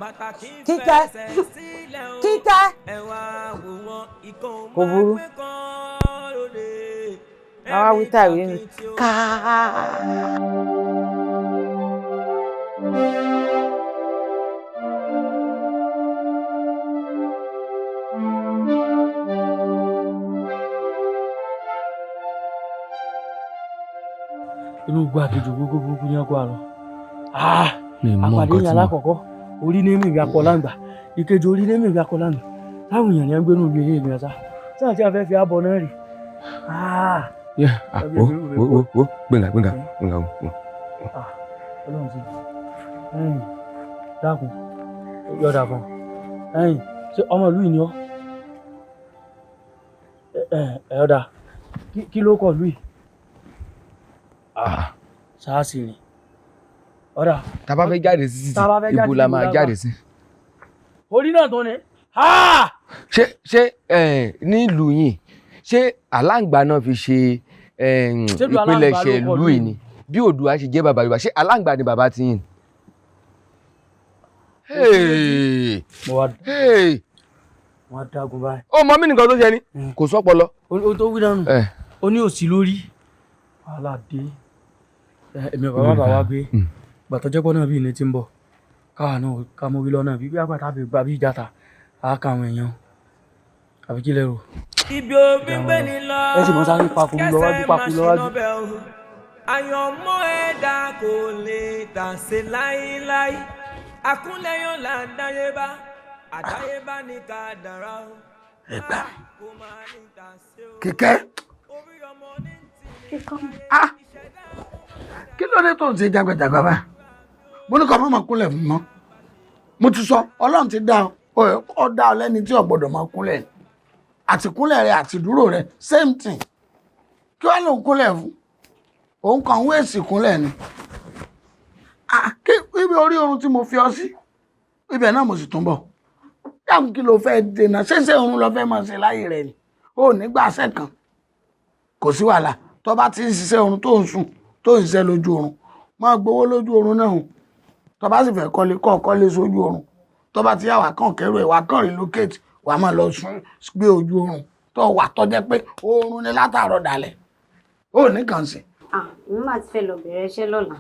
bàtà kì í Kíkẹ́ fẹsẹ̀ sílẹ̀ o. Kíkẹ́. ẹwà wò wọn ikọ̀ kò burú. àwa wí tàwí ni inú gbọ́ àkejì gbogbo ní ọkọ̀ àrùn. àpàdé yẹn alákọ̀ọ́kọ́ orí ní mìíràn akọ̀láǹgbà ìkejì orí ní mìíràn akọ̀láǹgbà táwọn èèyàn ní ẹgbẹ́ nínú ilé ìgbìyànjú sá sáà tí a fẹ́ fi àbọ̀ náà rì. wo gbẹ̀ngà. Ọlọ́run sí dákun yọ̀dà fún ṣé ọmọ ìlú yìí ni ọ́ ẹ̀yọ́dà kí ló kọ̀ ìlú yìí. Sáàsì ni ọ̀dà tá bá fẹ́ jáde sí títì ibo la máa jáde sí. orí náà tó ní. ṣé nílùú yìí ṣé aláǹgbá náà fi ṣe ìpilẹ̀ṣẹ̀ ìlú yìí ni bí Oòduà ṣe jẹ́ bàbá Yorùbá ṣé aláǹgbá ni bàbá ti yìn. wọ́n á dágun báyìí. ó mọ mí nìkan tó ṣe ni kò sọ́pọlọ. o tó wí náà nù ó ní òsì lórí wàhálà dé èmi bàbá bàbá gbé gbàtọ́ jẹ́pọ̀ náà bí ilé ti ń bọ̀ káwa náà ká mọ́ wí lọ́nà bí àgbàtà bí gbà bí ìjàta á ká àwọn èèyàn àbí kí lẹ́rù. ibi omi gbé ni lọ ẹ sì mọ sáré pakú lọ́wájú pakú lọ́wájú. àyànmọ́ ẹ̀dá kò lè tàsé láíláí àkúnlẹ̀ yóò là ń dáyébá àdáyébá ní ká dára o. ẹgbà kíkẹ́ kí ló dé tó ń ṣe jágbàjàgbà bá mo ní kọ́ mọ́ kúnlẹ̀ fún mọ́ mo ti sọ ọlọ́run ti dá ọ dá ọ lẹ́ni tí ò gbọ́dọ̀ máa kúnlẹ̀ àti kúnlẹ̀ rẹ àti dúró rẹ same thing kí wàá lòun kúnlẹ̀ fún òun kàn ń wéèsì kúnlẹ̀ ni ibi orí oorun tí mo fi ọ sí ibẹ̀ náà mo sì tún bọ̀ dáhùn kí ló fẹ́ dènà ṣẹ̀ṣẹ̀ oorun lọ fẹ́ máa ṣe láyé rẹ ni ó nígbà ṣẹ́ kan kò sí wàhálà tó bá ti ń ṣiṣẹ́ oorun tó ń sùn tó ń ṣiṣẹ́ lójú oorun máa gbowó lójú oorun náà tó bá sì fẹ́ kọ́lé kọ́lé sójú oorun tó bá ti yá wà kàn kẹ́rù ẹ̀ wà kàn relocate wà máa lọ sùn gbé ojú oorun tó wà tó jẹ́ pé oorun ni látàárọ̀ dalẹ̀ ó ní kàn sí. mo máa ti fẹ́ lọ bẹ̀rẹ̀ iṣẹ́ lọ́la.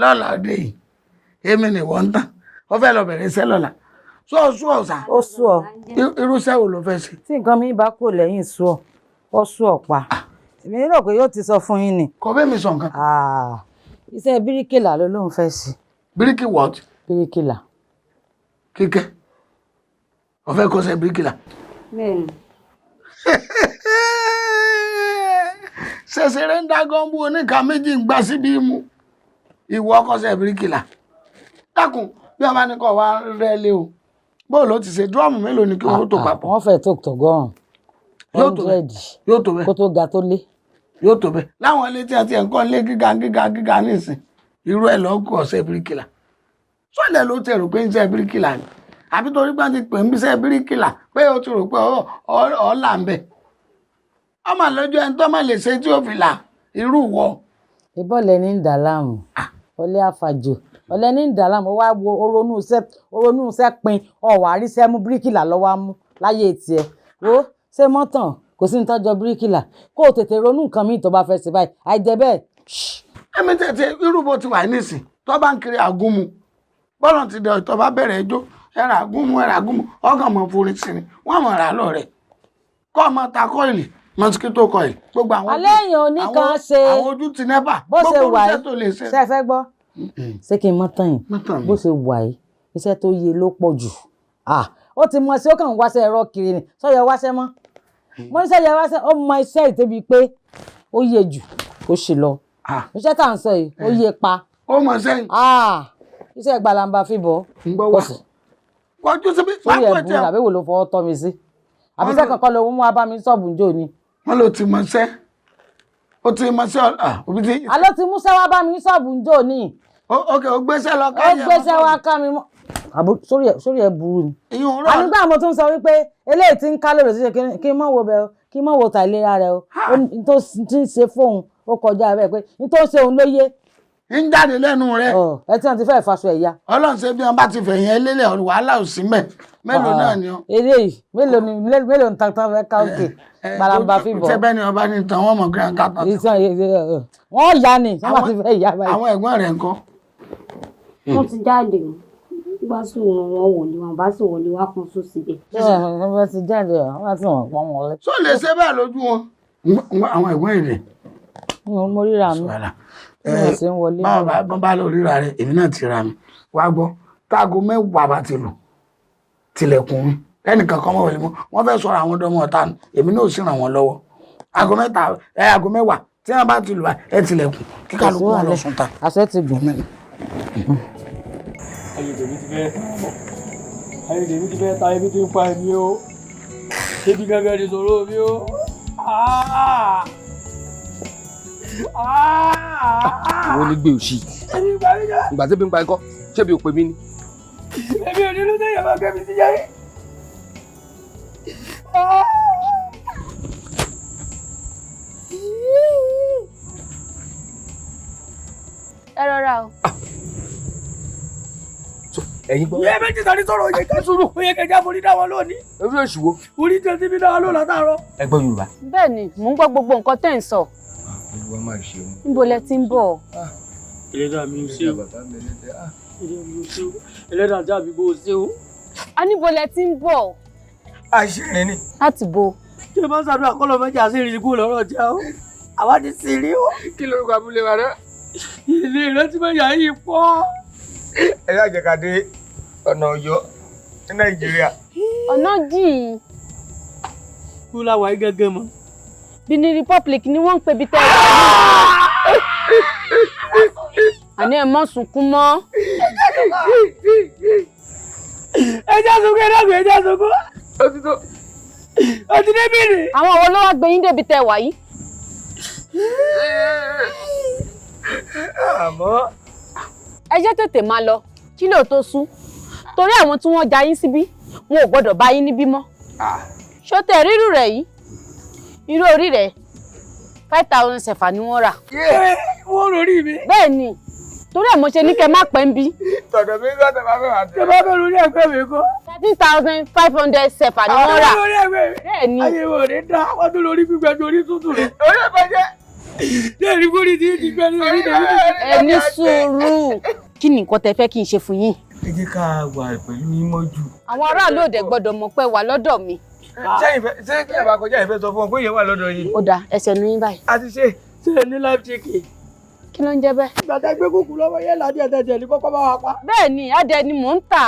lọ́la òde yìí èmi ni wọ́n ń tàn wọ́n fẹ́ lọ bẹ̀rẹ̀ iṣẹ́ lọ́la sọ sú ọ sá. ó sú ọ. irúṣẹ́ wo ló fẹ́ ṣe. tí nǹkan mi bá kò lẹ́yìn sú ọ ó sú ọ pa èmi rò pé yóò ti sọ fún yín ni. kò bẹ́ẹ̀ mi sọ nǹkan. iṣẹ́ bíríkìlà ló lóun fẹ́ sí. bíríkì what. bíríkìlà. kíkẹ́ ó fẹ́ kọ́ ṣe bíríkìlà. bẹ́ẹ̀ni. ṣẹṣẹrẹ ń dá gọ́ǹbù oníkà méjì ń gbá síbí mu ìwọ ọkọ̀ ṣe bíríkìlà dákun bí a bá ní kọ́ wá rẹ́ lé o bóòlù ó ti ṣe dúrọ́ọ̀mù mélòó ni kí wọ́n tó papọ̀. wọ́n fẹ́ tó tọ̀gọ́rùn. yóò tó bẹ́ẹ̀ kó tó ga tó lé. yóò tó bẹ́ẹ̀ láwọn ilé tí a ti ẹ̀ ń kọ́ ilé gíga nísìn irú ẹ̀ lọ́ọ́ kọ́ ṣe bíríkìlà sọ́ọ̀lẹ̀ ló ti rò pé ń ṣe bíríkìlà ni àbí torí pé ti pè ń bí ṣe bíríkìlà pé o ti rò pé ọ̀ọ́là ń bẹ̀ ọmọ lọ́jọ́ ẹni tó má lè ṣe tí ó fi là irú wọ. ìbọ̀lẹ̀ ní ń dà láàmú ọlẹ́ àfàjò ọlẹ́ ní ń dà láàmú wá wo oronú iṣẹ́ pin ọ̀wà àríṣẹ́ mú bíríkìlà lọ́wọ́ mú láyé tiẹ̀ ó ṣe mọ́tàn kò sí ní tọ́jọ́ bíríkìlà kó o tètè ronú nǹkan míì tó bá fẹ́ ṣe báyìí àìjẹ́ bẹ́ẹ̀. ẹ̀mí tètè irú bó ti wà nísìn tó bá ń kiri àgúnmu bọ́lọ̀ ti dẹ̀ tó bá bẹ̀rẹ̀ ẹjọ́ ẹ̀rà àgúnmu ọkàn mọ̀ forí sí ni wọ́n mọ̀ rà lọ rẹ̀ kọ́ ọmọ ta kọ́ìlì mosquito coil gbogbo àwọn àléèyàn oníkan ṣe àwọn ojú ti nẹ́pà bó ṣe wà iṣẹ́ tó lè ṣe. ṣe fẹ́ gbọ́ ṣé kí n mọ́ tán yìí bó ṣe wà yìí iṣẹ́ tó yẹ ló pọ̀ jù ó ti mọ sí ó kàn ń wáṣẹ́ ẹ̀rọ kiri ni sọ́yẹ wáṣẹ́ mọ́ mo ní sọ́yẹ wáṣẹ́ ó mọ iṣẹ́ ìtẹ́bi pé ó yẹ jù ó ṣe lọ iṣẹ́ tá à ń sọ yìí ó yẹ pa ó mọ sẹ́yìn iṣẹ́ gbalamba fìbọ̀ kọjú síbi sórí ẹ̀bùn àbí wo ló fọwọ́ tọ́ mi sí àbí iṣẹ́ kankan ló mú abá mi sọ́ọ̀bù njó ni. wọ́n ló ti mọṣẹ́ ó ti mọṣẹ́ òbí tí. àló ti múṣẹ́ wá bá mi sọ́ọ̀bù njó ni. ok ó gbéṣẹ́ lọ ká yẹ ó gbéṣẹ́ wá ká mi mọ́ sórí ẹ̀ burú ni. ànígbà mo tún sọ wípé eléyìí ti ń ká lóore ṣíṣe kí n mọ̀ wo bẹ́ẹ̀ kí n mọ̀ wo ta ìlera rẹ o n tó ti ń ṣe fóun ó kọjá bẹ́ẹ̀ pé n tó ṣe òun ló yé. ń jáde lẹ́nu rẹ. ẹ tí wọn ti fẹ́ faṣọ ẹ̀yà. ọlọ́run ṣe bí wọn bá ti fẹ̀yìn ẹlẹ́lẹ̀ wàhálà ò sí mẹ́ mélòó náà ni ọ. eléyìí mélòó ni tantan fẹ́ ká òkè gbalamba fíbọ̀. tẹ́bẹ́ ni ọba ní tàn wọ́n mọ̀ kí wọ́n ká tán. wọ́n yá ni wọ́n ti fẹ́ yá báyìí. àwọn ẹ̀gbọ́n rẹ̀ ńkọ́. wọ́n ti jáde bá sùn wọn wò ni wọn bá sùn wọn ni wọn kún sùn síbẹ̀. wọ́n ti jáde wọ́n ti wọ́n pọ́n wọn lẹ. sọ lè ṣe bẹ́ẹ̀ lójú wọn àwọn ẹ̀gbọ́n rẹ̀. mo ríra mi bá lọ ríra rẹ̀ èmi náà ti ra mi wá gbọ́ táago mẹ́wàá bá ti lù tilẹ̀kùn mi ẹnìkan kan mọ̀ wẹ̀lẹ̀ mọ́ wọ́n fẹ́ sọ̀rọ̀ àwọn ọ̀dọ́mọ ọ̀tá èmi náà ò sì ràn wọ́n lọ́wọ́ aago mẹ́wàá tí wọ́n bá ti lù ẹ tilẹ̀kùn kí kálukú wọn lọ sùn ta. àṣẹ ti gùn mí. ayé tèmi ti fẹ́ ta ebi tí ń pa èmi o ebi gẹ́gẹ́ ni sọ̀rọ̀ mi o. ìwọ ní gbé òsì ìgbà tí bí ń pa ẹkọ ṣé bí o pè mí ni. èmi ò nínú tẹ́yẹ̀ máa kẹ́mi sí jẹ́rí. ẹ rọra o. ẹ̀yin gbọ́. ìyá méjì tani sọ̀rọ̀ òye ká sùúrù ó yẹ kẹjá forí dá wọn lónìí. orí èṣù wo. orí tí o ti fi dá wọn lónìí látàárọ̀. ẹ gbọ́ Yorùbá. bẹ́ẹ̀ ni mò ń gbọ́ gbogbo nǹkan tẹ́ ń sọ. Olúwa máa ṣe wọn. Níbo lẹ ti ń bọ̀? Ẹlẹ́dàá mi ò ṣe o. Ẹlẹ́dàá jábí bó o ṣe o. A níbo lẹ ti ń bọ̀? Àṣírí ni. Láti bo. Tí o bá ṣàdúrà kọ́lọ̀ mẹ́jà sí ìrìn kúrò lọ́rọ̀ jẹ́ o. Àwa ti sì rí o. Kí lorúkọ abúlé wa náà? Ilé ìrántí mẹ́jà yìí pọ̀. Ẹ yá jẹ́ ká dé ọ̀nà Ọ̀yọ́ ní Nàìjíríà. Ọ̀nà jìn. Kú láwa yìí gẹ́gẹ́ mọ́. Benin Republic ni wọ́n ń pè bí tẹ́lẹ̀. Àní ẹ̀ mọ́ sunkún mọ́. Ẹja sunkún ẹja sunkún. Ó ti débi rè. Àwọn wo ló wá gbé yín débi tẹ́ wà yìí? Àmọ́. Ẹ jẹ́ tètè máa lọ kí ló tó sú. Torí àwọn tí wọ́n ja yín síbí wọn ò gbọ́dọ̀ bá yín níbí mọ́. Ṣó tẹ rírù rẹ̀ yìí? Irú orí rẹ̀ 5,000 sefa ni wọ́n rà. Wọ́n lórí mi. Bẹ́ẹ̀ ni torí ẹ̀ mo ṣe ní kẹ́ má pẹ́ ń bí. Tọ̀dọ̀ mi gbọ́dọ̀ máa fẹ́ wà tẹ́. Ṣé bá bẹ́ẹ̀ lórí ẹgbẹ́ mi kọ́? 13,500 sefa ni wọ́n rà. Lórí ẹgbẹ́ mi. Bẹ́ẹ̀ ni. Ayé wo ní dá wọ́n tún lórí gbígbẹ́ ju orí tútù rẹ̀. Orí ẹgbẹ́ jẹ́. Lẹ́ẹ̀rí fúnni tí ti gbẹ́ ní orí tèmi. Ẹ ní sùúrù. Kí ni nǹkan tẹ fẹ́ kí n ṣe fún yín? Ẹ jẹ́ ká wà pẹ̀lú yín mọ́jú. Àwọn aráàlú òde gbọ́dọ̀ mọ̀ pé wà lọ́dọ̀ mi. Ṣé kí ẹ bá kọjá ìfẹ́ sọ fún ọ pé ìyẹn wà lọ́dọ̀ yìí? Ó dáa ẹsẹ̀ nu yín báyìí. A ti ṣe. Ṣé ẹ ní life chicken? Kí ló ń jẹ́ bẹ́ẹ̀? Gbàtà gbé kúkú lọ́wọ́ yẹn ládìí ẹ̀tẹ̀jẹ̀ ní kọ́kọ́ bá wa pa. Bẹ́ẹ̀ ni adẹ ni mò ń tà.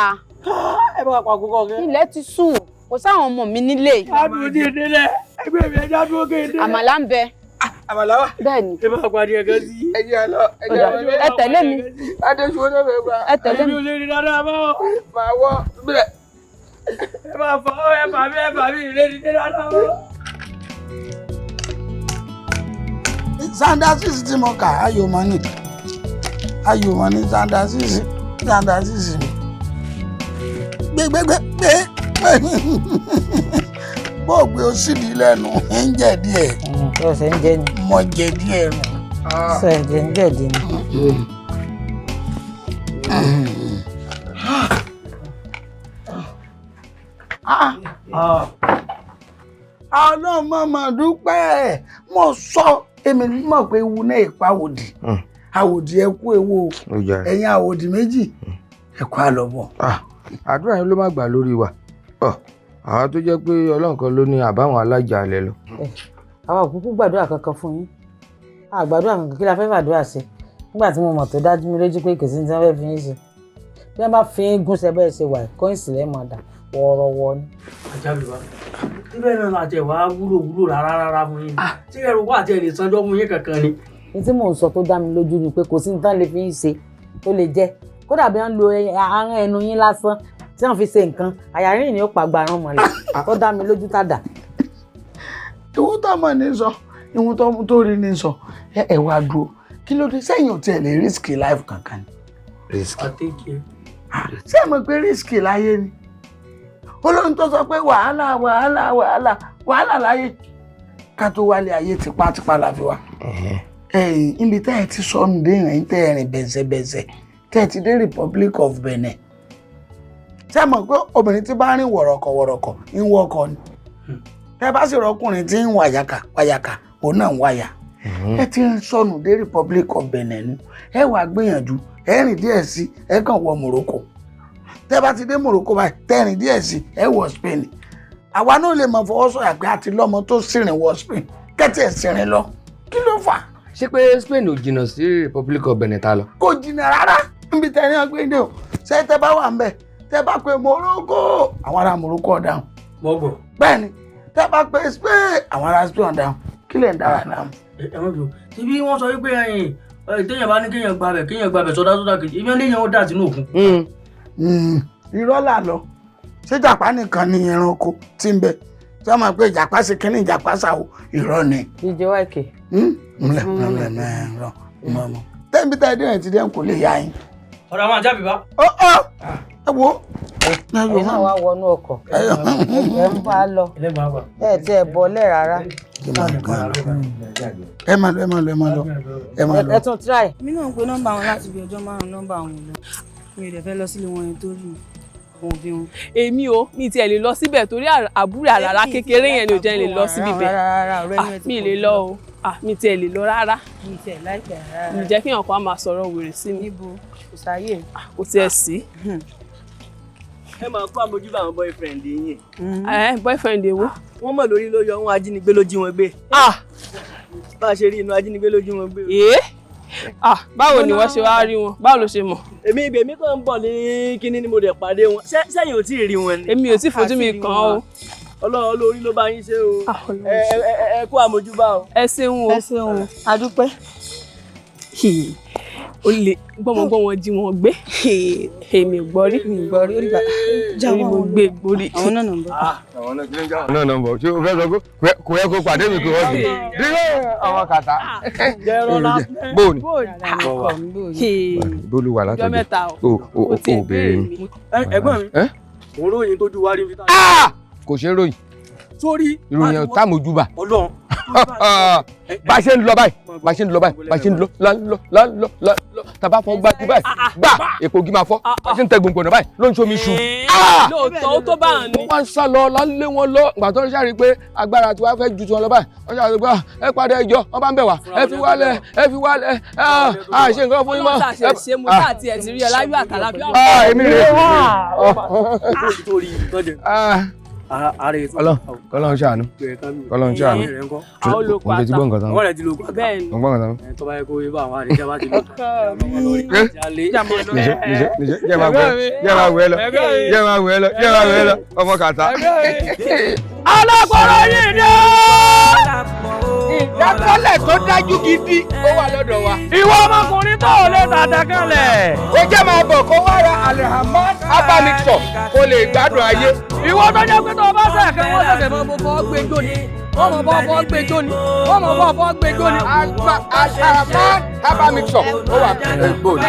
Ẹ bá wa pa àkókò ọ̀gẹ́. Ilẹ̀ ti sùn kò sáwọn ọmọ mi nílé. Adùn ti délẹ̀ ẹgbẹ́ mi ẹja dúró kéde. Àmàlà ń bẹ. Àmàlà wà. Bẹ́ẹ̀ ni. Ẹ bá wa pàdé ẹ̀gẹ́ sí. Ẹ jẹ́ àlọ́. Ẹ tẹ̀lé mi. Adéṣu ó dẹ́fẹ̀ẹ́ gbà. Ẹ tẹ̀lé mi. Èmi ò lè rí dáadáa mọ́. Màá wọ́ bílẹ̀. Ẹ bá fọ ẹ bà mí ìlérí dáadáa mọ́. Sandasis tí mo kà ayò mọ́ ní Sandasis mi gbégbégbé bó gbé o sì ní lẹ́nu ń jẹ díẹ̀. Ọ̀sẹ̀ ń jẹ ni. Mo jẹ díẹ̀ nù. Ọ̀sẹ̀ ń jẹ díẹ̀ ni. Ọlọ́mọ dúpẹ́ mo sọ èmi mọ̀ pé ewu náà ìpawòdì àwòdì ẹkú ewu ẹ̀yin àwòdì méjì ẹkú àlọ́bọ̀. Àdúrà yín ló má gbà lórí wa àwọn tó jẹ́ pé Ọlọ́run kan ló ní àbáwọn alájà alẹ́ lọ. Àwọn òkúkú gbàdúrà kankan fún yín àgbàdúrà kankan kí la fẹ́ fàdúrà sí nígbà tí mo mọ̀ tó dájú mi lójú pé kìí sí ní tí wọ́n fẹ́ fi yín ṣe bí wọ́n bá fi yín gúnṣẹ́ bẹ́ẹ̀ ṣe wà kọ́ìnsì lẹ́mọ̀ dà wọ́ọ́rọ́wọ́ ni. Àjálù wa síbẹ̀ náà láti ẹ̀ wá wúlò rárá fún yín tí ẹ̀rù wà tí ẹ̀ lè sanjọ́ fún yín kankan ni. ní tí mò ń sọ tó dá mi lójú ni pé kò sí ní tán lè fi yín ṣe tó lè jẹ́ kódà bí wọ́n lo ahọ́n ẹnu yín lásán tí wọ́n fi ṣe nǹkan àyàrin ni ó pàgbà rán mọ́lẹ̀ tó dá mi lójú tàdà. Ìwọ́n tó mọ̀ ní sọ ìwọ́n tó rí ní sọ ẹ wá dúró kí ló dé sẹ́yìn ò tiẹ̀ lè risk life kankan ni. Risk. Ṣé ẹ mọ̀ pé risk láyé ni olóhùn tó sọ pé wàhálà láyé ká tó wálé ayé tipátipá la fi wá. Ibi tẹ́ ẹ ti sọnù dé ìrìn tẹ́ ẹ rìn bẹ̀sẹ̀bẹ̀sẹ̀ tẹ́ ẹ ti dé Republic of Benin. Ṣé ẹ mọ̀ pé obìnrin tí bá rìn wọ̀rọ̀kọ̀ ń wọkọ̀ ni ẹ bá sì rọkùnrin tí ń wàyàkà òun náà ń wáyà. Ẹ ti ń sọnù dé Republic of Benin ẹ wàá gbìyànjú ẹ rìn díẹ̀ sí ẹ kàn wọ Morocco. Tẹ́ bá ti dé Morocco báyìí tẹ́rìn díẹ̀ sí ẹ wọ Spain. Àwa náà lè mọ fọwọ́sọ̀yà pé àti lọ́mọ tó sìnrìn wọ Spain kẹ́tì ẹ̀ sìnrìn lọ kí ló fà? Ṣé pé Spain ò jìnnà sí Republic of Benin ta lọ? Kò jìnnà rárá níbi tẹ́ ní ọgbẹ́ ìdè o ṣé tẹ́ bá wà ń bẹ̀ tẹ́ bá pé Morocco àwọn ará Morocco ọ̀dáhùn. Mọ́gọ̀. Bẹ́ẹ̀ni tẹ́ bá pé Spain àwọn ará Spain ọ̀dáhùn kí lè ń dára náà. Ẹ mọ̀ jù síbí wọ́n sọ wípé téèyàn bá ní kéèyàn gbabẹ̀ sọdá kejì ibi léèyàn ó dà sínú òkun. Irọ́ là lọ ṣé jàpá nìkan ni ẹranko tí ń bẹ tí wọ́n máa pé ìjàpá ṣe kínní ìjàpá ṣàwò irọ́ ni. Ìjọ wáìkì. Tẹ́ǹbí tá ẹdín ẹ̀ ti dẹ́ kò lè yá yín. Ọ̀rọ̀ àwọn àjábì bá. Ẹ wo. Ẹ̀yin náà wá wọnú ọkọ̀ ẹ̀ ń bá a lọ ẹ̀ tí ẹ̀ bọ́lẹ̀ rárá. Ẹ máa lọ. Ẹ tún try. Mi náà ń pe nọ́mbà wọn láti bí ọjọ́ márùn-ún nọ́mbà wọn lọ mi ò dẹ̀ fẹ́ lọ sílé wọn yẹn tó rí wọn bí wọn. Èmi ò mi tiẹ̀ lè lọ síbẹ̀ torí àbúrò àràrá kékeré yẹn ni ò jẹ́ lè lọ síbi bẹ́ẹ̀ mi lè lọ o. mi tiẹ̀ lè lọ rárá. Mi tiẹ̀ láìpẹ́ rárá. Mi jẹ́ kí ọkọ á máa sọ̀rọ̀ wèrè sí mi. Níbo kò sáyè. Kò tiẹ̀ sí. Ẹ máa kó àmójúbà àwọn boyfriend yín. Boyfriend èwo? Wọ́n mọ̀ lórí ló yọ wọn ajínigbé ló jí wọn gbé. Bá a ṣe rí inú ajínigbé ló jí wọn gbé. Báwo ni wọ́n ṣe wá rí wọn? Báwo ló ṣe mọ̀? Èmi kàn ń bọ̀ ní kíní ni mo dẹ̀ pàdé wọn. Sẹ́yìn ò tí ì rí wọn ni. Èmi ò tí fojú mi kàn o. Ọlọ́run olórí ló bá yín ṣe o. Ẹ kú àmójúbà o. Ẹ ṣeun o. Ẹ ṣeun o. A dúpẹ́. O lè gbọ́mọgbọ́n wọn jí wọn gbé. Èmi gbọ́ rí. Orí gbà. Orí mo gbé gbórí. Àwọn náà nọ̀mbọ̀. Àwọn náà nọ̀mbọ̀ ṣé o fẹ́ sọ pé kò yẹ kó pàdé mi kò wọ́n bí. Dígbò àwọn kàtà. Bóòni. Bólú wà látọ̀jú. Ọjọ́ mẹ́ta o béèrè mi. Ẹ̀gbọ́n mi, òun ròyìn tójú wá rí fi tá. Kò ṣe é ròyìn. Sórí. Ìròyìn táàmójúbà. Ọlọ́run. Bá a ṣe ń lọ báyìí tàbá fọ gbájú báyìí gbà èpo gí máa fọ́ bá a ṣe ń tẹ gbòǹgbò náà báyìí ló ń ṣomi ṣu. Lóòótọ́ ó tó bá ń ní. wọ́n ń sá lọ lálé wọn lọ ìgbà tó ń ṣàrí pé agbára tí wàá fẹ́ ju tiwọn lọ báyìí wọ́n ṣàrí pé ẹ padà ẹjọ́ wọ́n bá ń bẹ̀ wá ẹ fi wálẹ̀ a ṣe nǹkan fún yín mọ́. ṣe mo tá àti ẹ̀ ti rí ẹ láyọ̀ àtàlà bí èmi rè Ọlọ́run ṣàánú mo ti gbọ́ nǹkan tán mo gbọ́ nǹkan tán. tó bá yẹ kó yé bá àwọn àdéjà bá ti lọ. jẹ́ máa wẹ̀ lọ ọmọ kàtà. alágbára yìí ni ìdákọ́lẹ̀ tó dájú gidi ó wà lọ́dọ̀ wa. ìwọ ọmọkùnrin tó ò lè tàdá kanlẹ̀. ó jẹ́ máa bọ̀ kó wá ra Alhamad abamixọ kó lè gbádùn ayé. ìwọ tó jẹ́ pé tó o bá sẹ̀kẹ́ wọ́n ṣẹ̀ṣẹ̀ mọ́ fọ́ gbé jóni wọ́n mọ̀ bọ́ fọ́ gbé jóni wọ́n mọ̀ bọ́ fọ́ gbé jóni. Alhamad abamixọ ó wà gbòòdì.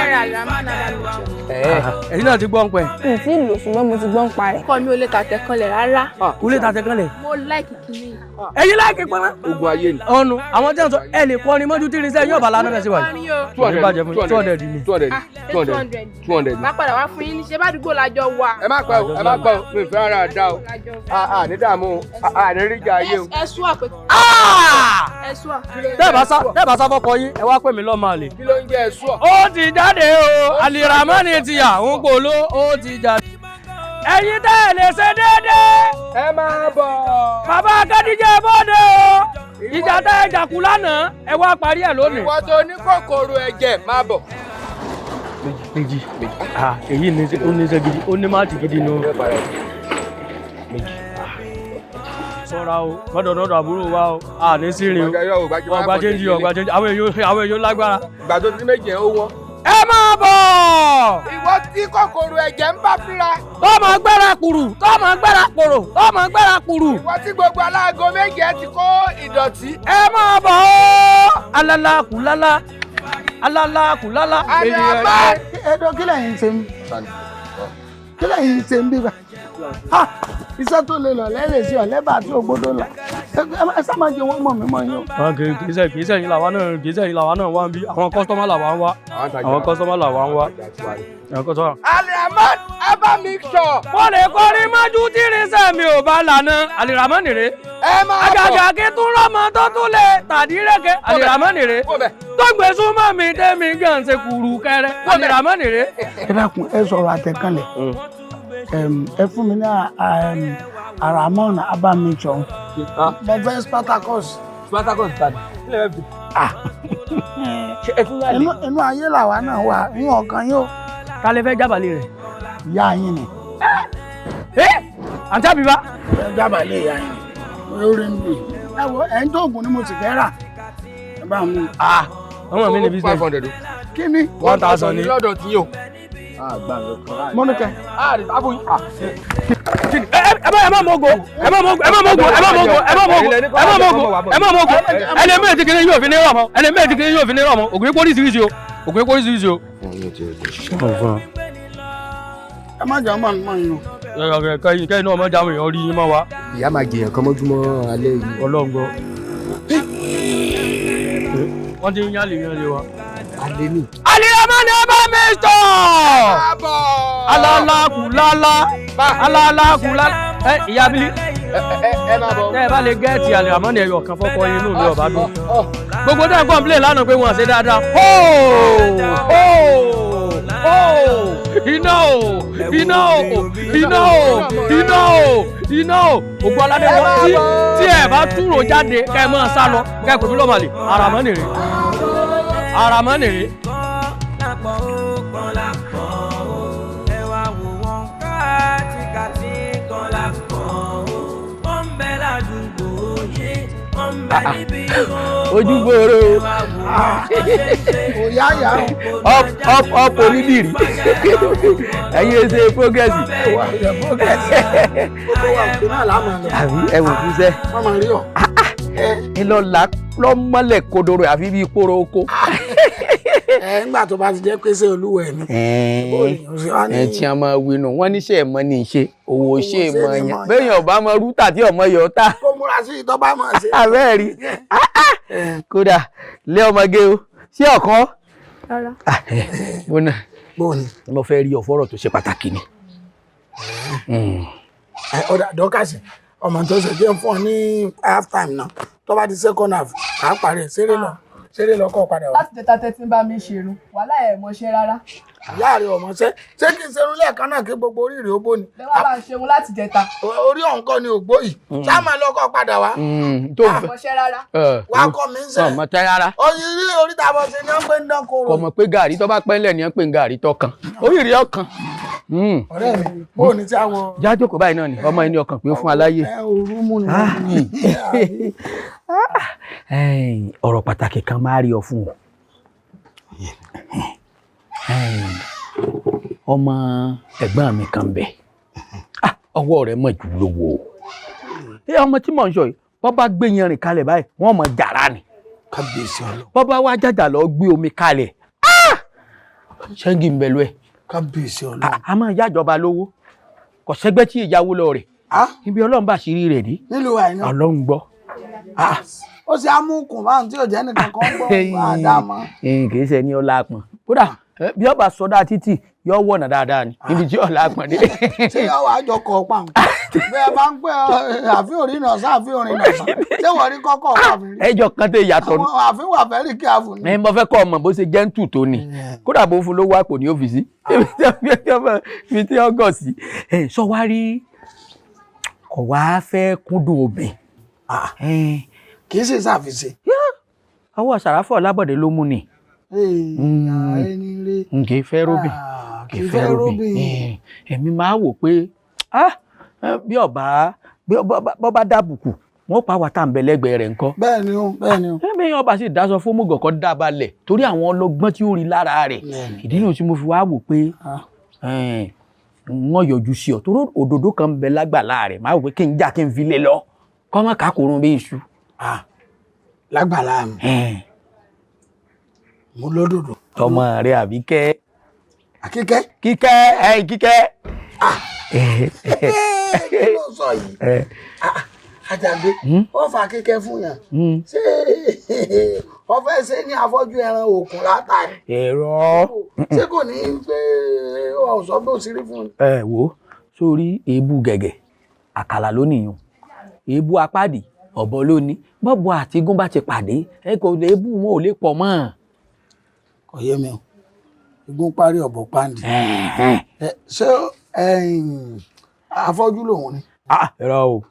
ẹ̀yin náà ti gbọ́ ń pẹ́. n tí lò ṣùgbọ́n mo ti gbọ́ ń pa rẹ̀. ọkọ mi ò lè tàtẹ́ kanlẹ̀ rárá. kò lè tàtẹ́ kanlẹ̀. mo láìkì kìíní. ẹ̀yin láìkì pọ́nrán. ogun ayé ni. ọ̀nù àwọn tí wọ́n sọ ẹ lè kọrin mọ́jú tí irinṣẹ́ yóò bá lánàá sí wa yìí. 200 ni. 200. má padà wá fún yín ní ṣe bá dùgbò lájọ wà. ẹ má pẹ́ o mi fẹ́ ara dá o ní dààmú o ní ríjà ayé o. ẹ sú àpè. ẹ sú àpè. tẹ́ẹ̀bà sáfọ́kọ yín ẹ wá pè mí lọ́mọ àlè. kí ló ń jẹ́ ẹ sú ọ. ó ti jáde o Alìràmọ́nì ti yà ń gbòòló ó ti jáde. ẹ̀yin tẹ́ ẹ lè ṣe déédéé. ẹ máa bọ̀. bàbá akẹ́díjẹ́ bọ́dẹ o ìjà tẹ́ ẹ jà kú lánàá ẹ wá parí ẹ̀ lónìí. ìwọ tó ní kòkòrò ẹ̀jẹ̀ máa bọ̀. méjì èyí ní ó ní iṣẹ́ gidi ó ní máàtì gidi nù. ṣọ́ra o mọ́dọ̀dọ́dọ̀ àbúrò wa o a ní sírin o ọgbà jẹ́njì àwọn èèyàn lágbára. ìgbà tó ti méjì ẹ̀ ó wọ́n. ẹ máa bọ̀. ìwọ tí kòkòrò ẹ̀jẹ̀ ń bá fínra. tọ́mọ gbẹ́ra kùrù tọ́mọ gbẹ́ra kùrù tọ́mọ gbẹ́ra kùrù. ìwọ tí gbogbo aláàgọ́ méjì ẹ ti kó ìdọ̀tí. ẹ máa bọ̀ o alálàkùlálá alálàkùlálá. ẹ̀dọ́ kí lẹ́yìn ṣe ń bí bá iṣẹ́ tó lè lọ lẹ́rẹ̀ sí ọ̀lẹ́bà àti ògbódò lọ ẹ sá máa jẹ wọ́n mọ̀ mí mọ́ yín o. kì í sẹ́yìn làwa náà wá ń bí àwọn kọ́sítọ́mà làwa ń wá àwọn kọ́sítọ́mà làwa ń wá. Alhamad abamixọ. mo lè kọrin mọ́jú tí irinṣẹ́ mi ò bá lànà Alìràmọ́nì rè. ẹ máa bọ̀. àgàgà kí tún rọ́mọ tó tún lè tàdí rèké Alìràmọ́nì rè. tó gbé súnmọ́ mi tẹ́mi gàn ṣe kùrù kẹrẹ Alìràmọ́nì rè. ẹ dákun ẹ sọ̀rọ̀ àtẹ̀kànlẹ̀ ẹ fún mi ní Alhamad abamixọ mo fẹ́ Spartacus inú ayé làwa náà wà ní ọkàn yóò. ta lè fẹ́ jábàlẹ̀ rẹ̀. ìyá yín ni. àǹtí àbíbá. jábàlẹ̀ ìyá yín ni lórí ń bì. ẹ wo ẹ̀ ń tó oògùn ni mo sì fẹ́ rà. ẹ bá mú. ọmọ mi ní business. 500. kí ni. 1000 ní lọ́dọ̀ tí yóò. mọ́nìkẹ́. ẹ má mọ́gò ẹlẹ́mẹ̀ẹ́ tí kìíní yóò fi ní rọ̀ mọ́ ẹlẹ́mẹ̀ẹ́ tí kìíní yóò fi ní rọ̀ mọ́ ògùn epo oríṣiríṣi o ògùn epo oríṣiríṣi o. ẹ má jà máa ń mọ inú. kẹ́yìn náà mọ́ jáwé èèyàn rí yín mọ́ wa. ìyá máa jẹyàn kan mọ́júmọ́ alẹ́ yìí. ọlọ́ngbọ́ wọ́n ti ń yálè yan lé wa. alẹ́ ni. Alìràmọ́nì abamixọ. alálàkùlálá alálàkùlálá ìyá abili ẹ máa bọ̀. tẹ́ ẹ bá lè gẹ́ẹ̀tì àlè àmọ́ ní ẹyọ kan fọ́kọ inú mi ọ̀bá dùn. gbogbo tẹ́ ẹ kọ́ńplé lánàá pé wọ́n ṣe dáadáa. iná o iná o iná o iná o iná o ògbó aládé wọn tí ẹ bá túrò jáde kẹ́ ẹ máa sá lọ kẹ́ ẹ pè mí lọ́mọlè àràmọ́ nìrè àràmọ́ nìrè. ojúgbòòrò òyáyà ọ̀pọ̀ onídìrí ẹ̀yin ẹsẹ̀ progressi. àbí ẹ̀wọ̀n fúnṣẹ́ ìlọ́la lọ́mọlẹ̀ kodoro àfi bíi kóró oko. nígbà tó bá ti jẹ́ pé ṣé olúwẹ̀ ni. ẹ tí a máa wí nù wọ́n níṣẹ́ ẹ̀mọ́ ní í ṣe owó ṣe é mọ yẹn bẹ́ẹ̀ ọba mọ rútà tí ọmọ yọ ọ́ tà. kó múra sí ìtọ́ bá máa ṣe. àbẹ́ẹ̀ rí kódà lé ọmọge o ṣé ọ̀kan. rárá. bóòní. mo fẹ́ rí ọ̀fọ́rọ̀ tó ṣe pàtàkì ni. ọ̀dà dọ́kàsì ọmọ tó ṣe jẹ́ fún ọ ní half time náà tó bá di second half à á parí ẹ̀ ṣeré lọ kọ́ padà wá. láti jẹta tẹ́tí bá mi ṣerun wàhálà ẹ̀ mọṣẹ́ rárá. ìyá rẹ̀ ọmọṣẹ́ ṣé kí n ṣerun lẹ́ẹ̀kan náà kí gbogbo orí rẹ̀ ó bó ni. lẹ́wọ́n bá ń ṣerun láti jẹta. orí ọ̀hún kọ́ ni ògbó yìí ṣá máa lọ́kọ́ padà wá. àmọṣẹ́ rárá. wàá kọ́ mi ń sẹ́. ọmọ tẹ́ rárá. oyin rí oríta bọ̀ sí ni wọ́n pè ń dán koro. kò mọ̀ pé gàrí tó bá pẹ́ lẹ̀ ni wọ́n pè ń gàrí tó kan orí rí ọkàn. ọ̀rẹ́ mi bó ní tí àwọn. jájó kò báyìí náà ni ọmọ ẹni ọkàn pé fún aláyé. ọ̀rọ̀ pàtàkì kan máa rí ọ fún ọ. ọmọ ẹ̀gbọ́n mi kan bẹ̀ ọwọ́ rẹ̀ mọ̀ jù lówó. ọmọ tí mò ń sọ yìí bọ́ bá gbé yanrìn kalẹ̀ báyìí wọ́n mọ̀ jàrá ni. kábíyèsí ọlọ. bọ́ bá wá jàjà lọ gbé omi kalẹ̀ ṣẹ́gi ń bẹ lọ ẹ̀. kábíyèsí ọlọ. a máa yájọba lówó kò sẹ́gbẹ́ tí ìyàwó lọ rẹ̀ ibi ọlọ́run bá ṣírí rẹ̀ ní. nílùú àìní. ọlọ́run gbọ́. ó ṣe amúkùn báwọn tí ò jẹ́ nìkan kan gbọ́ àdámọ́. kì í ṣe ní ọlá pọn kódà bí ọba sọdá títì yóò wọ̀nà dáadáa ni ibi tí ọlá pọn dé. ṣé yóò wá jọ kọ pa nǹkan bẹ́ẹ̀ bá ń pẹ́ àfihàn orin náà sáfihàn orin náà sàn ṣé wọ́n rí kọ́kọ́ wà fún mi. ẹjọ kan tẹ ìyàtọ̀ ni. àfihàn wà fẹ́ẹ́ rí kí a fún ni. mo fẹ́ kọ́ ọmọ bó ṣe jẹ́ ń tù tó ni kódà bó fún lówó àpò ní ọ́fíìsì ibi tí ó gọ̀ sí. sọ wá rí kọ̀ wá fẹ́ kúndùn obìn. kì í ṣe ṣàfihàn. ọwọ́ sàràfọ̀ lábọ̀dé ló mú ni. kì í fẹ́ róbìn kì í fẹ́ róbìn. èmi máa wò pé bí ọba dábùkù wọn pa wàtá ń bẹ lẹ́gbẹ̀ẹ́ rẹ̀ ńkọ́. bẹ́ẹ̀ni o bẹ́ẹ̀ni o. ẹbí ọba sì dáṣọ fún mọgànkọ dábàlẹ̀ torí àwọn ọlọ́gbọ́n tí ó rí lára rẹ̀ ìdí náà tí mo fi wá wò pé wọn yọjú sí ọ torí òdòdó kan ń bẹ lágbàlá rẹ̀ máa wò pé kí n já kí n fi lé lọ kọ́ mọ́ kákòrún bí iṣu. lágbàlá mi mo lódòdó. tọmọ rẹ Àbíkẹ́. Kíkẹ́. Kíkẹ́. kí ló sọ yìí. Àjàgbé ó fa Kíkẹ́ fún yàn ṣé ọfẹ ṣe ní afọ́jú ẹran òkun látàrí. ẹ̀rọ. ṣé kò ní í pé ọ̀sọ́ bí ó sì rí fún un. wo sórí èébú gẹ̀gẹ̀ àkàlà ló nìyàn èébú apáàdì ọ̀bọ lóní bọ́bọ àti igun bá ti pàdé kò lè bú wọn ò lè pọ̀ mọ́. kò yé mi o igun parí ọ̀bọ pàǹdì ṣé afọ́jú lòun ni. ẹ̀rọ o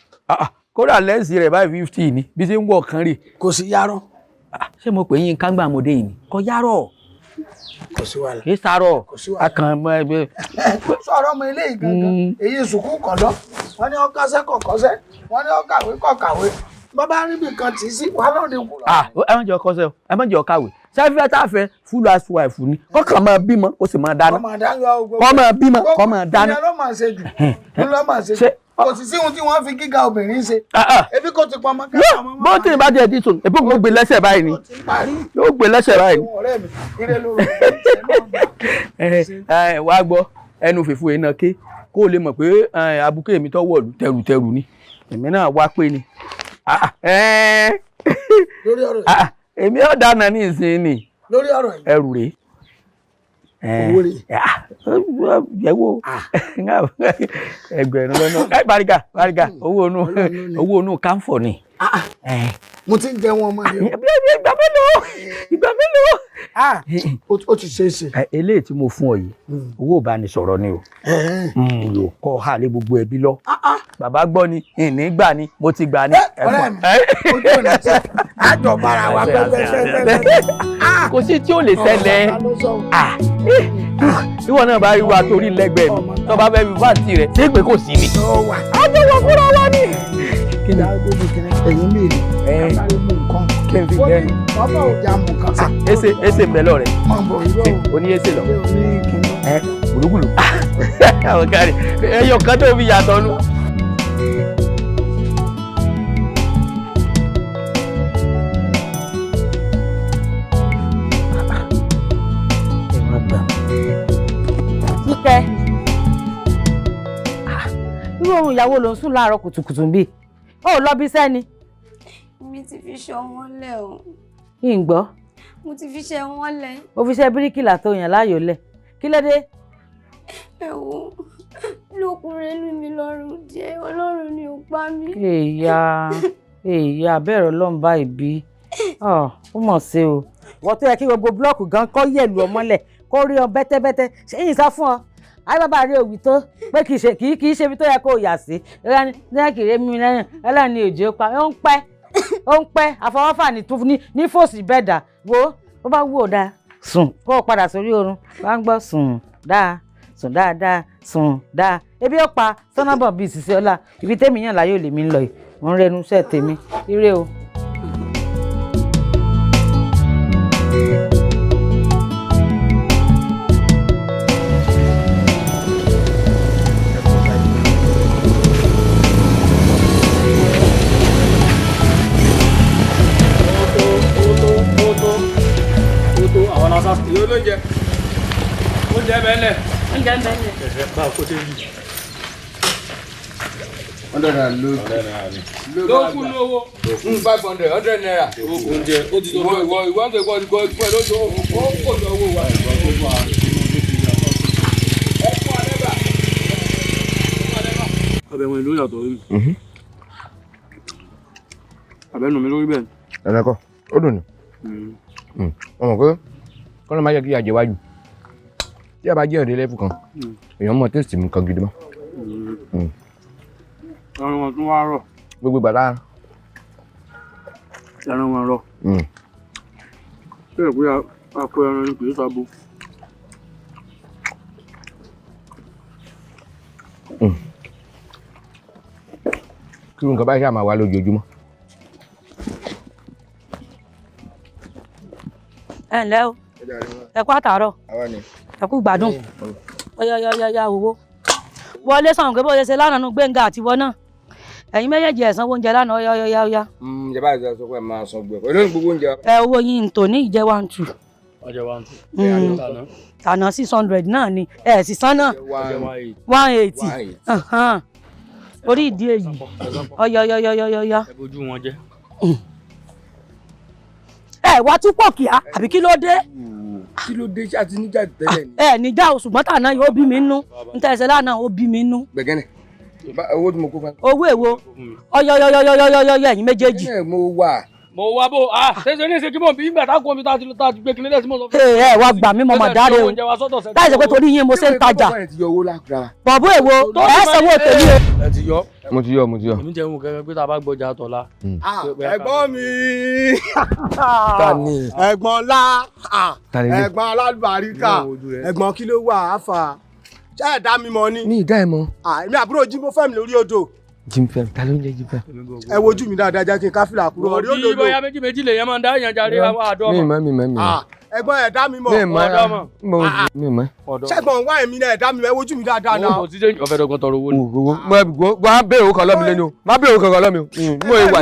kódà lẹ́ǹsì rẹ̀ báyìí 50 ni bí ṣe ń wọ̀ kan rè. kò sí yárọ̀. ṣé mo pè yín kángbà mọ́dé yìí ni kò yárọ̀. kò sí wàhálà. kì í sàárọ̀ akàn mọ́ ẹgbẹ́. sọ̀rọ̀ ọmọ ilé yìí gangan èyí sùkú kọ̀lọ́ wọ́n ní ó kọ́ṣẹ́ kọ̀ kọ́ṣẹ́ wọ́n ní ó kàwé kọ̀ kàwé bàbá ríbi kan tì í sí wàhálà òde kú lọ. ẹ má jẹ́ ó kọ́ṣẹ́ o ẹ má jẹ́ ó kàwé sẹ́fẹ́ tá a fẹ́ full housewife ni kọ́kàn máa bímọ kó sì máa dáná kọ́ máa bímọ kọ́ máa dáná. ìyá ló máa ṣe jù ló máa ṣe jù kò sì sí ohun tí wọ́n fi gíga obìnrin ṣe ebi kò ti pọ̀ ọmọ kẹ́kọ̀ọ́ ọmọ. bó tí ì bá jẹ́ ẹ̀dí sùn ebi kò gbé lẹ́sẹ̀ báyìí ni yóò gbé lẹ́sẹ̀ báyìí ni. wá gbọ́ ẹnu fèfú yìí náà ké kó o lè mọ̀ pé abuké mi tọ́wọ́ ọ̀lù tẹrùtẹrù ni èmi náà wá pé ni. lórí ọ̀rọ̀ yìí. èmi ò dáná ní ìsìn ni lórí ọ̀rọ̀ yìí. ẹrù rèé owó rè. Jẹ́wọ́ ẹgbẹ̀rún lọ́nà báríkà owó onú káńfọ̀ ni. Mo ti ń jẹ wọn mọ́ ni. Ìgbà mélòó. Ó ti ṣe é ṣe. Eléyìí tí mo fún ọ yìí owó ìbánisọ̀rọ̀ ni o. Yóò kọ́ ha lé gbogbo ẹbí lọ. Bàbá gbọ́ ni ìní gbà ni mo ti gbà ni. Ọ̀rẹ́ mi ojú ọ̀nà tí àjọ bára wa pẹ́pẹ́. Kò sí tí ó lè ṣẹlẹ̀. Ìwọ náà bá rí wa torí lẹ́gbẹ̀ẹ́ mi tó bá fẹ́ fi fáàtì rẹ̀ ṣé pé kò sí ni. Àjọ wọ fúnra wa ni. Kí ni ẹ̀yin mèrè sáré mú nǹkan. Kí n fi bẹ́ẹ̀ ni. Bàbá ò já mú kan. Ese ń bẹ lọ rẹ̀. O ní ese lọ. Gbùlùgbùlù. Àwọn kárí ẹyọ kan tó fi yàtọ̀ nu. Kíkẹ́ irú ohun ìyàwó ló ń sùn láàárọ̀ kùtùkùtù ń bí ó lọ bí sẹ́ni. Mi ti fi ṣe wọn lẹ̀ o. Kí n gbọ́. Mo ti fi ṣe wọn lẹ̀. Ó fi ṣe bíríkìlà tó yàn láàyò lẹ̀ kí ló dé. Ẹ wo lókùnrin lù mí lọ́rùn jẹ́ Ọlọ́run ni ó pa mí. Èèyà bẹ̀rẹ̀ Ọlọ́run bá ìbí ó mọ̀ sí o wọ́n tó yẹ kí gbogbo búlọ́ọ̀kù gan kọ́ yẹ̀lú ọmọlẹ̀ kó rí ọ bẹ́tẹ́bẹ́tẹ́ ṣé yìí sá fún ọ ayé bàbá rí òwì tó pé kì í ṣe ibi tó yẹ kó yà sí ní kìrè mímí lẹ́yìn ẹlẹ́ni òjò pa ó ń pẹ́ àfọwọ́fà ní fòsì bẹ́ẹ̀dà wo ó bá wù ó dáa sùn kó o padà sórí oorun bá ń gbọ́ sùn dáadáa sùn dáa ebi ó pa sọ́nàbọ̀ bíi ìsìsẹ́ ọlá ibi tẹ́mi yàn láyò lèmi ń lọ yìí mo ń rẹnu iṣẹ́ tèmi ire o. Yóò lóúnjẹ. Oúnjẹ bẹ́ẹ̀lẹ̀. Oúnjẹ bẹ́ẹ̀lẹ̀. Ẹ̀fẹ̀ bá a kó tẹ́ bí. 100 naira ló. Ló kú lówó. 500 100 naira. Oúnjẹ ó ti tó. Ìwọ ń tẹ̀kọ́ ìpẹ́ lójú ó kò jọ owó wa. Ọbẹ̀ wọn ló yàtọ̀ rí. Àbẹ́nu mi lórí bẹ́ẹ̀. Ẹ̀rẹ́kọ́, ó dùn ní. Ọmọ pé kọ́nà máa jẹ́ kí àjẹ́ wájú. Tí a bá jẹ́ ọ̀dẹ́ lẹ́fù kan, èèyàn mọ̀ tẹ́sítì mi kan gidi mọ́. Ẹran wọn tún wá rọ̀. Gbogbo bàtà. Ẹran wọn rọ̀. Ṣé ẹ̀ pé akọ ẹran ni kì í sábò? Kí nǹkan báyìí ṣáà máa wá lójoojúmọ́. Ẹ ǹlẹ́ o ẹ kú àtàárọ̀ ẹ kú gbádùn ọyọyọyọyọ owó wọlé sàn pé bó ṣe ṣe lánàá nu Gbénga àtiwọ náà ẹ̀yin méjèèjì ẹ sanwó oúnjẹ lánàá ọyọyọyọyọ. Ìjọba àti sọ pé máa san gbẹ pẹ̀lú gbogbo oúnjẹ. Owó yín ń tò ní ìjẹ́ 1-2. Ọjọ́ 1-2. Tànà 600 náà ni sì san náà 180 orí ìdí èyí ọyọyọyọyọyọ. Ẹ bójú wọn jẹ́. Wá tún pọ̀ kíá àbí kí ló dé. Kí ló dé ṣáà ti níjà tẹ́lẹ̀ ni. Níjà o ṣùgbọ́n tànà yóò bí mi nú n tẹ̀sẹ̀ lánàá ó bí mi nú. Gbẹ̀gẹ́nẹ̀ owó tí mo kó fún ẹ. Owó èwo ọyọyọyọyọyọ ẹ̀yin méjèèjì. Mo wà. Mo wá bó ṣẹṣẹ ní ṣe kí mò ń bí nígbà táwọn omi tá a ti gbé kinní lẹ́sìn mọ́ sọ fún mi. Wá gbà mí mọ̀mọ́ dáre o láì ṣe pé torí yín mo ṣe ń tajà. Bọ̀bú èwo sanwó tèmi o. Ẹ ti yọ. Mo ti yọ. Èmi jẹ́ ohun kẹ́kẹ́ pé tá a bá gbọ́jà tọ̀la. Ẹ̀gbọ́n mi. Tani. Ẹ̀gbọ́n ńlá. Ẹ̀gbọ́n alálùbáríkà. Ẹ̀gbọ́n kí ló wà áfà. Ṣé ẹ dá mi mọ̀ ni? Mi ì dá ẹ mọ̀. Èmi àbúrò Jímọ̀ Fẹ́mi lórí odò. Jimfem ta ló ń jẹ Jimfem. Ẹ wojú mi dáadáa jẹ́ kí n káfílà kúrò orí odò. Bí bóyá méjì lè yẹn máa ń dá ìyànjà rí àwọn àdó ọmọ. Mi mọ̀. Ẹ̀gbọ́n ẹ dá mi mọ̀. Mi mọ̀. Ṣẹ́gbọ̀n wá èmi náà ẹ dá mi mọ̀ ẹ wojú mi dáadáa náà. Owó tí ṣe ọ̀fẹ́ dọ́gbọ́n tọrọ owó ni. Wọ́n á bẹ̀rẹ̀ owó kan lọ́mi lẹ́nu o. Má bẹ̀rẹ̀ owó kan lọ́mi o. Mo ìwà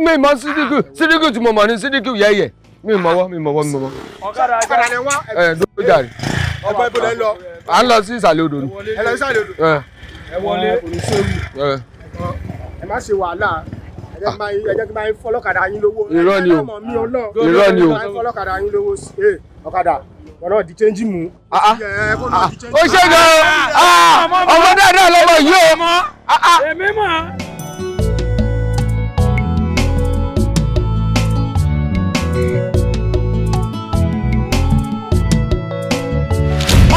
mi mọ̀ sídìkì tí mo mọ̀ ní sídìkì yẹ̀yẹ̀. Mi mọ̀wọ́. Ọ̀kadà ni wá. Dójàre. Ẹ̀gbọ́n ibo lẹ ń lọ. À ń lọ sí ìsàlẹ̀ odò ni. Ẹ lọ sí ìsàlẹ̀ odò. Ẹ wọlé. Ẹ má ṣe wàhálà. Ẹ jẹ́ kí n máa fọlọ́kadà yín lówó. Irọ́ ni o. Irọ́ ni o. Irọ́ ni o. Ẹ máa fọlọ́kadà yín lówó. Ọ̀kadà ọ̀rọ̀ di change mu. Ó ṣe gan-an ọmọ dáadáa lọ́wọ́ yìí o. Èmi mọ̀.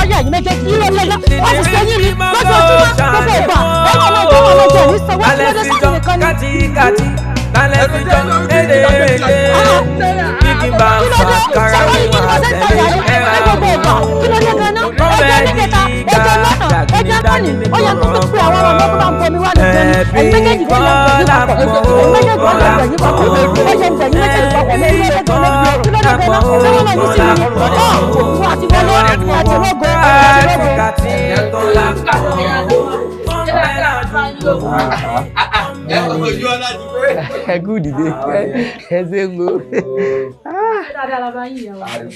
Ọyá ẹ̀yin méjèèjì ní lọ́jọ́ wọ́n ti sẹ́yìn mi lójoojúmọ́ gbogbo ìgbà ẹ̀rọ ọlọ́jọ́ ní sanwó tí lọ́jọ́ sáyìn nìkan ni. Kàtìkàtì lálẹ́ fi jọ èdè kíkì bá ń fa kára wọn àtẹ̀lé ẹ̀rà wọn. Rọ́bẹ̀ di dàgídàgí ní kọ̀rọ̀ ẹ̀bí kọ́lá pọ̀ kọ́lá ẹ kú dìde ẹ ṣe ń go.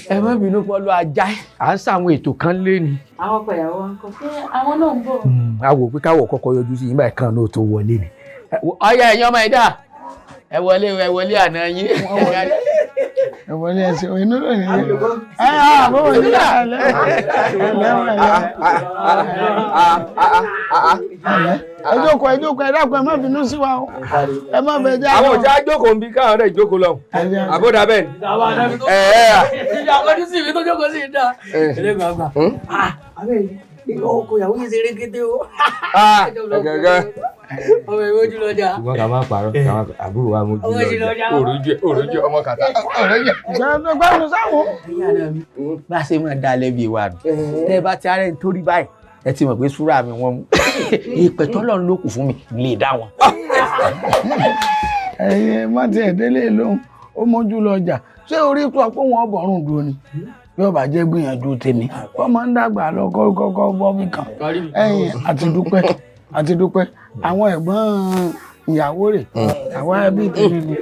Ẹ má bínú pọ́lú ajá à ń ṣàwọn ètò kan lé ni. Àwọn ọkọ ìyàwó wa ń kọ pé àwọn náà ń bọ̀. A wò pé káwọ̀ kọ́kọ́ yọjú sí yín báyìí kan náà tó wọlé ni. Ọ̀yá ẹ̀yin ọmọ ẹ̀dá ẹ wọlé àná yín. Ẹ wọlé ẹsẹ̀ inú ló ní. Àbọ̀ wọlé àlẹ́. Ẹ jókòó ẹ dákun ẹ má bínú sí wa o. Ẹ má bẹ jẹ́ àwọn òjá jókòó ń bí káwọn rẹ̀ jókòó lọ. Àbódà bẹ́ẹ̀ ni. Ìjà ọdún sí ibi tó jókòó sí ìdá. Ẹlẹ́gbàá gbà. Ọkọ ìyàwó yìí ṣe rékété o. Ọmọ ìwé ojú lọ́jà. Ṣùgbọ́n ká má parọ́ àbúrò wa mojú lọ́jà. Òròjẹ ọmọ kàtà. gbẹ́nu sáwọn. Bá ṣe máa dá lẹ́bi wa nù. Tẹ́ bá ti arẹ́ nítorí báyìí ẹ ti mọ̀ pé súrà mi wọ́n mú. Ìpè tọ́lọ́run ló kù fún mi lè dá wọn. Ẹyẹ má tiẹ̀ délé lóhùn ó mójú lọ́jà ṣé orí tó pé wọ́n bọ̀rùn dúró ni bí ọba jẹ́ gbìyànjú tèmi wọ́n máa ń dàgbà lọ kọ́kọ́ bọ́ mi kan ẹ̀yìn àti dúpẹ́ àwọn ẹ̀gbọ́n ìyàwó rẹ̀ àwọn ẹbí tèmi ni.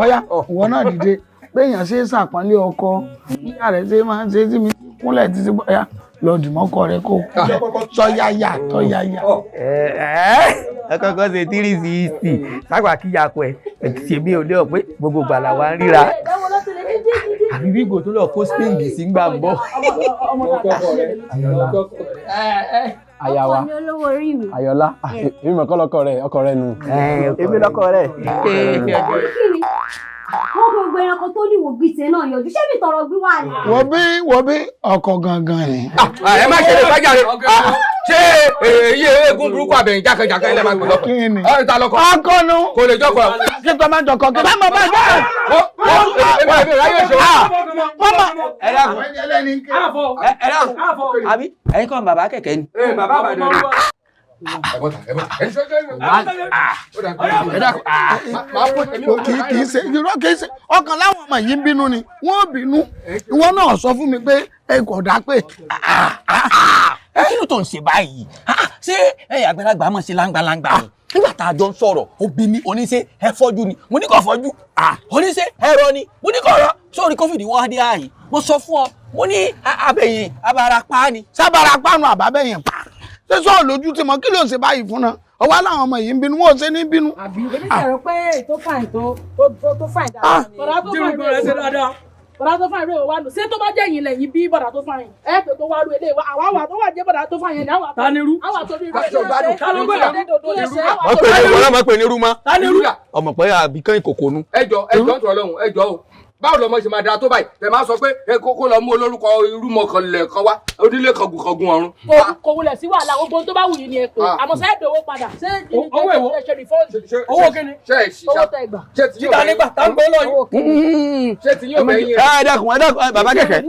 Ọ̀yá ìwọ náà dìde péyàn ṣe é ṣàpọ́nlé ọkọ níyà rẹ̀ ṣe máa ń ṣe sí mi kúnlẹ̀ títí bọ́yá lọ dìmọ́kọ rẹ̀ kó tọ́yáyà. Ẹ kọ́kọ́ ṣe 360 sápà kíyàpọ̀ ẹ̀ ṣe bí olé ọ̀ pé gbogbo gbàlà wa ń ríra. Àbí bí ìgò tó lọ kó spéǹgì sí gbà ń bọ̀. Àyàwá Ayọ̀lá èmi mọ̀ kọ́ lọ́kọ rẹ̀ ọkọ rẹ̀ nù. Èmi lọ́kọ rẹ̀. Wọ́n gbogbo ẹranko tó ní ìwògbì tẹ náà yọjú ṣé mi tọrọ gbí wà ní. Wọ́n bí ọkọ̀ gangan ni. Ẹ má ṣe lè bá jàre. Ṣé èyí eégún burúkú àbẹ̀yìn jákèjàkè ilẹ̀ máa gbọ́dọ̀? Kí ni? Ta lọ́kọ. Akọ́nu. Kò lè jọ́kọ̀. Kí n tó máa jọkọ̀ kí n bá mọ̀ bá jẹ́. Èmi ráyè ṣòwò. Ẹ dákun. Ẹ dákun. Àbí ẹ̀yin kan bàbá kẹ̀kẹ́ ni. Bàbá àbàdàn ni. Kì í ṣe ọkàn láwọn ọmọ yìí ń bínú ni wọ́n bínú ìwọ náà sọ fún mi pé ẹ kò dá pé. Kí ló tó ń ṣe báyìí? Ṣé àgbàlagbà máa ṣe láńgbàláńgbà ni? Nígbà tá a jọ ń sọ̀rọ̀ ó bí mi oníṣe ẹ fọ́jú ni mo ní kò fọ́jú oníṣe ẹ̀rọ ni mo ní kò rọ sórí COVID wọ́n á dé ààyè mo sọ fún ọ mo ní abẹ́yìn abarapá ni. Sábàrapá nu àbábẹ́yìn pa ṣé sọ lójú tí mo kí ló ń ṣe báyìí fún náà ọwọ́ láwọn ọmọ yìí ń bínú wọn ò ṣe ní bínú. Àbí oníṣẹ́rọ pé tó fàìn tó fàìn dáadáa ni. Bọ̀dá tó fàìn rẹ̀ wá lò ṣé tó bá jẹ́ yìí lẹ́yìn bí bọ̀dá tó fàìn ẹ̀ pé tó wá rú ilé wa àwa wà tó wà jẹ́ bọ̀dá tó fàìn yẹn ni àwa tó rí wọ́n pè ní rúmọ́ ọmọ pé àbíkán ìkòkò nu. ẹjọ́ tó Ọlọ́run ẹjọ́ o báwo lọmọ ṣe máa da tó báyìí tẹ máa sọ pé ẹ kókó lọ mú olórúkọ irúmọ kan lẹ kan wá onílé kọgùn ọrùn. kò wulẹ̀ sí wàhálà gbogbo tó bá wù yín ni ẹ pé àmọ́ sẹ́yìn dòwó padà ṣé owó èwo ṣe rìfọ́ọ̀dù owó kíni owó tẹ gbà. títà nígbà tá ń gbọ́ lọ́yìn. ṣé ti yóò bẹ yín. ẹ dákun bàbá kẹ̀kẹ́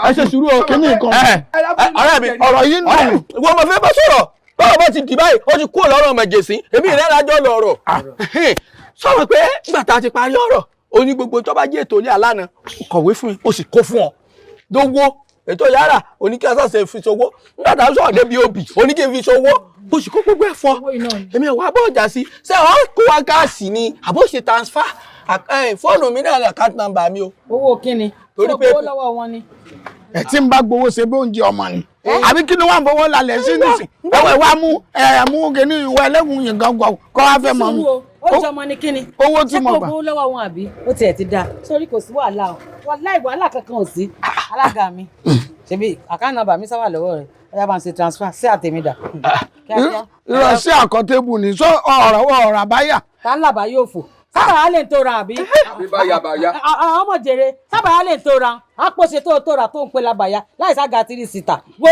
ẹ ṣe sùúrù o. kíní nǹkan ọ̀rẹ́ mi ọ̀rọ̀ yìí nù. wọ́n mọ̀ fẹ́ bá sọ̀rọ̀ báwo bá ti dì báyìí ó ti kúrò lọ́rọ̀ mẹ̀jẹ̀sí èmi ìrẹ́lájọ́ lọ̀rọ̀ sọ̀rọ̀ pé nígbà tá a ti parí ọ̀rọ̀ ó ní gbogbo tó bá jẹ́ ètò ilé àlànà kọ̀wé fún mi ó sì kó fún ọ dówó ètò yàrá oníkí àṣàṣe fi ṣòwò nígbà tá a sọ̀rọ̀ débi òbí oníkí fi ṣòwò ó sì kó gbogbo ẹ̀ fún ọ èmi ò wá bọ́ ọjà sí ṣé ọ kó wá gáàsì ni àbó ṣe transfer fóònù mi náà account number mi o. owó kíni torí pé owó lọ́wọ́ wọn ni. ẹ tí ń bá gbowó ṣe bí oúnjẹ ọmọ ni àbí kí ni wọn fowó lálẹ́ sí nísìn ẹwẹ wa mú kíní ìwọ ẹlẹ́gùn yìí gangan kọ́ wá fẹ́ mọ́ mi. ó ó jọmọ ní kíni owó tí mo ṣé kò gbà gbowó lọ́wọ́ wọn àbí ó tiẹ̀ ti dáa sórí kò sí wàhálà o wàhálà kankan ò sí alága mi ṣebí àkáǹtì nọ́mbà mi sáwà lọ́wọ́ rẹ̀ ọ̀yá bá ń ṣe transfer sí àtẹ̀mídà kíákíá. ìrọ̀sí àkọ́tébù ni sọ ọ̀rọ̀ àbáyà. tá ń làbá yóò fò sábàá lè tó ra àbí. báyà. ọmọ jèrè sábàá lè tó ra àpòṣe tó ra tó ń pe labàyà láì ságà tìrì síta wo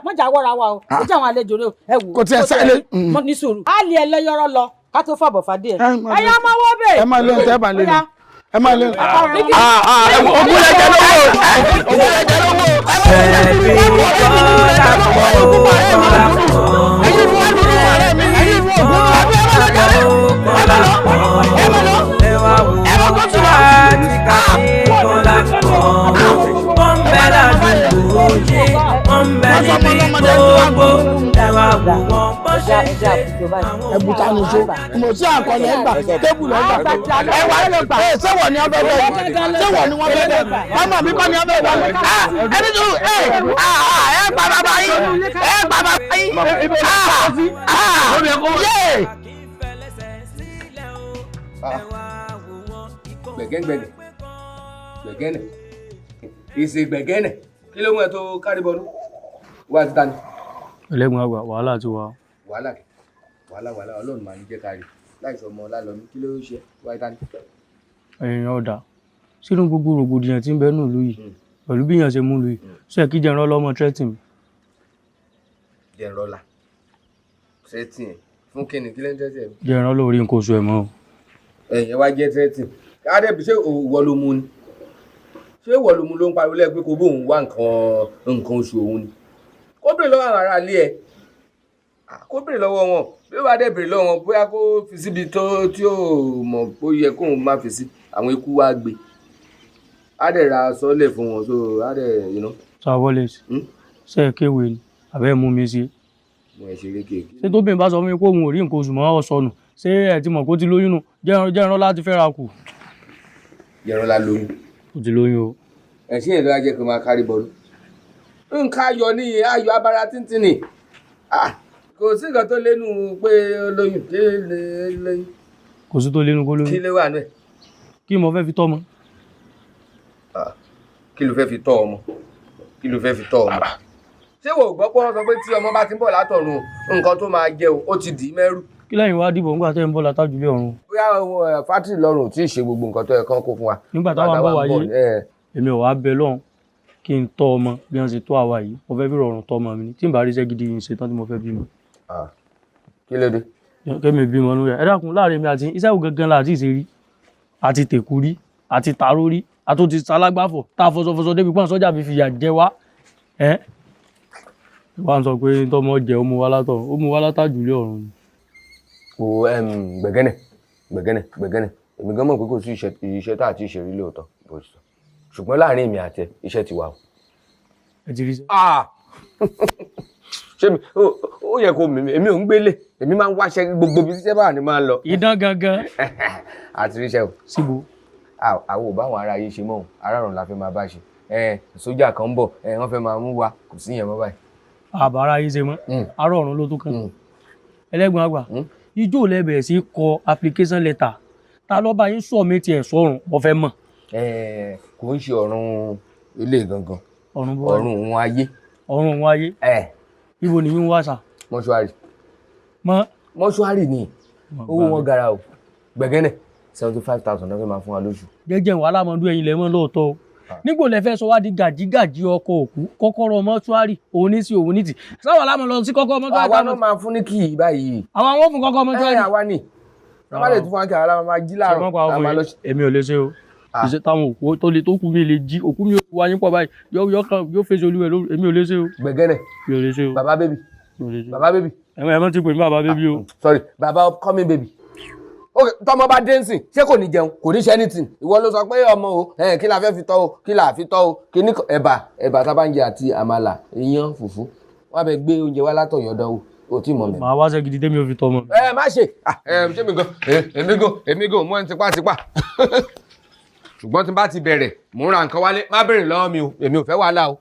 mọ̀jà wọ́ra wa o ojú àwọn àlejò rẹ ẹ wò. kò tiẹ̀ sẹ́lẹ̀. mo ní sùúrù. a lè ẹlẹ́yọrọ lọ ká tó fàbọ̀ fàdé ẹ̀. ẹ̀yin ọmọ wo bè. ẹ máa lé ohun tẹ́ ẹ bá lé lọ. ẹ máa lé ohun. Ògúnlẹ̀jẹ̀ lówó. ẹbùtà ní so mo sí àkọlẹ̀ ẹgbà tébùlù ẹgbà ẹwà ẹgbà sẹ́wọ̀ ni ọbẹ̀ bẹ̀ sẹ́wọ̀ ni wọ́n bẹ̀ bẹ̀ ọmọ mi kọ́ ni ọbẹ̀ bẹ̀ ẹni tó ẹ pa bàbá yín ẹ pa bàbá yín yé. gbẹ̀gẹ́nẹ̀ ìsè gbẹ̀gẹ́nẹ̀ kí ló mú ẹ tó kárí bọ́ọ̀lù wá ti tani. ẹlẹ́gbọ̀n àgbà wàhálà ti wà. wàhálà ọlọ́run máa ń jẹ́ kárí láìsọ ọmọ ọlálọ́mí kí ló ṣe wá ti tani. èèyàn ọ̀dà sínú gbogbo rògbòdìyàn tí ń bẹ nù lù yìí pẹ̀lú bí èèyàn ṣe mú lù yìí ṣe kí jẹun ọlọ́mọ tírẹ́tì mi. jẹun rọlá tírẹ́tì ẹ̀ fún kíni kí ló ń tírẹ́tì ẹ̀. jẹun ọlọ́ọ̀rí nǹkan oṣù ẹ̀ mọ́. ẹ̀yìn wá jẹ́ tírẹ́tì káàdẹ́bí ṣé ìwọ ló mú ni ṣé ìwọ ló mú ló ń pariwo lẹ́ẹ̀ pé kó bóun wá nǹkan oṣù òun ni kó bèrè lọ́wọ́ àwọn ará ilé ẹ̀ kó bèrè lọ́wọ́ wọn bí ó bá dẹ̀ bèrè lọ́wọ́ wọn bóyá kó fi síbi tí ó mọ̀ bó yẹ kóun má fi sí àwọn ikú wá gbé á dẹ̀ ra sọ́lẹ̀ fún wọn so á dẹ̀ yìí ná. sàwọlẹ̀ ṣe é kéwèé ni àbẹ́ mú mi sí. mo ẹ̀ ṣeré kéèké. ṣé tó bìnrin bá sọ fún mi pé òun ò rí nǹkan oṣù mọ́ ọ̀sọ̀nù ṣé ẹ ti mọ̀ kó ti lóyún nù jẹ́ran láti fẹ́ ra kù. jẹ́ran lá lóyún. ó ti lóyún o. ẹ̀sìn èdè ajẹ́ pé máa kárí bọ́ọ̀lù. nǹkan ayọ̀ ni ayọ̀ abara tíntín ni kò sí nǹkan tó lẹ́nu pé lóyún kí lóyún. kò sí tó lẹ́nu kó lóyún. kí ló wà náà. kí mo fẹ́ fi tọ́ ọmọ. kí ló fẹ́ fi tọ́ ọmọ ṣé wò gbọ́ pé wọ́n sọ pé tí ọmọ bá ti ń bọ̀ látọ̀run nǹkan tó máa jẹ ó ti dì í mẹ́rù. kí lẹ́yìn wá dìbò nígbà tẹ́ ń bọ̀ látàjùlé ọ̀run. bóyá fátìrì lọ́rùn ò tí ì ṣe gbogbo nǹkan tó yẹ kán kó fún wa. nígbà táwa ń bọ̀ wáyé èmi ò wá bẹ lọ́hùn kí n tọ́ ọmọ bí wọ́n ṣe tó àwa yìí mo fẹ́ fi rọrùn tọ́ ọmọ mi ni tí n bá rí iṣẹ́ gidi yìí ṣe tán tí mo fẹ́ bímọ. kí ló dé. kẹ́mi bímọ nú rẹ̀ ẹ dákun láàrin mi àti iṣẹ́ wo gangan láti ṣe rí àti tèkú rí àti tàró rí àtúntì sálágbáfọ̀ tá a fọṣọfọṣọ débi pọ́n sọ́jà fi fìyà jẹ wá wá ń sọ pé tọmọ jẹ ó mú wá látàjùlé ọ̀run ni. o gbẹ̀gẹ́nẹ̀ èmi gan mọ̀ pé kò sí iṣẹ́ tá àti ìṣèrí lóòótọ́ ṣùgbọ́n láàrin èmi àti iṣẹ́ ti wà o. ẹ ti rí iṣẹ́. ṣé ó yẹ kó èmi ò ń gbélé èmi máa ń wáṣẹ́ gbogbo bí iṣẹ́ báà ni máa ń lọ. idán gangan. àti ríṣẹ́ o. síbo. àwọn ò bá àwọn ará yìí ṣe mọ́ o arárùn la fẹ́ máa bá ṣe sójà kan ń bọ̀ wọ́n fẹ́ máa mú wa kò sí yẹn mọ́ báyìí. àbára yìí ṣe mọ́ ará ọ̀run ló tún kàn. ẹlẹ́gbọ̀n àgbà ijó lẹ́bẹ̀ẹ́ sí kọ application letter ta ló bá yín sọ mi tiẹ̀ sọ̀rùn mo fẹ́ mọ̀. kò ń ṣe ọ̀run ilé gangan ọ̀run òun ayé. ọ̀run òun ayé. ibo ni yín wá sà. mọ́ṣúárì. mọ́ṣúárì ni owó wọn gara o gbẹ̀gẹ́nẹ̀ 75,000 náà fẹ́ máa fún wa lóṣù. jẹ́jẹ́ wàhálà mọ́dún ẹ̀yin lẹ́mọ́ lóòótọ́ o nígbò lẹ fẹ́ sọ wá di gàjígàjí ọkọ̀ òkú kọ́kọ́rọ́ mọ́ṣúárì òun ní sí òun ní tì sáwọn alámọ̀ lọ sí kọ́kọ́ mọ́ṣúárì. àwa náà máa fún ní kí báyìí. àwọn àwọn fún kọ́kọ́ mọ́ṣúárì. àwa ni bàbá lè tún fún wa kí àwọn alámọ̀ máa jí láàárọ̀. èmi ò lè ṣe o ìṣe táwọn òkú tó le tó kú mi lè jí òkú mi ò wá yín pọ̀ báyìí yóò fèsì olúwẹ̀ lórí èmi ò lè ṣe o. gbẹ̀gẹ́nẹ̀ mi ò lè ṣe o. bàbá bébì. bàbá bébì. ẹ̀mọ́ ti pè mí bàbá bébì o. sorry bàbá coming baby. tọmọ bá dé nsìn ṣé kò ní jẹun kò ní ṣe anything ìwọ ló sọ pé ọmọ o kí la fẹ́ fi tọ́ o kí la fi tọ́ o kí ní ẹ̀bà tá bá ń jẹ àti àmàlà iyán fùfú wọn bẹ gbé oúnjẹ wá látọ̀yọ̀ dánwò o tí mọ̀ mẹ́. màá wá ṣe gidi tẹ́mi ò fi tọ́ ọmọ. má ṣe ṣé èmi gan mú ẹni tipátipá ṣùgbọ́n tí n bá ti bẹ̀rẹ̀ mò ń ra nǹkan wálé má bèrè lọ́wọ́ mi o èmi ò fẹ́ wàhálà o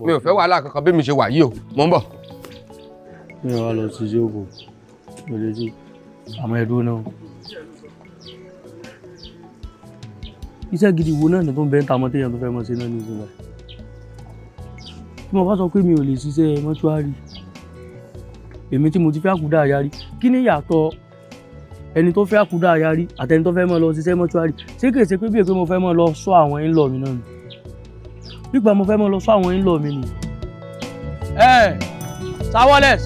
mi ò fẹ́ wàhálà kankan bí mi ṣe wà yìí o mò ń bọ̀. mi ò wá lọ sí ìṣòkò lórí àmọ́ ẹ̀dùn náà iṣẹ́ gidi wo náà ni tó ń bẹ́ ń ta ọmọ téèyàn tó fẹ́ mọ̀ sí náà ní ìsinmi tí mo bá sọ pé mi ò lè ṣiṣẹ́ mọ́ṣúárì èmi tí mo ti fẹ́ àkúdà àyárí kí ni ìyàtọ̀ ẹni tó fẹ́ àkúdà àyárí àtẹni tó fẹ́ mọ́ lọ ṣiṣẹ́ mọ́ṣúárì ṣé kìí ṣe pé bí èpè mo fẹ́ mọ́ lọ sọ àwọn in-law mi náà ni nígbà mo fẹ́ mọ́ lọ sọ àwọn in-law mi ni. Sawales.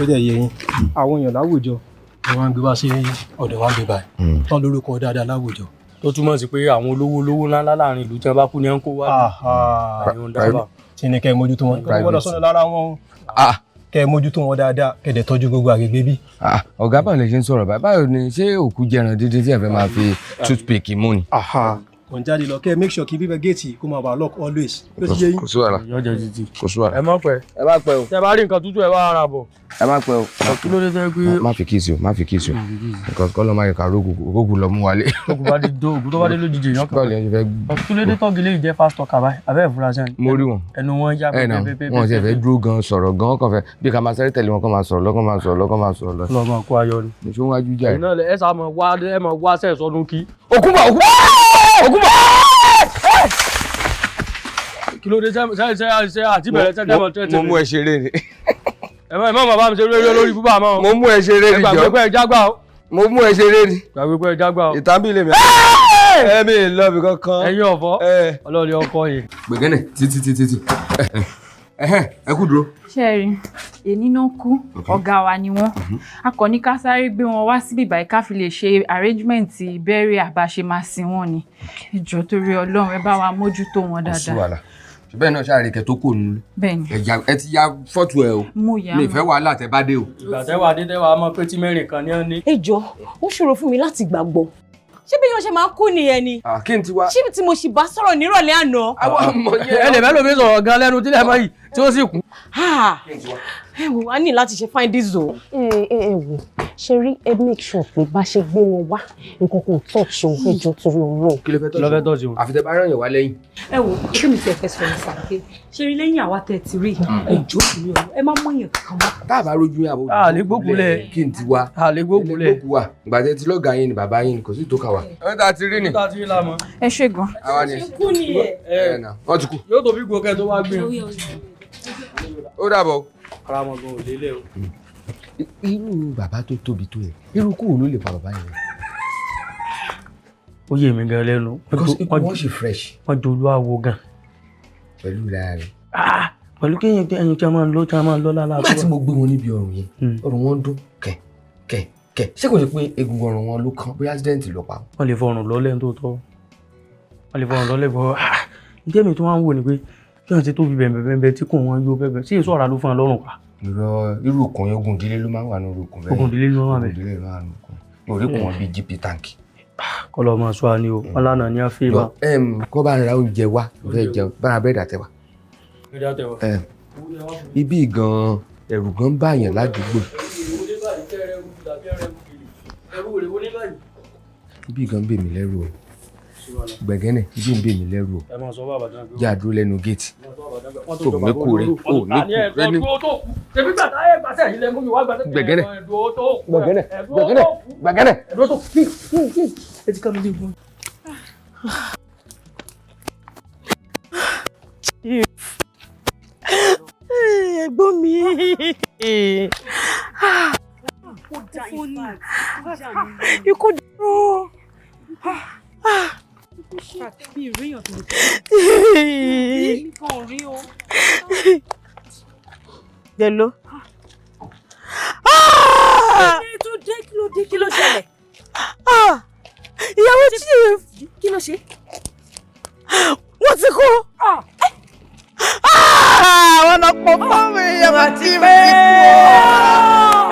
tó dẹ̀ yẹ yín àwọn èèyàn láwùjọ ni wọ́n ń gbé wá sí ọ̀dọ̀ wa ń gbé báyìí tán lórúkọ dáadáa láwùjọ. tó túmọ̀ sí pé àwọn olówó ńláńlá láàrin ìlú tí wọ́n bá kú ní ẹ̀ ń kó wá. tí ní kẹ́ ẹ mójútó wọn kí wọ́n gbọ́dọ̀ sọ̀rọ̀ lára wọn kẹ́ ẹ mójútó wọn dáadáa kẹ́ ẹ dẹ̀ tọ́jú gbogbo àgbègbè bí. ọ̀gá báwo lè ṣe ń sọ̀rọ̀ báyìí ni ṣé òkú jẹran dídín tí ẹ fẹ́ máa fi toothpick mú ni. kò ń jáde lọ kẹ́ ẹ make sure kí bíbẹ géètì kó máa wà lock always. kò sí wàhálà kò sí wàhálà. ẹ má pẹ́ o. tẹ bá rí nǹkan tútù ẹ bá ara bọ̀. ẹ má pẹ́ o. kí ló dé tẹ́ pé. má fi kíìsì o nǹkan kọ́ ló máa yẹ ká rógùn lọ mú wálé. ògùn tó bá dé lójijì yàn kan. kí ló dé tọ́gì lè jẹ́ fásitọ̀ kaba abẹ́ ìfurasí ni. mo rí wọn. ẹnu wọn yá pépépépé. wọn ti fẹ́ dúró gan sọ̀rọ̀ gan kàn fẹ́ bí ká máa sáré tẹ̀lé wọn kàn máa sọ̀rọ̀ lọ. lọ́mọ kó ayọ̀ ni. nìṣó wájú jà ẹ sá mọ wá sẹ́ẹ̀ sọdún kí. Òkúnbọ̀. kí ló dé ṣe àti bẹ̀rẹ̀ ṣe dẹ́mọ̀ tẹ́tẹ́. mo mú ẹ ṣeré ni. ẹ má bàbá mi ṣe eré lórí búbá mọ́. mo mú ẹ ṣeré ni jọ. gbàgbé pé ẹ jágbá o. mo mú ẹ ṣeré ni. gbàgbé pé ẹ jágbá o. ìtàn bí lè mi. mi ì lọ bí kankan. ẹyin ọ̀fọ́ ọlọ́ọ̀lẹ́ ọkọ yìí. gbẹ̀gẹ́nẹ̀ títí. ẹ kú dúró. ṣẹ́ẹ̀rì èní náà kú ọ̀gá wa ni wọ́n a kàn ní ká sáré gbé wọn wá síbí báyìí ká fi lè ṣe arrangement burial bá ṣe máa sin wọn ni ìjọ torí Ọlọ́run ẹ bá wa mójútó wọn dáadáa. bẹ́ẹ̀ náà ṣáà rí kẹ́ tó kò nínú. bẹ́ẹ̀ni ẹ ti ya fọ́tò ẹ o. mo yà á mi ìfẹ́ wàhálà tẹ bá dé o. ìgbà tẹ́wà dé tẹ́wà mọ́ pé tí mẹ́rin kan ní ọ́ ní. ẹ jọ̀ọ́ ó ṣòro fún mi láti gbàgbọ́ ṣé bí wọ́n ṣe máa kú nìyẹn ni. kí n ti wá. ṣé tí mo sì bá sọ̀rọ̀ nírọ̀lẹ́ àná. àwọn ọmọ yẹn. ẹ lè mẹ́lò mi sọ̀rọ̀ gan lẹ́nu tí lẹ́mọ̀ yìí tí ó sì kú. ẹ wò wá ní láti ṣe find this zone. ẹ wò ṣe rí ẹ make sure pé bá ṣe gbé wọn wá nǹkan kan touch òun ẹjọ́ torí Ọlọ́run. kí ló fẹ́ touch òun. àfi tẹ bá rán yẹn wá lẹ́yìn. ẹ wò kí mi tẹ fẹ́ sọ ní sàké ṣe rí lẹ́yìn àwa tẹ ti rí ẹjọ́ torí Ọlọ́run ẹ má mọ yẹn kankan mọ́. tá a bá rojú yín àbò. lè gbókulẹ̀ kí n ti wá. lè gbókulẹ̀. ìgbà tẹ ti lọ́gàá yín ni bàbá yín ni kò sí tó kà wá. ẹ tá a ti rí ni. ẹ ṣe gan. àwa ni wọ́n ti kú. yóò tó bí gbòkè tó wá gbé. ó dàbọ̀. ara wọn gan ò lélẹ̀ o. irú bàbá tó tóbi tó yẹ irú kúrò ló lè pa bàbá yẹn. ó yé mi gan lẹ́nu. wọ́n ṣe fresh. wọ́n dolú àwo gan. pẹ̀lú ìlà rẹ̀. pẹ̀lú kéèyàn ẹyin tí a máa ń lọ lálá. nígbà tí mo gbé wọn níbi ọrùn yẹn ọrùn wọn dún kẹ̀ ṣé kò sí pé egungun ọrùn wọn ló kán bóyá accident ló pa. wọ́n lè fọrùn lọ́lẹ̀ tó tọ́ wọ́n lè fọrùn lọ́lẹ̀ bọ́ ǹjẹ́ mi tó wá ń wò ni pé kí wọ́n ti tóbi bẹ̀m̀bẹ̀m̀bẹ̀ tí kò wọ́n yóò bẹ̀bẹ̀ sí èso ọ̀rá ló fún ẹ lọ́rùn pa. irú òkun yẹn ogun ìdílé ló máa ń wà ní orúkún bẹ́ẹ̀. ogun ìdílé ló máa ń wà bẹ́ẹ̀. orí kò wọ́n bí GP tank. kọlọ máa sọ àní o wọn lánàá ní àfẹ́ bá. kọ́ bá ń ra oúnjẹ wá fẹ́ jẹun bá ra bẹ́ẹ̀ dàtẹ́ wa. ibi gan-an ẹ̀rù gan báyàn ládùúgbò. Ibi gan bè mí lẹ́rù o. Gbẹ̀gẹ́nẹ̀ ibi ń bè mí lẹ́rù o. Jẹ́ àdúró lẹ́nu géètì. Tó mẹ́kù rẹ̀ o ní kù rẹ̀ ní. Gbẹ̀gẹ́nẹ̀ gbẹ̀gẹ́nẹ̀ gbẹ̀gẹ́nẹ̀ gbẹ̀gẹ́nẹ̀. Ẹ̀gbọ́n mi. Ikú dúró. Hello. Kí ló ṣẹlẹ̀? Ìyàwó chief. Kí ló ṣe? Wọ́n ti kú. Wọ́n lọ pọ̀ fún mi, ìyàwó chief.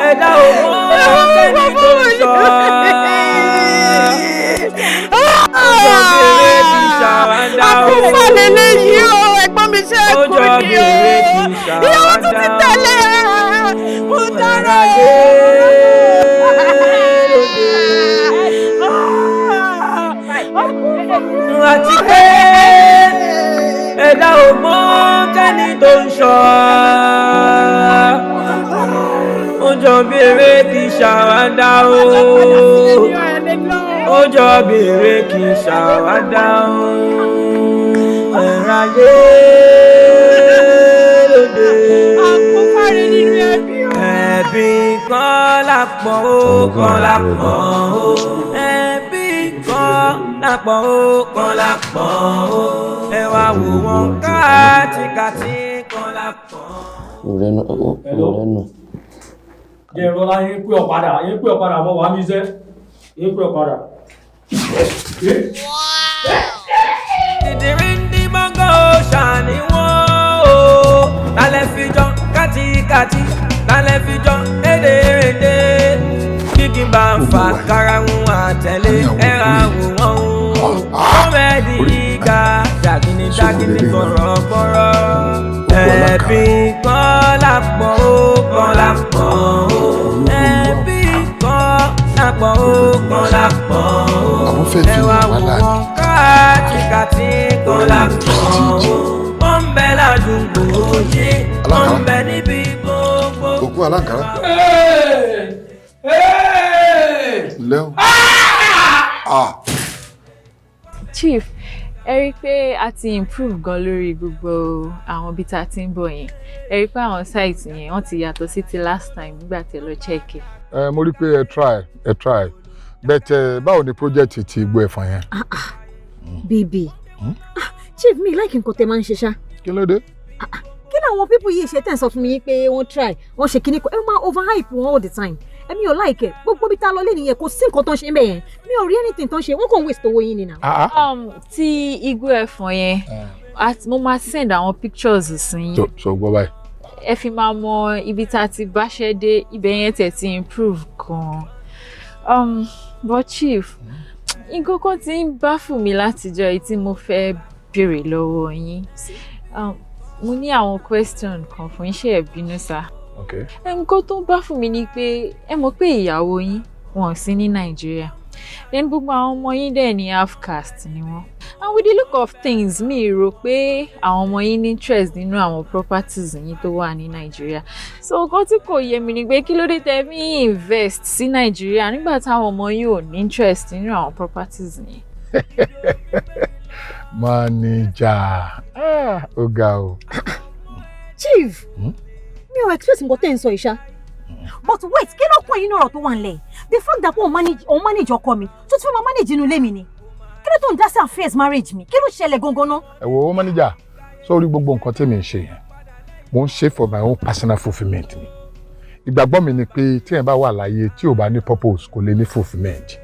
Ẹ̀dá òun kẹ́ni tó sọ. Ojọ́bìnrin ti ṣàwádà o. Àkúfà lélẹ́yìí o, ẹ̀gbọ́n mi ṣe é kú ni o. Ojọ́bìnrin ti ṣàwádà o. Ìyàwó tún ti tẹ̀lé. Mo dára. Àti pé ẹ̀dá ò mọ̀ kẹ́ni tó ń ṣọ́. Ojọ́bìnrin ti ṣàwádà o. Ojọ́bìnrin kì í ṣàwádà o. Ẹ̀ráyé lóde. Ẹ̀bí kan lápọ̀ ó kan lápọ̀ ó. Ẹ̀bí kan lápọ̀ ó kan lápọ̀ ó. Ẹ wá wò wọ́n káàtìkàtì kan lápọ̀. Òrẹ́nu. Jẹ́ ìrọ̀lá yín pé ọ̀padà mọ́ wàá mi iṣẹ́. Yín pé ọ̀padà. Dìdìríndí mọ́ngọ́ ṣàní wọ́n o. Lálẹ́ fi jọ kátikàti, lálẹ́ fi jọ édèrèdè. Kíkì bá ń fa karahun àtẹ̀lé ẹ̀rà wò wọ́n o. Kọ́mẹ́dì ìgbà jàgínní gbọ̀rọ̀gbọ̀rọ̀. Ẹ̀bí kan lápọ̀ ó kan lápọ̀ ó. Ẹ̀bí kan lápọ̀ ó kan lápọ̀ ó. Ẹ wá wò wọ́n káàkiri kan lápọ̀ ó. Wọ́n ń bẹ ládùúgbò yìí, wọ́n ń bẹ níbi gbogbo. Ògún aláǹkárá. Lẹ́wọ̀n. Chief, ẹ rí i pé a ti improve gan lórí gbogbo àwọn ibi tá a ti ń bọ̀ yẹn. Ẹ rí i pé àwọn site yẹn wọ́n ti yàtọ̀ sí ti last time nígbà tí ẹ lọ check it. Mo rí i pé ẹ try but báwo ni project ti Igbó Ẹ̀fọ̀n yẹn. Bíbí Chief mi like nǹkan tẹ́ máa ń ṣe ṣá. Kí ló dé? Kí ni àwọn people yìí ṣe tẹ́ ń sọ fún mi pé wọ́n try wọ́n ṣe kíní kan ẹ máa overhype wọn all the time. Èmi ò like ẹ gbogbo bí tá lọ lé nìyẹn kò sí nǹkan tó ń ṣe ń bẹ̀ yẹn mi ò rí anything tó ń ṣe wọ́n kàn waste owó yín ni now. Ti Igbó Ẹ̀fọ̀n yẹn mo máa send àwọn pictures sí yín. So gbọ́ báyìí. Ẹ fi máa mọ ibi tá a ti báṣẹ́ dé ibẹ̀ yẹn tẹ̀ ti improve gan. But Chief nǹkan kan tí ń bá fún mi látijọ́ èyí tí mo fẹ́ béèrè lọ́wọ́ yín mo ní àwọn question kan fún iṣẹ́ ìbínú sá. Nǹkan tó ń bá fún mi ni pé ẹ mọ̀ pé ìyàwó yín wọn sí ní Nàìjíríà then gbogbo àwọn ọmọ yín dẹ̀ ní half caste ni wọ́n and with the look of things mi rò pé àwọn ọmọ yín ní interest nínú àwọn properties yín tó wà ní Nàìjíríà so nǹkan tí kò yé mi ni pé kí ló dé tẹ́ fi invest sí Nàìjíríà nígbà táwọn ọmọ yín ò ní interest nínú àwọn properties yín. Manager ó ga o. Chief mi ò expect nǹkan tẹ́ ń sọ ìṣá. But wait, kí ló pọ̀ yín ọ̀rọ̀ tó wà nílẹ̀? The fact that òun manage ọkọ mi, tó ti fẹ́ máa manage inú ilé mi ni. Kí ló tó ń dá sí affairs marriage mi? Kí ló ṣẹlẹ̀ gangan náà? Ẹ wo manager, sórí gbogbo nǹkan tèmi ń ṣe yẹn. Mo ń ṣe for my own personal fulfilment ni. Ìgbàgbọ́ mi ni pé tí ẹ bá wà láyé tí ò bá ní purpose kò lè ní fulfilment.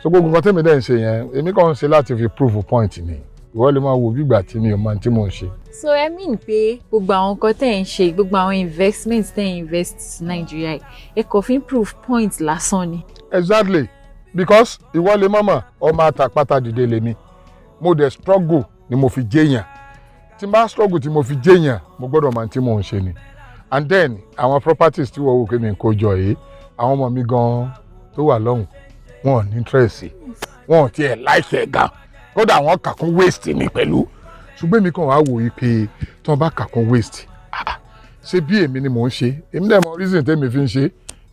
So gbogbo nǹkan tèmi dẹ̀ ń ṣe yẹn, èmi kàn ń ṣe láti fi prove point ni. Ìwọ lè máa wo bí ìgbà tí mi ò mọ tí mò ń ṣe. So I mean pé gbogbo àwọn nǹkan tẹ́ ń ṣe gbogbo àwọn investments tẹ́ ń invest sí Nàìjíríà ẹ kò fi proof point lásán ni. Exactly because ìwọ lè mọ̀mọ̀ ọmọ àtàpátá dìde lèmi mo dẹ̀ struggle ni mo fi jẹ́yàn tí n bá struggle tí mo fi jẹ́yàn mo gbọ́dọ̀ mọ tí mò ń ṣe ni and then àwọn properties tí wọ́n wò pé mi ń kó jọ yìí àwọn ọmọ mi gan tó wà lọ́hùn wọn ò ní interest wọn ò tiẹ̀ láìsẹ̀ gan kódà wọn kà kún waste mi pẹ̀lú ṣùgbọ́n èmi kàn wá wò yí pé tí wọ́n bá kà kún waste ṣé bí èmi ni mò ń ṣe èmi dẹ̀ mọ reason tèmi fi ń ṣe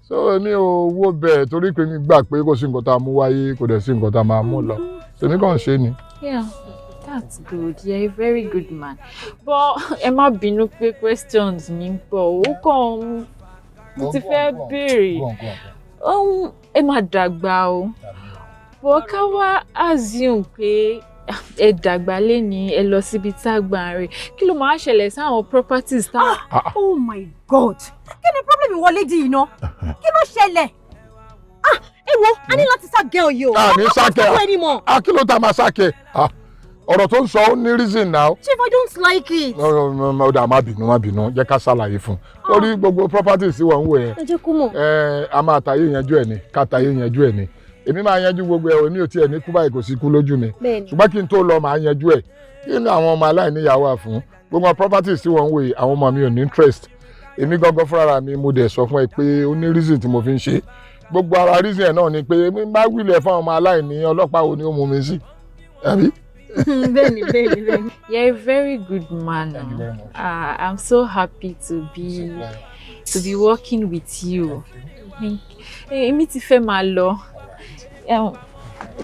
so èmi ò wó bẹ́ẹ̀ torí pé mi gbà pé kò sí nǹkan tá a mú wáyé kò dẹ̀ sí nǹkan tá a máa mú lọ èmi kàn ṣe ni. Yeah, that's good. You're a very good man. But ẹ má bínú pé questions mi ń pọ̀ ó kàn mo ti fẹ́ béèrè ẹ má dàgbà o but ká wá assume pé ẹ dàgbà lẹ́ni ẹ lọ síbi tá a gbà rè kí ló máa ṣẹlẹ̀ sáwọn properties táwọn. Oh my God kí ni problem ìwọ lady yìí ná kí ló ṣẹlẹ̀ ẹ wo a ní láti sá girl yìí o. ní sákẹ́ kí ló ta máa sákẹ́ ọ̀rọ̀ tó ń sọ ó ní reason now. Chief, I don't like it. No, má bínú jẹ́ ká ṣàlàyé fún un lórí gbogbo properties tí wọ́n ń wò yẹn. ẹ jẹ́ kó mọ̀. A máa tàyé yanjú ẹ̀ ni ká tàyé yanjú ẹ̀ ni èmi máa yanjú gbogbo ẹ̀ èmi ò tiẹ̀ ní kú báyìí kò sí kú lójú mi ṣùgbọ́n kí n tó lọ máa yanjú ẹ̀ kí ni àwọn ọmọ aláìníyàwó wà fún gbogbo properties tí wọ́n ń wò yìí àwọn ọmọ mi ò ní interest èmi gangan fúnra mi mo dẹ̀ sọ fún ẹ pé ó ní reason tí mo fi ń ṣe gbogbo ara reason ẹ̀ náà ni pé mi bá wílẹ̀ fún àwọn ọmọ aláìní ọlọ́pàá wo ni ó mú mi sí àbí. Bẹ́ẹ̀ni. You're a very good man. I'm so happy to be working with you. Èmi ti fẹ́ máa lọ.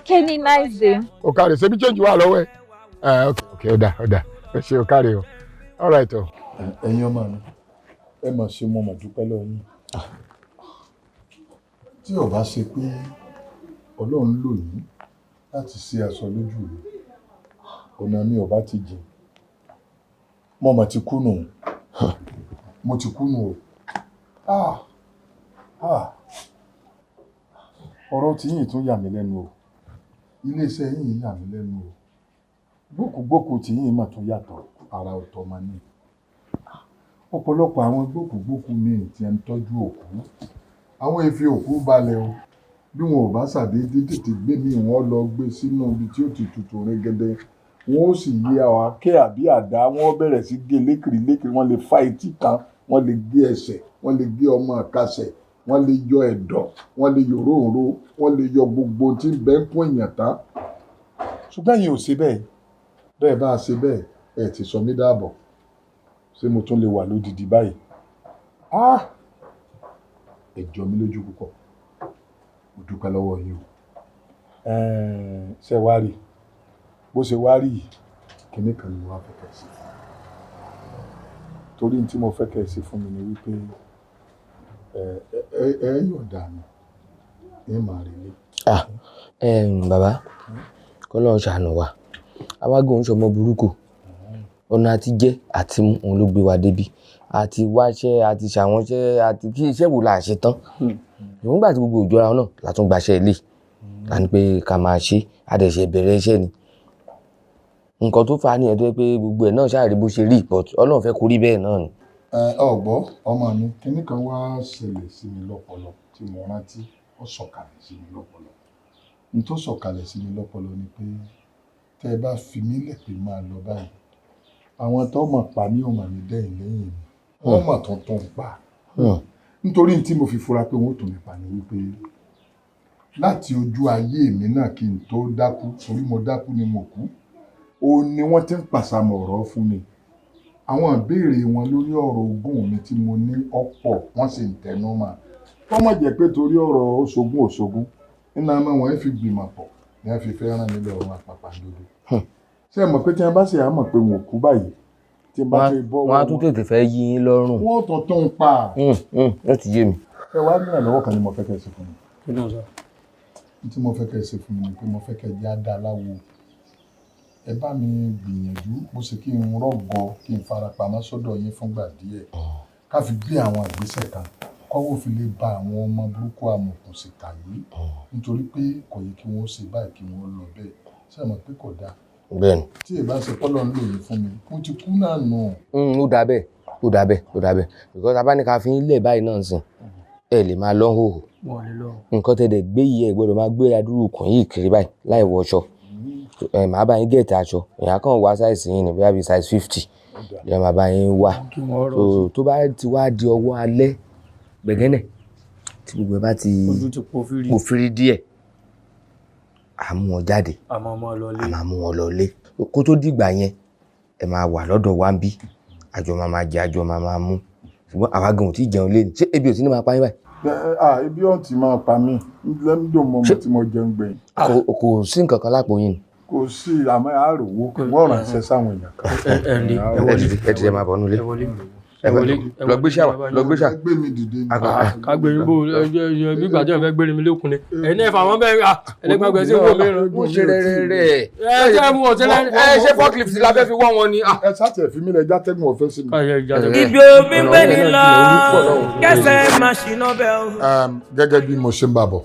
Kenny, nice day. O káre ṣe bí change wà lọ́wọ́ ẹ̀. Okay, ó dà. Ẹ ṣé o káre o. All right o. Ẹ̀yin ọmọ mi, ẹ mà ṣe mo mà dúpẹ́ lọ́wọ́ yín. Tí ó bá ṣe pé Ọlọ́run lò yín láti ṣe aṣọ lójú mi, ọ̀nà mi ò bá ti jìn. Mo mà ti kú nù. Mo ti kú nù o. Ọ̀rọ̀ tí yín tún yà mí lẹ́nu o. Ilé-iṣẹ́ yín yà mí lẹ́nu o. Gbókùgbókù tí yín mà tún yàtọ̀ ara ọ̀tọ̀ máa ní. Ọ̀pọ̀lọpọ̀ àwọn gbókùgbókù míì tí ń tọ́jú òkú. Àwọn efi òkú balẹ̀ o. Bí wọn ò bá ṣàdédé tètè gbé mi wọ́n lọ gbé sínú ibi tí ó ti tutù rẹ́gẹ́dẹ́. Wọ́n ó sì yí àwọn akẹ́ àbí àdá wọ́n bẹ̀rẹ̀ sí gé lékiri wọ́n lè fa etí kan wọ́n lè gé ẹsẹ̀ wọ́n lè gé ọmọ àkàsẹ̀ wọ́n lè yọ ẹ̀dọ̀ wọ́n lè yọ òróǹro wọ́n lè yọ gbogbo tí ń bẹ ń kún èèyàn tán. Ṣùgbọ́n yìí ò ṣe bẹ́ẹ̀ bá a ṣe bẹ́ẹ̀ ẹ ti sọ mí dáàbọ̀ ṣé mo tún lè wà lódìdí báyìí. Ẹ jọ mí lójú púpọ̀ mo dúpẹ́ lọ́wọ́ yín o. Ṣé wá rí bó ṣe wá rí kíní kan ni mo wá fẹ́ kẹ́ ṣe torí tí mo fẹ́ kẹ́ ṣe fún mi ni wípé ẹ yọ̀ǹda mi ẹ máa rí mi. Bàbá kọ́lọ́run ṣàánú wa awágùn ṣọmọ burúkú ọ̀nà àti jẹ́ àti mú òun ló gbé wa débi àti wáṣẹ́ àti ṣàwọnṣẹ́ àti kí iṣẹ́ wò là ṣe tán nígbà tí gbogbo òjò ara náà látún gbaṣẹ́ ilé láti pé ká máa ṣe àdẹ̀ṣẹ̀ bẹ̀rẹ̀ iṣẹ́ ni nǹkan tó fà á nìyẹn tó yẹ pé gbogbo ẹ̀ náà ṣáà rí bó ṣe rí but Ọlọ́run fẹ́ kó rí bẹ́ẹ̀ náà ni. Ọ̀gbọ́ ọmọ mi kíní kan wá ṣẹlẹ̀ sí mi lọ́pọlọ tí mo rántí ó sọ̀kalẹ̀ sí mi lọ́pọlọ n tó sọ̀kalẹ̀ sí mi lọ́pọlọ ni pé tẹ́ ẹ bá fi mí lẹ̀ pé máa lọ báyìí àwọn tó mọ̀ pa mí ò mà ní dẹ́yìn lẹ́yìn mi wọ́n mọ̀ tuntun pa nítorí tí mo fi fura pé wọ́n tún mi pa ni wípé láti ojú ayé mi náà kí n tó dákú torí mo dákú ni mo kú ó ní wọ́n ti ń pàṣàmọ̀ ọ̀rọ̀ fún mi àwọn ìbéèrè wọn lórí ọ̀rọ̀ ogún mi tí mo ní ọ̀pọ̀ wọ́n sì ń tẹnu mọ́ wọ́n mọ̀ jẹ́ pé torí ọ̀rọ̀ òṣogún nínú àmọ́ wọn fi gbìmọ̀ pọ̀ ní wọ́n fi fẹ́ràn nílẹ̀ ọ̀run àpàpàǹdodo ṣé ẹ mọ̀ pé tí wọ́n bá ṣe àmọ̀ pé wọn ò kú báyìí tí wọ́n bá ti bọ́ wọn á tún tètè fẹ́ yí yín lọ́rùn. wọ́n tuntun pa. ó ti yé mi. ẹ wá ní ìrànlọ́wọ́ kan ni mo fẹ́ kẹ́ ṣe fún mi. tí mo fẹ́ kẹ́ ṣe fún mi ni pé mo fẹ́ kẹ́ jẹ́ àdá aláwo ẹ bá mi gbìyànjú mo sì kí n rọ̀gọ kí n farapamọ́ sọ́dọ̀ yín fúngbà díẹ̀ ká fi gbé àwọn ìgbésẹ̀ kan kọ́wọ́ fi lè ba àwọn ọmọ burúkú amòòkùnsìkà yìí nítorí pé kò yẹ kí wọ́n ṣe báyìí kí wọ́n lọ bẹ́ẹ̀ ṣé ẹ mọ̀ pé kò dáa. Bẹ́ẹ̀ni. tí ẹ bá ṣe pọ́lọ́ ń lò yín fún mi mo ti kú náà nù. Ó dà bẹ́ẹ̀ because abánika fi ń lẹ̀ báyìí náà sìn ẹ lè máa lọ́ hòhò nǹkan tẹ̀lé gbé yìí ẹ gbọ́dọ̀ máa gbé adúrú kùn yìí kiri báyìí láì wọṣọ màá bá yín gẹ̀ẹ́tì aṣọ èèyàn kan wá size yín ní bóyá bíi size 50 ìyá bàbá yín wà tó bá ti wá di ọwọ́ alẹ́ gbẹ̀gẹ́nẹ̀ tí gbogbo ẹ bá ti pòfìrí díẹ̀ a mú wọn jáde a máa mú wọn lọlé kó tó dìgbà yẹn ẹ máa wà lọ́dọ̀ wa ń bí àjọ máa jẹ àjọ máa mú ṣùgbọ́n àwa gan ò tí ì jẹun lé ní ṣé ebi ò sí ní máa pa yín báyìí. Ibi ọ̀hún ti máa pa mí lẹ́mídò mọ́mọ́ tí mo jẹun gbẹ̀yìn. Kò sí nǹkan kan lápò yín ni. Kò sí àmọ́ àròwó wọ́n ránṣẹ́ sáwọn èèyàn kan. ẹ ti máa bọ̀ nulẹ̀ lọ gbé ṣáwà lọ gbé ṣáwà. gbé mi dìde ní. kágbé yín bó bí gbàdé ọ̀fẹ́ gbére mi lókun ni ẹ̀yin náà fàwọn bẹ́ẹ̀ ẹlẹ́gbàgbẹ́ sí owó mi rán. ó ṣe rẹ̀ ẹ jẹ́ mu ọ̀tẹ́ lẹ́nu. ẹ ṣe forklift la fẹ́ fi wọ́n wọn ni. ẹ sátẹ̀ fi mí lẹ játẹ́gùn ọ̀fẹ́ sí mi. ibi omi gbé ni lọ kẹsẹ̀ máa ṣìnà bẹ́ẹ̀ o. gẹ́gẹ́ bí mo ṣe ń bá bọ̀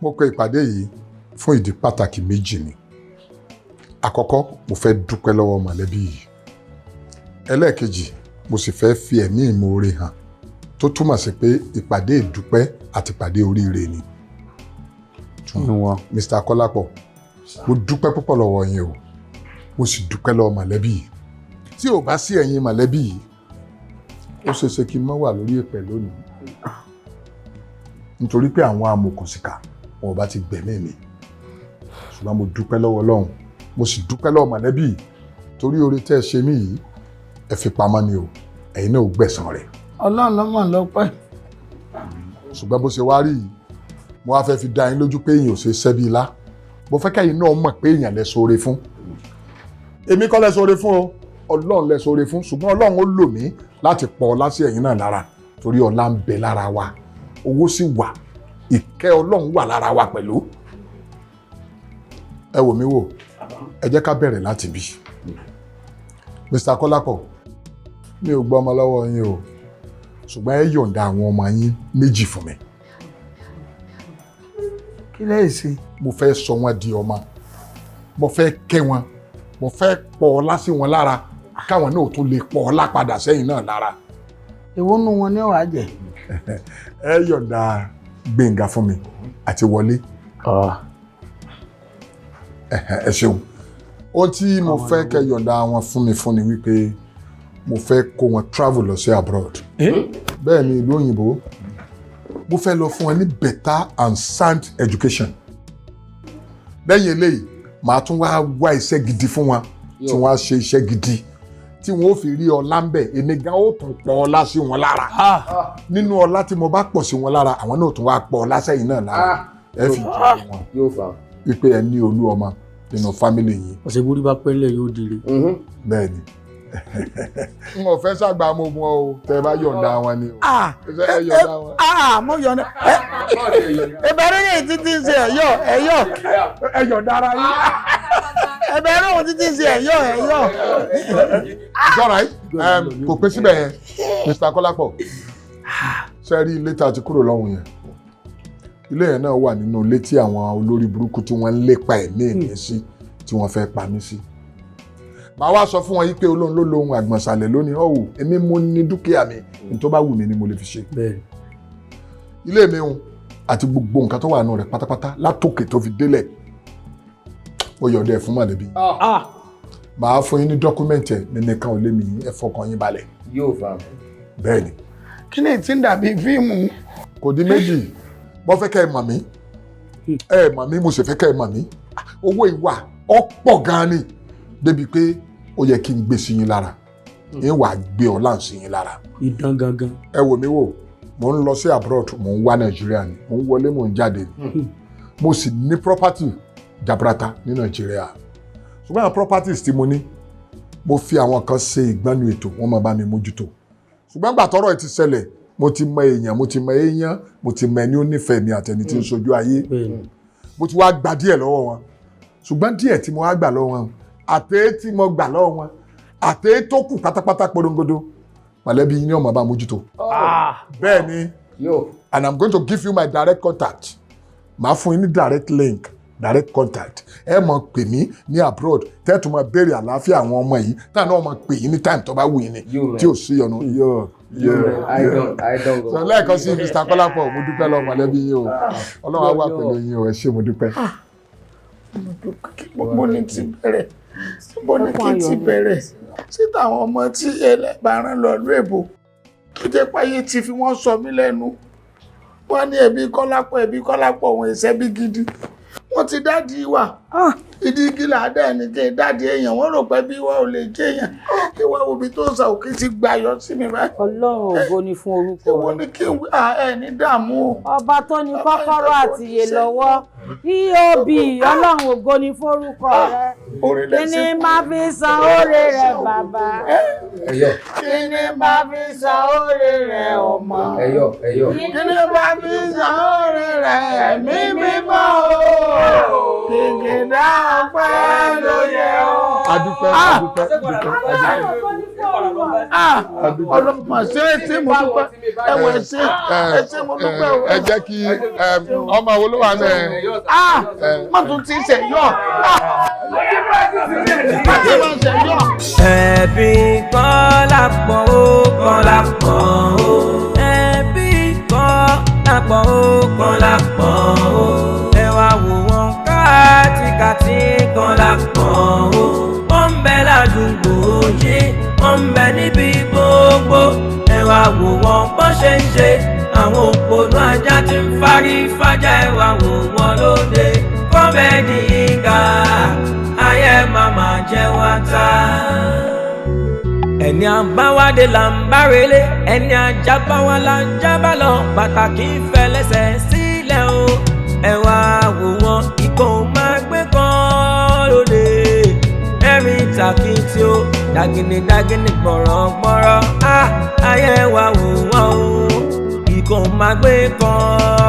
mo pe ìpàdé yìí fún ìdí pàtàkì méjì ni. Àkọ́kọ́ mo fẹ́ dúpẹ́ lọ́wọ́ mọ̀lẹ́bí yìí. Ẹlẹ́ẹ̀kejì mo sì fẹ́ fi ẹ̀mí ìmoore hàn tó túmọ̀ sí pé ìpàdé ìdúpẹ́ àti ìpàdé oríire ni. Mr. Kọ́lápọ̀ mo dúpẹ́ púpọ̀ lọ́wọ́ yín o mo sì dúpẹ́ lọ́wọ́ mọ̀lẹ́bí yìí. Tí ò bá sí ẹ̀yin mọ̀lẹ́bí yìí ó ṣeéṣe kí n má wà lórí èpè lónìí nítorí pé àwọn amòkùnsìkà wọn ò bá ti gbẹ̀mí mi ṣùgbọ́n mo dúpẹ́ lọ́wọ́ Ọlọ́run mo sì dúpẹ́ lọ́wọ́ mọ̀lẹ́bí yìí torí oore tẹ́ ẹ ṣe mí yìí ẹ fi pamọ́ ni o ẹ̀yin náà ò gbẹ̀san rẹ̀. Ọlọ́run ló mọ̀ lọ́pẹ́. ṣùgbọ́n bó ṣe wá rí yìí mo wá fẹ́ fi dá yín lójú pé èèyàn ò ṣe sẹ́bi ilá mo fẹ́ kẹ́yìn náà mọ̀ pé èèyàn lẹ ṣoore fún. èmi kọ́ lẹ ṣoore fún o Ọlọ́run lẹ ṣoore fún ṣùgbọ́n Ọlọ́run ó lò mí láti pọ̀ ọlá sí ẹ̀yin náà lára torí ọlá ń bẹ lára wa owó sì wà ìkẹ́ Ọlọ́run wà lára wa pẹ̀lú. ẹ wò mí wò ẹ jẹ́ ká bẹ̀rẹ̀ láti bí. Mr. Kọ́lápọ̀ mi ò gbọ́ ọmọ lọ́wọ́ yín o ṣùgbọ́n ẹ yọ̀ǹda àwọn ọmọ yín méjì fún mi. kí lẹ́yìn sí. mo fẹ́ sọ wọn di ọmọ mo fẹ́ kẹ́ wọn mo fẹ́ pọ̀ ọlá sí wọn lára káwọn náà tún lè pọ̀ ọlá padà sẹ́yìn náà lára. èwo nù wọn ní ọ̀wá jẹ. ẹ yọ̀ǹda Gbénga fún mi àti Wọlé. ẹ ṣeun ó tí mo fẹ́ kẹ́ yọ̀ǹda wọn fún mi wípé mo fẹ́ kó wọn travel lọ sí abroad. bẹ́ẹ̀ ni ìlú òyìnbó mo fẹ́ lọ fún wọn ní better and sound education. lẹ́yìn eléyìí màá tún wá iṣẹ́ gidi fún wọn tí wọ́n á ṣe iṣẹ́ gidi tí wọ́n ó fi rí ọlá ń bẹ̀ èmi gan ó tún pọ̀ ọlá sí wọn lára. nínú ọlá tí mo bá pọ̀ sí wọn lára àwọn náà tún wá pọ̀ ọlá sẹ́yìn náà lára. ẹ fi jẹ́ wọn wípé ẹ ní olú ọmọ nínú fámìlì yìí. ọ̀sẹ̀ borí bá pẹ́lẹ̀ yóò dire. bẹ́ẹ̀ ni n ò fẹ́ ṣàgbà mo mọ o tẹ bá yọ̀ǹda wọn ni o. ẹ yọ̀ǹda wọn. mo yọ̀ǹda ìbẹ̀rẹ̀ yìí títí ṣe ẹ̀yọ̀ ẹ yọ̀ǹda ara yín. ìbẹ̀rẹ̀ òun títí ṣe ẹ̀yọ̀. It's all right. Kò pé síbẹ̀ yẹn Mr. Kọ́lápọ̀ ṣe rí ilé tá a ti kúrò lọ́hùn yẹn ilé yẹn náà wà nínú ilé tí àwọn olórí burúkú tí wọ́n ń lépa ẹ̀mí ènìyàn sí tí wọ́n fẹ́ pa mí sí. màá wá sọ fún wọn yí pé Ọlọ́run ló lohun àgbọ̀nsalẹ̀ lónìí ọ̀hún èmi mo ní dúkìá mi ní tó bá wù mí ni mo lè fi ṣe. ilé mi hùn àti gbogbo nǹkan tó wà nù rẹ̀ pátápátá látòkè tó fi délẹ̀ ó yọ̀ọ̀dẹ̀ fún mọ̀lẹ́bí. màá fún yín ní dọ́kúmẹ̀ntì ẹ̀ nìkan ò lé mi ẹ fọkàn yín balẹ̀. yóò fà á. bẹ́ẹ̀ ni. kí ni tí ń dàbí fíìmù. kò dín méjì mo fẹ́ kẹ́ ẹ mọ̀ mí ẹ mọ̀ mí mo sì fẹ́ kẹ́ ẹ mọ̀ mí owó ìwà ọ̀pọ̀ gan-an ni débi pé ó yẹ kí n gbé sí yín lára yín wàá gbé ọlá sí yín lára. ìdán gangan. ẹ wò mí wò mo ń lọ sí abroad mo ń wá Nàìjíríà ni mo ń wọlé mo ń jáde ni mo sì ní property jabrata ní Nàìjíríà ṣùgbọ́n àwọn properties tí mo ní mo fi àwọn kan ṣe ìgbanu ètò wọ́n máa bá mi mójútó ṣùgbọ́n gbà tọ́rọ̀ ẹ ti ṣẹlẹ̀ mo ti mọ èèyàn mo ti mọ èèyàn mo ti mọ ẹni ó nífẹ̀ẹ́ mi àtẹni tí ń sojú ayé mo ti wá gba díẹ̀ lọ́wọ́ wọn ṣùgbọ́n díẹ̀ tí mo wá gbà lọ́wọ́ wọn àtẹ́ tí mo gbà lọ́wọ́ wọn àtẹ́ tó kù pátápátá porongodo mọ̀lẹ́bí yín ní ọmọ bá mójútó. bẹ́ẹ̀ ni and I'm going to give you my direct contact màá fún yín ní direct link direct contact ẹ mọ̀ pè mí ní abroad tẹ́tù mọ̀ béèrè àlàáfíà àwọn ọmọ yìí táwọn náà mọ̀ pè yín ní time tó bá wù yín ni tí ò sí ọ̀nà sọ lẹ́ẹ̀kan sí Mr. Kọ́lápọ̀ mo dúpẹ́ lọ mọ̀lẹ́bí yín o Ọlọ́run á wà pẹ̀lú yín o ẹ ṣé mo dúpẹ́. mo ní ti bẹ̀rẹ̀ mo ní kí n ti bẹ̀rẹ̀ sí táwọn ọmọ tí ẹlẹ́bàá rán lọ lú èbò tó jẹ́ páyé ti fi wọ́n sọ mí lẹ́nu wọ́n ní ẹbí Kọ́lápọ̀ òun ìṣẹ́bí gidi wọ́n ti dádì wà ìdí igi làádá ẹni jẹ́ dádì èèyàn wọ́n rò pé bí wọ́n ò lè jẹ́ èèyàn kí wọ́n wo ibi tó ń sa òkè ti gbayọ̀ sí mi báyìí. Ọlọ́run ògo ni fún orúkọ rẹ̀. ìwọ ni kí n wí ẹni dààmú o. Ọba tó ní kọ́kọ́rọ́ àti iye lọ́wọ́ EOB Ọlọ́run ògo ni fún orúkọ rẹ̀. Kí ni máa fi san oore rẹ̀ bàbá? Kí ni máa fi san oore rẹ̀ ọmọ? Kí ni máa fi san oore rẹ̀ ẹ̀mí mímọ́ o? Kìkìdá ọpẹ́ ló yẹ ọ́. Adúpẹ́. Ọlọ́mọ ṣé tí mo dúpẹ́ ẹ̀wọ̀ ẹ̀ṣẹ̀ mo dúpẹ́ o. Ẹ jẹ́ kí ọmọ wo ló wà náà. Má tún ti ṣẹ̀yọ́. Ẹbí Kọ́lápọ̀ ó Kọ́lápọ̀ ó. Ẹbí Kọ́lápọ̀ ó Kọ́lápọ̀ ó. Ẹ wá wò wọ́n káàtìkàtì Kọ́lápọ̀ ó. Wọ́n ń bẹ ládùúgbò yìí, wọ́n ń bẹ níbi gbogbo. Ẹ wá wò wọ́n bọ́ ṣe ń ṣe. Àwọn òpònú ajá ti ń fárí fájá. Ẹ wá wò wọ́n lóde. Kọ́mẹ́dì ìgà ayé màmá jẹ́ wá ta. Ẹni àbáwádé là ń bá relé, ẹni àjábáwá là ń jábá lọ. Pàtàkì ìfẹlẹsẹ̀ sílẹ̀ o. Ẹ wá wò wọ́n ikọ̀ máa gbé kan lóde. Ẹ̀rín tàkìtì o, dàgìnì gbọ̀rọ̀gbọ̀rọ̀. Ayé wá wò wọ́n o, ikọ̀ máa gbé kan